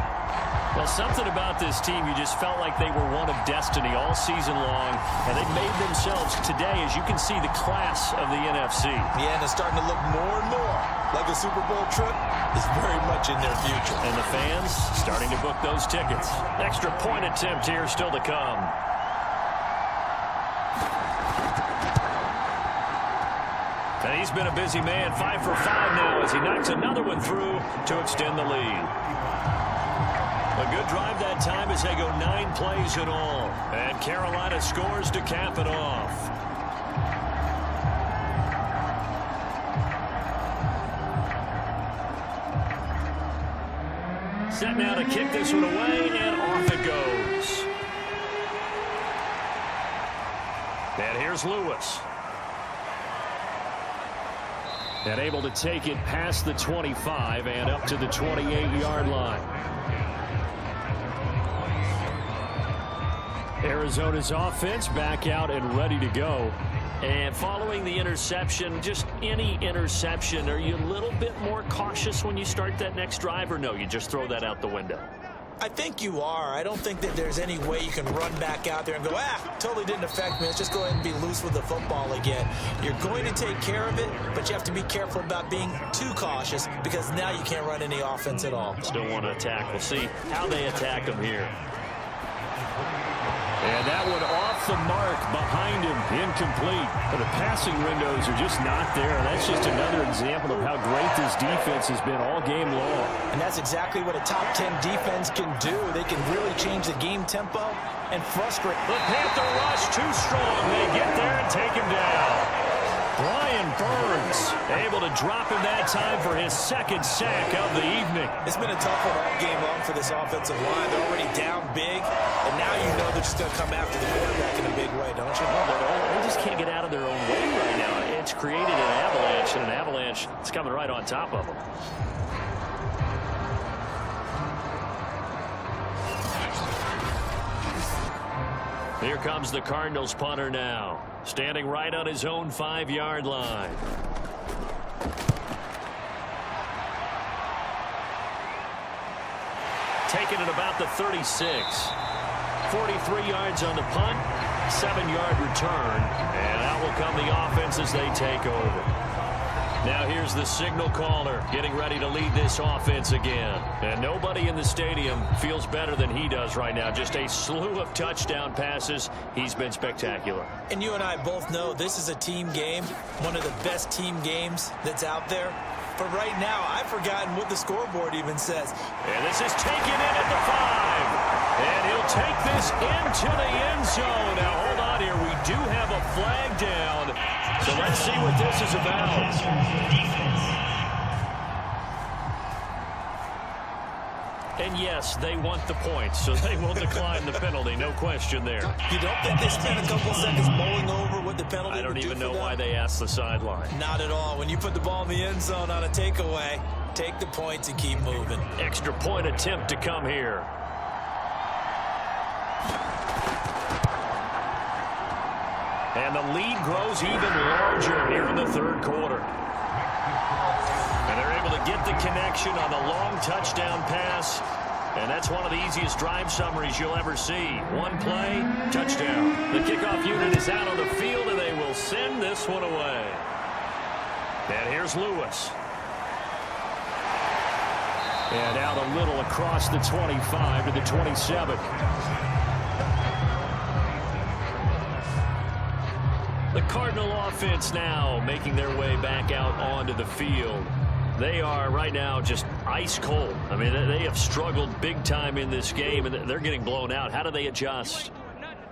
Well, something about this team, you just felt like they were one of destiny all season long, and they made themselves today, as you can see, the class of the NFC. Yeah, and it's starting to look more and more like a Super Bowl trip is very much in their future. And the fans starting to book those tickets. Extra point attempt here still to come. And he's been a busy man, 5 for 5 now as he knocks another one through to extend the lead. A good drive that time as they go 9 plays in all. And Carolina scores to cap it off. Set now to kick this one away, and off it goes. And here's Lewis. And able to take it past the 25 and up to the 28-yard line. Arizona's offense back out and ready to go. And following the interception, just any interception, are you a little bit more cautious when you start that next drive, or no, you just throw that out the window? I think you are. I don't think that there's any way you can run back out there and go, totally didn't affect me. Let's just go ahead and be loose with the football again. You're going to take care of it, but you have to be careful about being too cautious because now you can't run any offense at all. Still want to attack. We'll see how they attack them here. And that one off the mark behind him, incomplete. But the passing windows are just not there. That's just another example of how great this defense has been all game long. And that's exactly what a top 10 defense can do. They can really change the game tempo and frustrate. The Panther rush too strong. They get there and take him down. Brian Burns able to drop him that time for his second sack of the evening. It's been a tough one all game long for this offensive line. They're already down big, and now you know they're just going to come after the quarterback in a big way, don't you? They just can't get out of their own way right now. It's created an avalanche, and an avalanche is coming right on top of them. Here comes the Cardinals punter now, standing right on his own 5-yard line. Taking it about the 36. 43 yards on the punt, 7-yard return, and out will come the offense as they take over. Now here's the signal caller getting ready to lead this offense again. And nobody in the stadium feels better than he does right now. Just a slew of touchdown passes. He's been spectacular. And you and I both know this is a team game, one of the best team games that's out there. But right now, I've forgotten what the scoreboard even says. And this is taken in at the 5. And he'll take this into the end zone. Now, hold on here. We do have a flag down. So let's see what this is about. And yes, they want the points, so they will decline the penalty. No question there. You don't think they spent a couple seconds mulling over what the penalty I don't would even do know for them? why they asked the sideline. Not at all. When you put the ball in the end zone on a takeaway, take the points and keep moving. Extra point attempt to come here. And the lead grows even larger here in the third quarter. And they're able to get the connection on the long touchdown pass. And that's one of the easiest drive summaries you'll ever see. One play, touchdown. The kickoff unit is out on the field, and they will send this one away. And here's Lewis. And out a little across the 25 to the 27. The Cardinal offense now making their way back out onto the field. They are right now just ice cold. I mean, they have struggled big time in this game, and they're getting blown out. How do they adjust?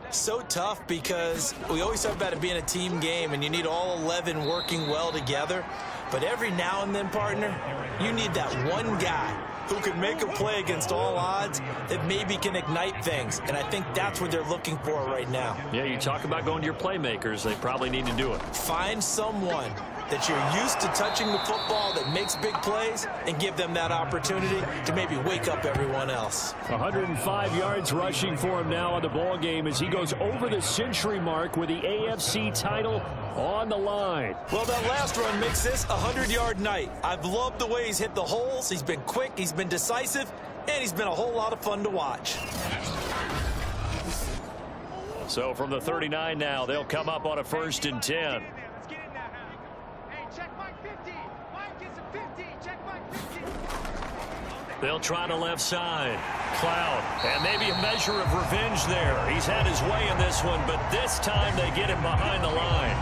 So tough because we always talk about it being a team game, and you need all 11 working well together. But every now and then, partner, you need that one guy who can make a play against all odds that maybe can ignite things. And I think that's what they're looking for right now. Yeah, you talk about going to your playmakers. They probably need to do it. Find someone that you're used to touching the football that makes big plays and give them that opportunity to maybe wake up everyone else. 105 yards rushing for him now on the ball game as he goes over the century mark with the AFC title on the line. Well, that last run makes this a 100-yard night. I've loved the way he's hit the holes. He's been quick, he's been decisive, and he's been a whole lot of fun to watch. So from the 39 now, they'll come up on a 1st and 10. They'll try the left side. Cloud. And maybe a measure of revenge there. He's had his way in this one, but this time they get him behind the line.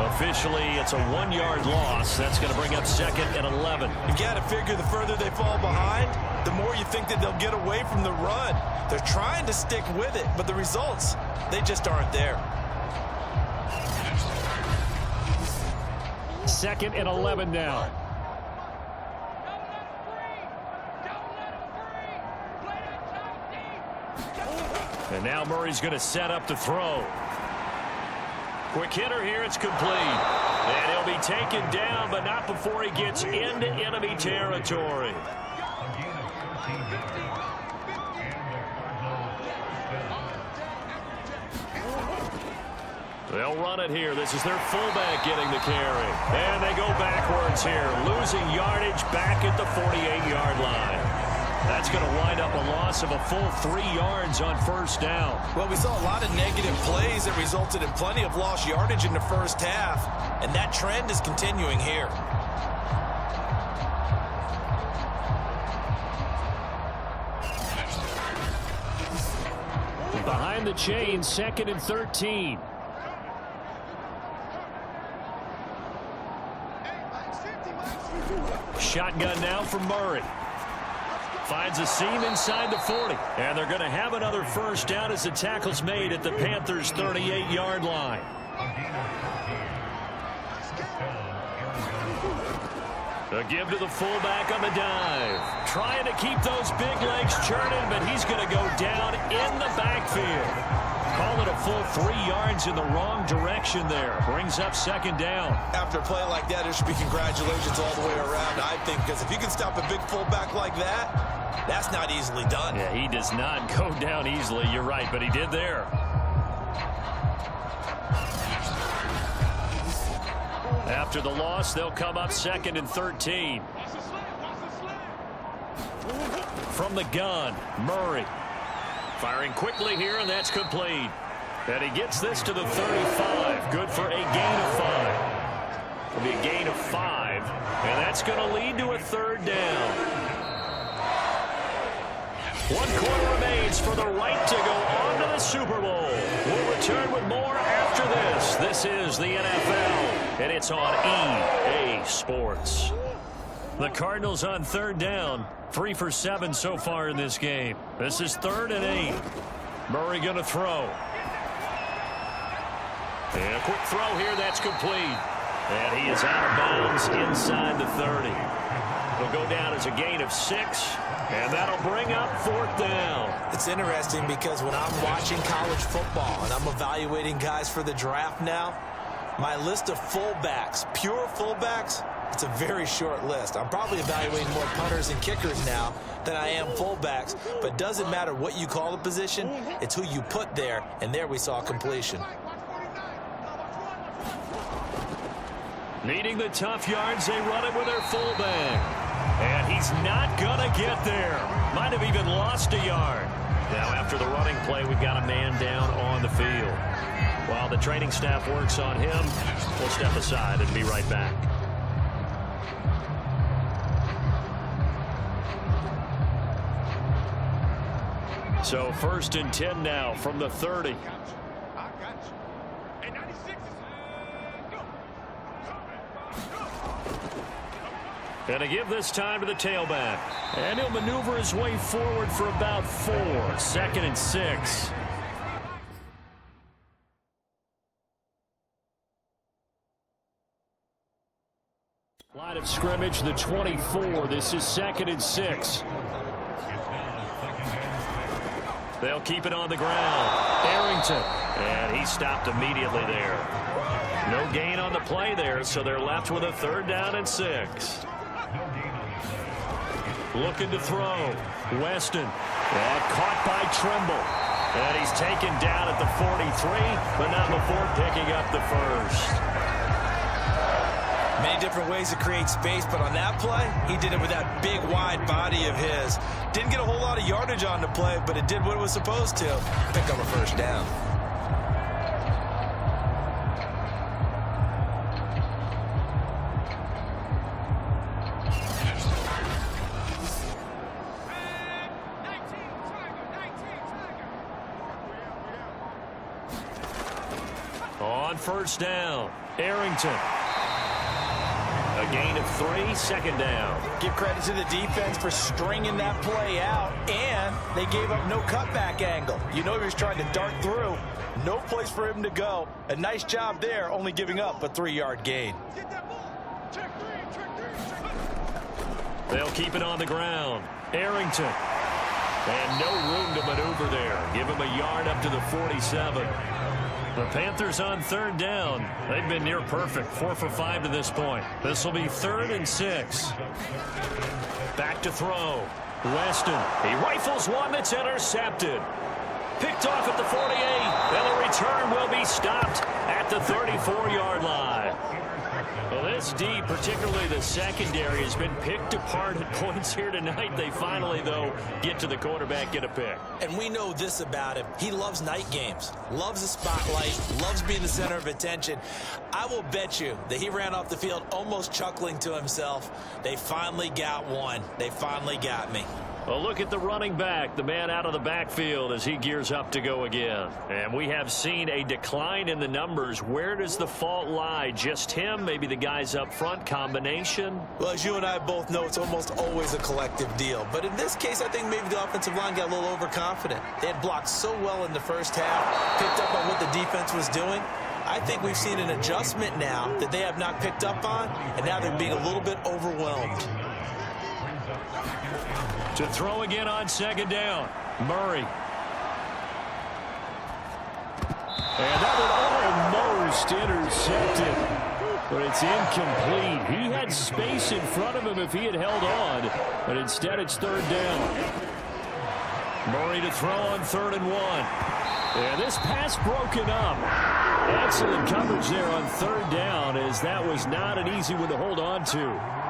Officially, it's a 1-yard loss. That's going to bring up 2nd and 11. You've got to figure the further they fall behind, the more you think that they'll get away from the run. They're trying to stick with it, but the results, they just aren't there. 2nd and 11 now. And now Murray's going to set up to throw. Quick hitter here. It's complete. And he'll be taken down, but not before he gets into enemy territory. They'll run it here. This is their fullback getting the carry. And they go backwards here, losing yardage back at the 48-yard line. That's going to wind up a loss of a full 3 yards on first down. Well, we saw a lot of negative plays that resulted in plenty of lost yardage in the first half, and that trend is continuing here. Behind the chain, 2nd and 13. Shotgun now from Murray. Finds a seam inside the 40. And they're going to have another first down as the tackle's made at the Panthers' 38-yard line. A give to the fullback on the dive. Trying to keep those big legs churning, but he's going to go down in the backfield. Call it a full 3 yards in the wrong direction there. Brings up 2nd down. After a play like that, there should be congratulations all the way around, I think, because if you can stop a big fullback like that, that's not easily done. Yeah, he does not go down easily. You're right, but he did there. After the loss, they'll come up 2nd and 13. From the gun, Murray. Firing quickly here, and that's complete. And he gets this to the 35. Good for a gain of 5. It'll be a gain of 5, and that's going to lead to a 3rd down. 1 quarter remains for the right to go on to the Super Bowl. We'll return with more after this. This is the NFL, and it's on EA Sports. The Cardinals on 3rd down. 3 for 7 so far in this game. This is 3rd and 8. Murray going to throw. And a quick throw here. That's complete. And he is out of bounds inside the 30. He'll go down as a gain of 6. And that'll bring up 4th down. It's interesting because when I'm watching college football and I'm evaluating guys for the draft now, my list of fullbacks, pure fullbacks, it's a very short list. I'm probably evaluating more punters and kickers now than I am fullbacks. But it doesn't matter what you call the position. It's who you put there. And there we saw completion. Needing the tough yards, they run it with their fullback. And he's not going to get there. Might have even lost a yard. Now after the running play, we've got a man down on the field. While the training staff works on him, we'll step aside and be right back. So 1st and 10 now from the 30. And to give this time to the tailback. And he'll maneuver his way forward for about 4. 2nd and 6. Line of scrimmage, the 24. This is 2nd and 6. They'll keep it on the ground. Arrington. And he stopped immediately there. No gain on the play there, so they're left with a 3rd down and 6. Looking to throw. Weston. And caught by Trimble. And he's taken down at the 43, but not before picking up the 1st. Many different ways to create space, but on that play, he did it with that big, wide body of his. Didn't get a whole lot of yardage on the play, but it did what it was supposed to. Pick up a 1st down. On 1st down, Arrington. A gain of 3, second down. Give credit to the defense for stringing that play out, and they gave up no cutback angle. You know he was trying to dart through. No place for him to go. A nice job there, only giving up a 3-yard gain. They'll keep it on the ground. Arrington. And no room to maneuver there. Give him a yard up to the 47. The Panthers on third down. They've been near perfect. 4 for 5 to this point. This will be 3rd and 6. Back to throw. Weston. He rifles one that's intercepted. Picked off at the 48. And the return will be stopped at the 34-yard line. Well, this D, particularly the secondary, has been picked apart at points here tonight. They finally, though, get to the quarterback, get a pick. And we know this about him. He loves night games, loves the spotlight, loves being the center of attention. I will bet you that he ran off the field almost chuckling to himself. They finally got one. They finally got me. Well, look at the running back, the man out of the backfield as he gears up to go again. And we have seen a decline in the numbers. Where does the fault lie? Just him? Maybe the guys up front? Combination? Well, as you and I both know, it's almost always a collective deal. But in this case, I think maybe the offensive line got a little overconfident. They had blocked so well in the first half, picked up on what the defense was doing. I think we've seen an adjustment now that they have not picked up on, and now they're being a little bit overwhelmed. To throw again on second down. Murray. And that one almost intercepted. But it's incomplete. He had space in front of him if he had held on. But instead it's third down. Murray to throw on 3rd and 1. And this pass broken up. Excellent coverage there on 3rd down, as that was not an easy one to hold on to.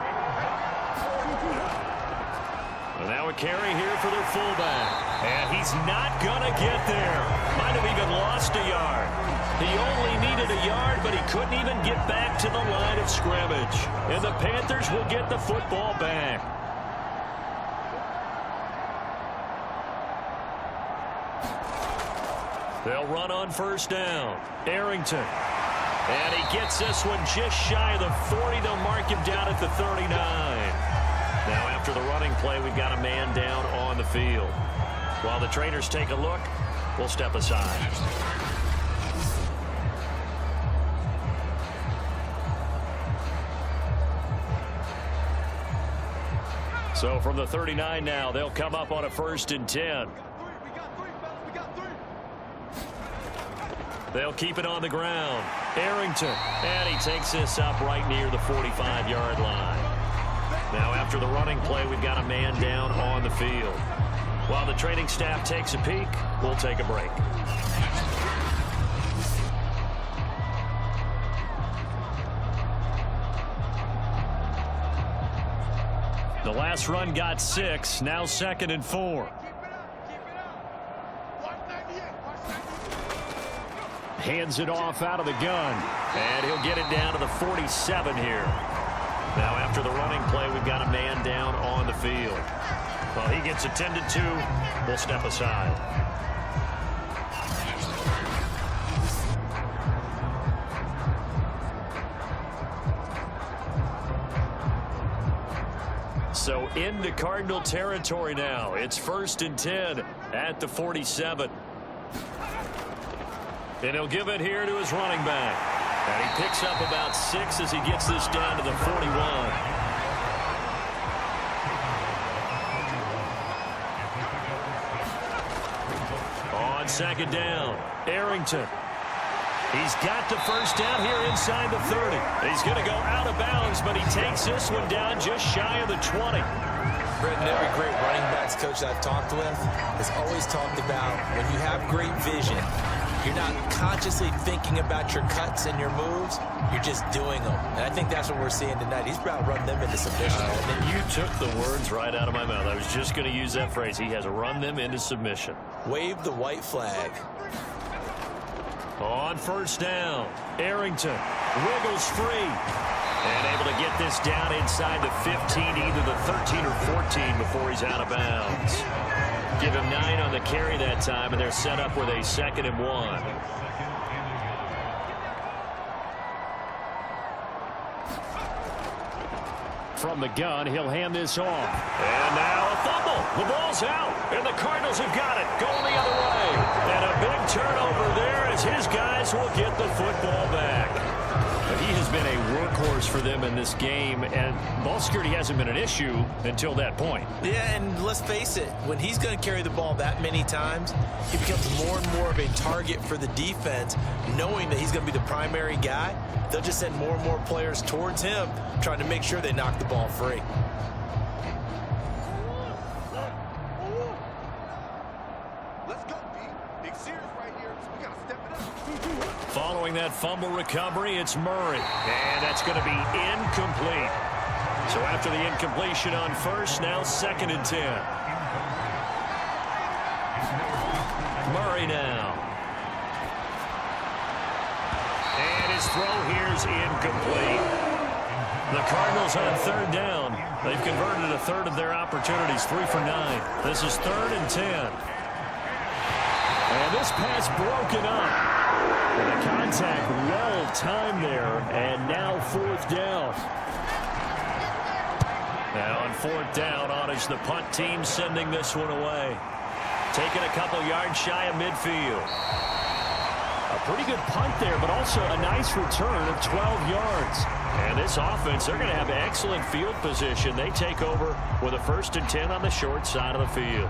And now a carry here for their fullback. And he's not going to get there. Might have even lost a yard. He only needed a yard, but he couldn't even get back to the line of scrimmage. And the Panthers will get the football back. They'll run on 1st down. Arrington. And he gets this one just shy of the 40. They'll mark him down at the 39. Now after the running play, we've got a man down on the field. While the trainers take a look, we'll step aside. So from the 39 now, they'll come up on a 1st and 10. They'll keep it on the ground. Arrington. And he takes this up right near the 45-yard line. Now after the running play, we've got a man down on the field. While the training staff takes a peek, we'll take a break. The last run got 6, now 2nd and 4. Hands it off out of the gun, and he'll get it down to the 47 here. Now after the running play, we've got a man down on the field. Well, he gets attended to. We'll step aside. So into Cardinal territory now. It's 1st and 10 at the 47. And he'll give it here to his running back. And he picks up about 6 as he gets this down to the 41. On 2nd down, Arrington. He's got the 1st down here inside the 30. He's going to go out of bounds, but he takes this one down just shy of the 20. Brendan, every great running backs coach I've talked with has always talked about when you have great vision, you're not consciously thinking about your cuts and your moves. You're just doing them. And I think that's what we're seeing tonight. He's about to run them into submission. And you took the words right out of my mouth. I was just going to use that phrase. He has run them into submission. Wave the white flag. On 1st down, Arrington wiggles free. And able to get this down inside the 15, either the 13 or 14 before he's out of bounds. Give him 9 on the carry that time, and they're set up with a 2nd and 1. from the gun. He'll hand this off. And now a fumble. The ball's out, and the Cardinals have got it. Going the other way. And a big turnover there as his guys will get the football back. But he has been a workhorse for them in this game, and ball security hasn't been an issue until that point. Yeah, and let's face it, when he's going to carry the ball that many times, he becomes more and more of a target for the defense, knowing that he's going to be the primary guy. They'll just send more and more players towards him, trying to make sure they knock the ball free. Let's go, D. Big series right here, so we got to step it up. Following that fumble recovery, it's Murray. And that's going to be incomplete. So after the incompletion on first, now 2nd and 10. Murray now. And his throw here's incomplete. The Cardinals on 3rd down. They've converted a third of their opportunities, 3 for 9. This is 3rd and 10. And this pass broken up. And the contact well timed there, and now 4th down. Now on 4th down, Ottage, the punt team sending this one away. Taking a couple yards shy of midfield. A pretty good punt there, but also a nice return of 12 yards. And this offense, they're going to have excellent field position. They take over with a 1st and 10 on the short side of the field.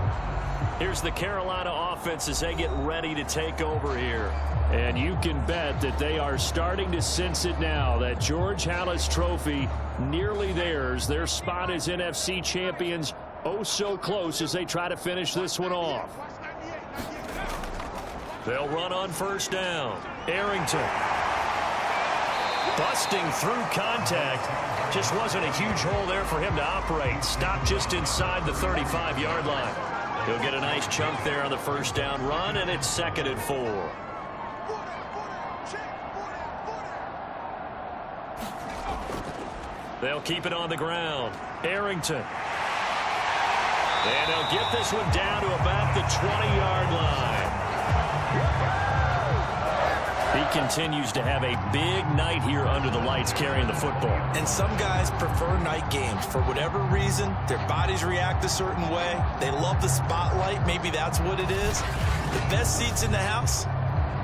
Here's the Carolina offense as they get ready to take over here. And you can bet that they are starting to sense it now. That George Halas trophy nearly theirs. Their spot as NFC champions oh so close as they try to finish this one off. They'll run on 1st down. Arrington. Busting through contact. Just wasn't a huge hole there for him to operate. Stopped just inside the 35-yard line. He'll get a nice chunk there on the 1st down run, and it's 2nd and 4. They'll keep it on the ground. Arrington. And they'll get this one down to about the 20-yard line. He continues to have a big night here under the lights carrying the football. And some guys prefer night games. For whatever reason, their bodies react a certain way. They love the spotlight. Maybe that's what it is. The best seats in the house,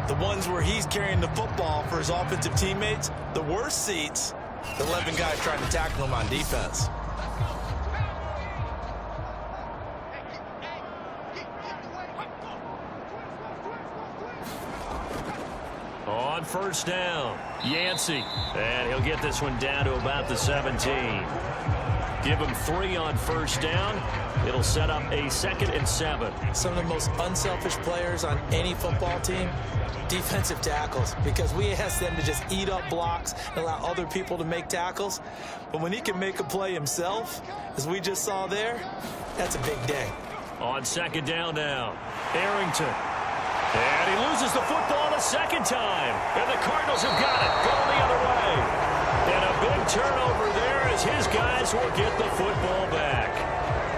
the ones where he's carrying the football for his offensive teammates. The worst seats, the 11 guys trying to tackle him on defense. On 1st down, Yancey. And he'll get this one down to about the 17. Give him 3 on 1st down. It'll set up a 2nd and 7. Some of the most unselfish players on any football team, defensive tackles, because we ask them to just eat up blocks and allow other people to make tackles. But when he can make a play himself, as we just saw there, that's a big day. On 2nd down now, Arrington. And he loses the football a 2nd time. And the Cardinals have got it, going the other way. And a big turnover there as his guys will get the football back.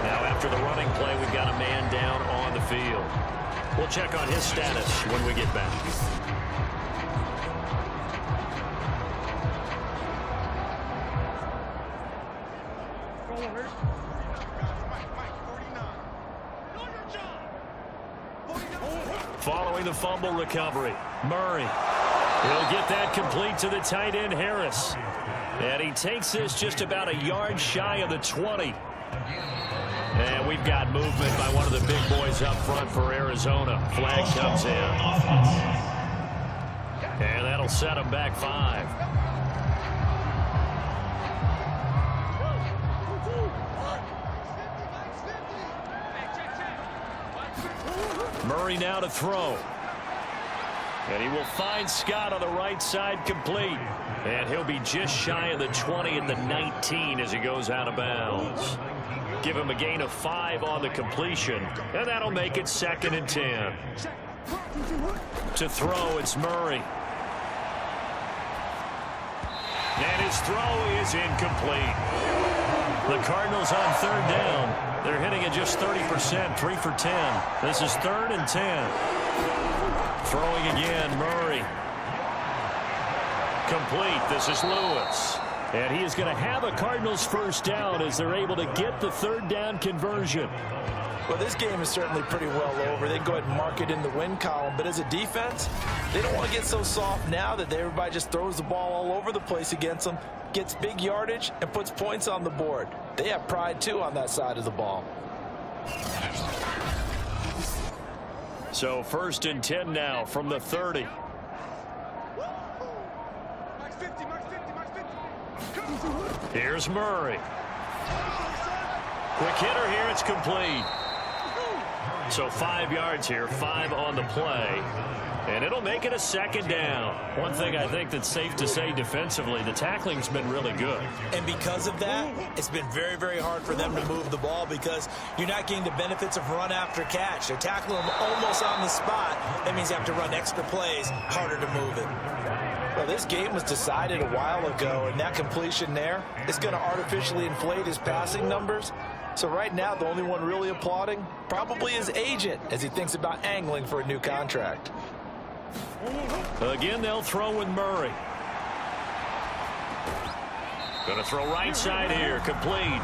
Now after the running play, we've got a man down on the field. We'll check on his status when we get back. Following the fumble recovery, Murray. He'll get that complete to the tight end, Harris. And he takes this just about a yard shy of the 20. And we've got movement by one of the big boys up front for Arizona. Flag comes in. And that'll set him back 5. Murray now to throw. And he will find Scott on the right side complete. And he'll be just shy of the 20 at the 19 as he goes out of bounds. Give him a gain of 5 on the completion. And that'll make it 2nd and 10. To throw, it's Murray. And his throw is incomplete. The Cardinals on 3rd down. They're hitting at just 30%, 3 for 10. This is 3rd and 10. Throwing again, Murray. Complete. This is Lewis. And he is going to have a Cardinals first down as they're able to get the third down conversion. Well, this game is certainly pretty well over. They can go ahead and mark it in the win column. But as a defense, they don't want to get so soft now that everybody just throws the ball all over the place against them, gets big yardage, and puts points on the board. They have pride, too, on that side of the ball. So 1st and 10 now from the 30. Here's Murray. Quick hitter here. It's complete. So 5 yards here, 5 on the play. And it'll make it a 2nd down. One thing I think that's safe to say defensively, the tackling's been really good. And because of that, it's been very, very hard for them to move the ball because you're not getting the benefits of run after catch. They're tackling them almost on the spot. That means you have to run extra plays, harder to move it. Well, this game was decided a while ago, and that completion there is going to artificially inflate his passing numbers. So right now, the only one really applauding probably his agent as he thinks about angling for a new contract. Again, they'll throw with Murray. Going to throw right side here, complete.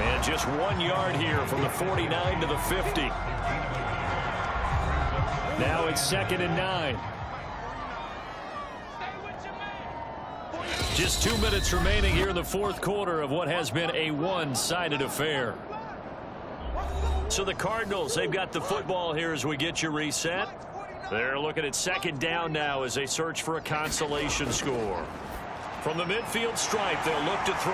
And just 1 yard here from the 49 to the 50. Now it's 2nd and 9. Just 2 minutes remaining here in the 4th quarter of what has been a one-sided affair. So the Cardinals, they've got the football here as we get you reset. They're looking at 2nd down now as they search for a consolation score. From the midfield stripe, they'll look to throw.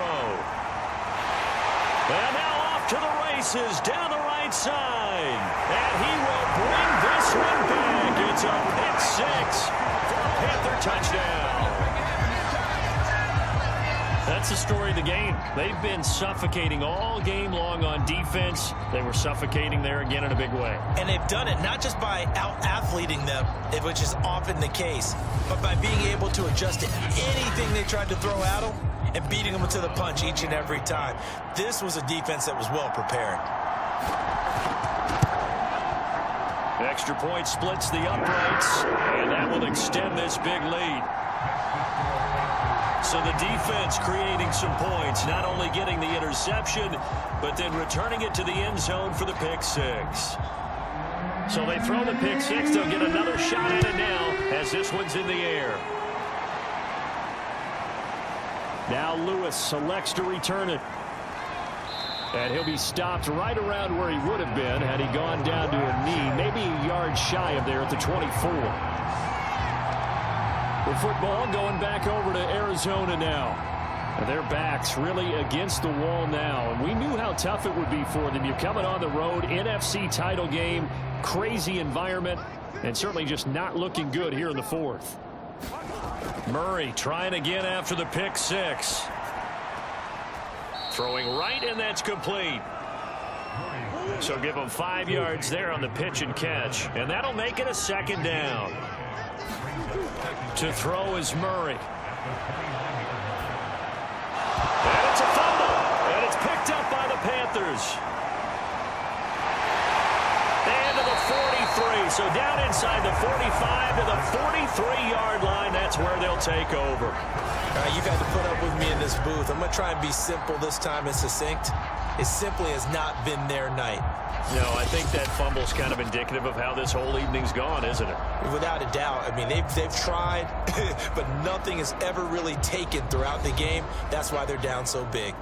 And now off to the races down the right side. And he will bring this one back. It's a pick 6 for a Panther touchdown. That's the story of the game. They've been suffocating all game long on defense. They were suffocating there again in a big way. And they've done it not just by out-athleting them, which is often the case, but by being able to adjust to anything they tried to throw at them and beating them to the punch each and every time. This was a defense that was well prepared. Extra point splits the uprights, and that will extend this big lead. So the defense creating some points, not only getting the interception, but then returning it to the end zone for the pick 6. So they throw the pick 6. They'll get another shot at it now as this one's in the air. Now Lewis selects to return it. And he'll be stopped right around where he would have been had he gone down to a knee, maybe a yard shy of there at the 24. The football going back over to Arizona now. And their backs really against the wall now. And we knew how tough it would be for them. You're coming on the road, NFC title game, crazy environment, and certainly just not looking good here in the 4th. Murray trying again after the pick 6. Throwing right, and that's complete. So give them 5 yards there on the pitch and catch. And that'll make it a 2nd down. To throw is Murray. And it's a fumble. And it's picked up by the Panthers. And to the 43. So down inside the 45 to the 43-yard line. That's where they'll take over. All right, you've had to put up with me in this booth. I'm going to try and be simple this time and succinct. It simply has not been their night. No, I think that fumble's kind of indicative of how this whole evening's gone, isn't it? Without a doubt. I mean, they've tried, but nothing is ever really taken throughout the game. That's why they're down so big.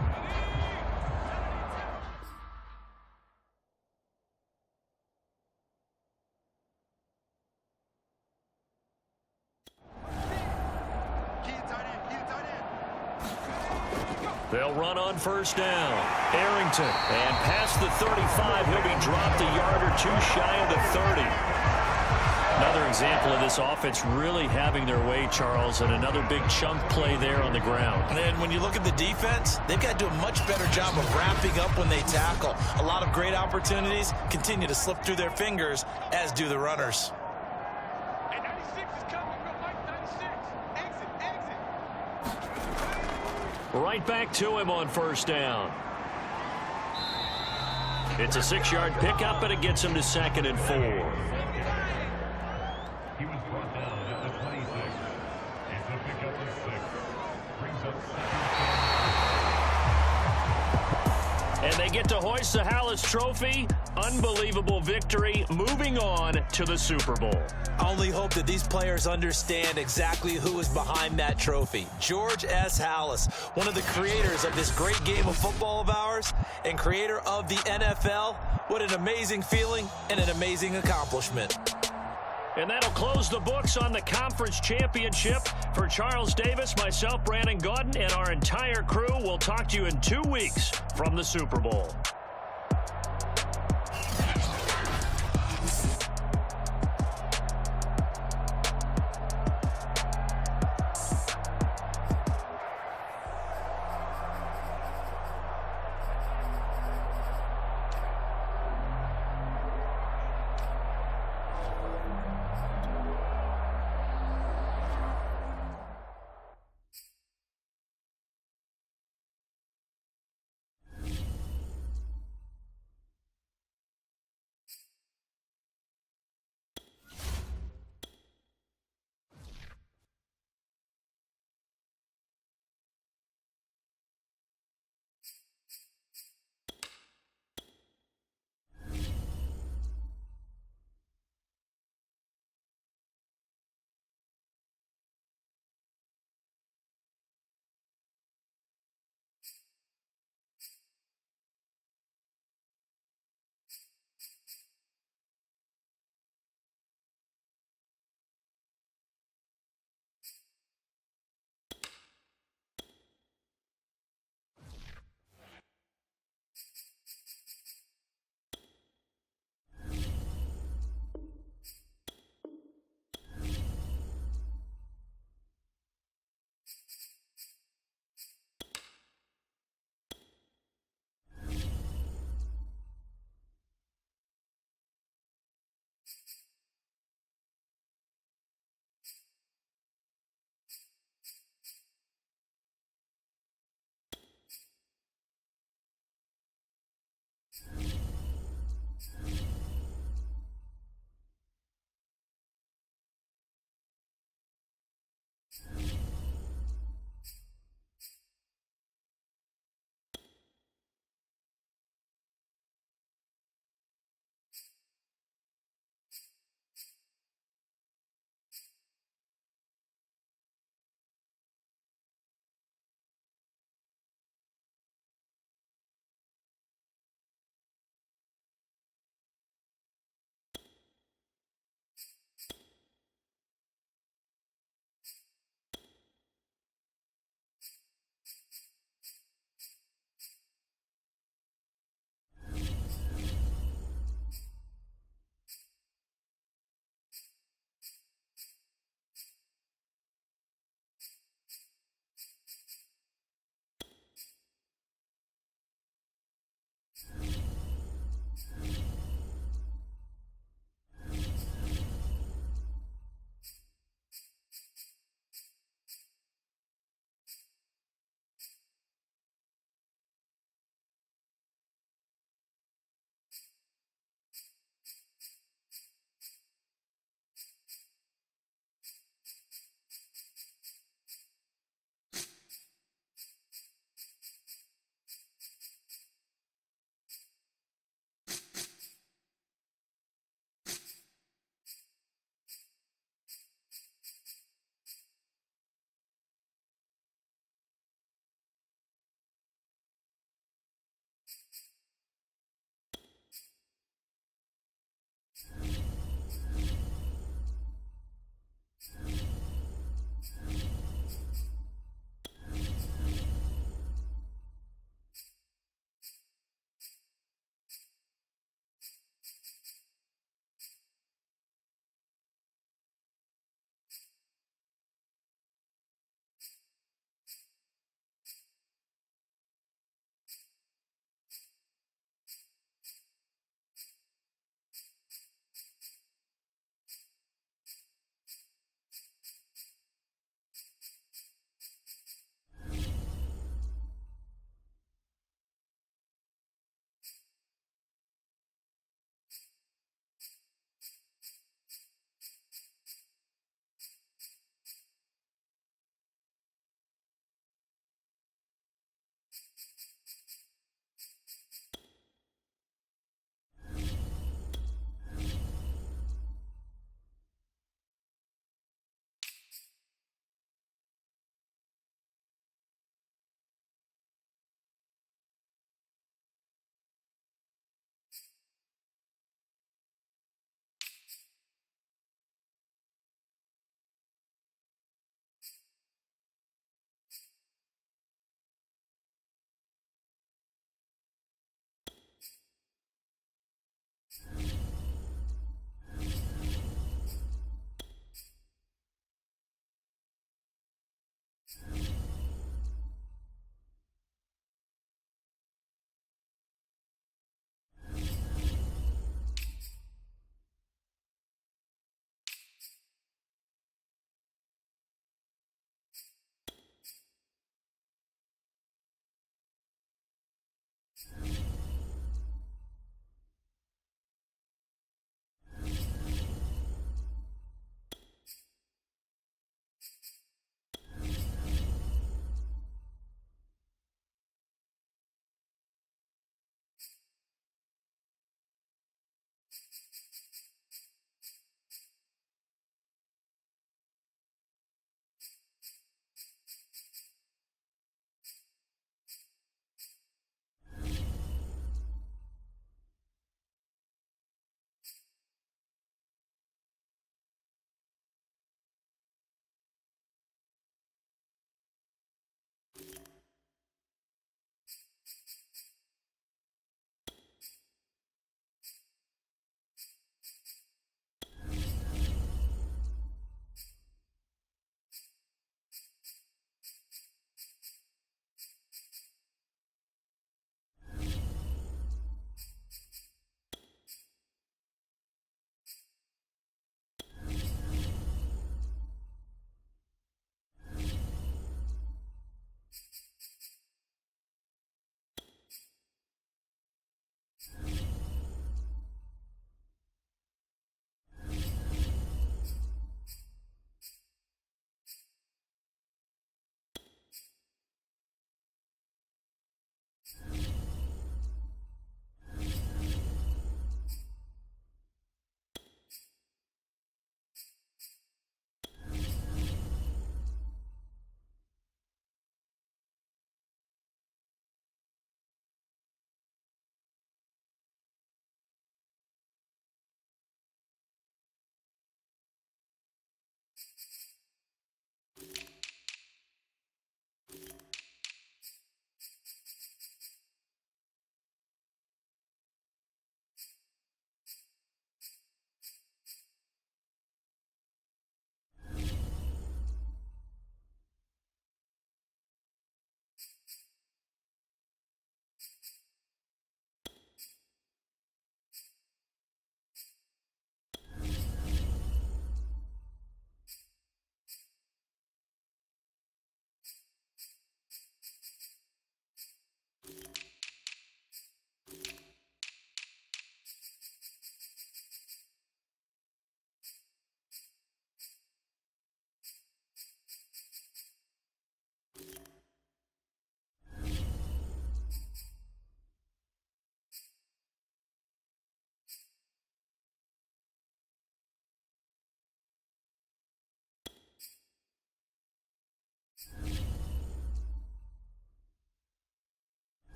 They'll run on 1st down. Arrington, and past the 35, he'll be dropped a yard or two shy of the 30. Another example of this offense really having their way, Charles, and another big chunk play there on the ground. And when you look at the defense, they've got to do a much better job of wrapping up when they tackle. A lot of great opportunities continue to slip through their fingers, as do the runners. Right back to him on 1st down. It's a 6-yard pickup, and it gets him to 2nd and 4. He was brought down at the 26. It's a pickup of 6. Brings up 2nd. They get to hoist the Hallis Trophy. Unbelievable victory. Moving on to the Super Bowl. I only hope that these players understand exactly who is behind that trophy. George S. Hallis, one of the creators of this great game of football of ours and creator of the NFL. What an amazing feeling and an amazing accomplishment. And that'll close the books on the conference championship. For Charles Davis, myself, Brandon Gaudin, and our entire crew, we'll talk to you in 2 weeks from the Super Bowl.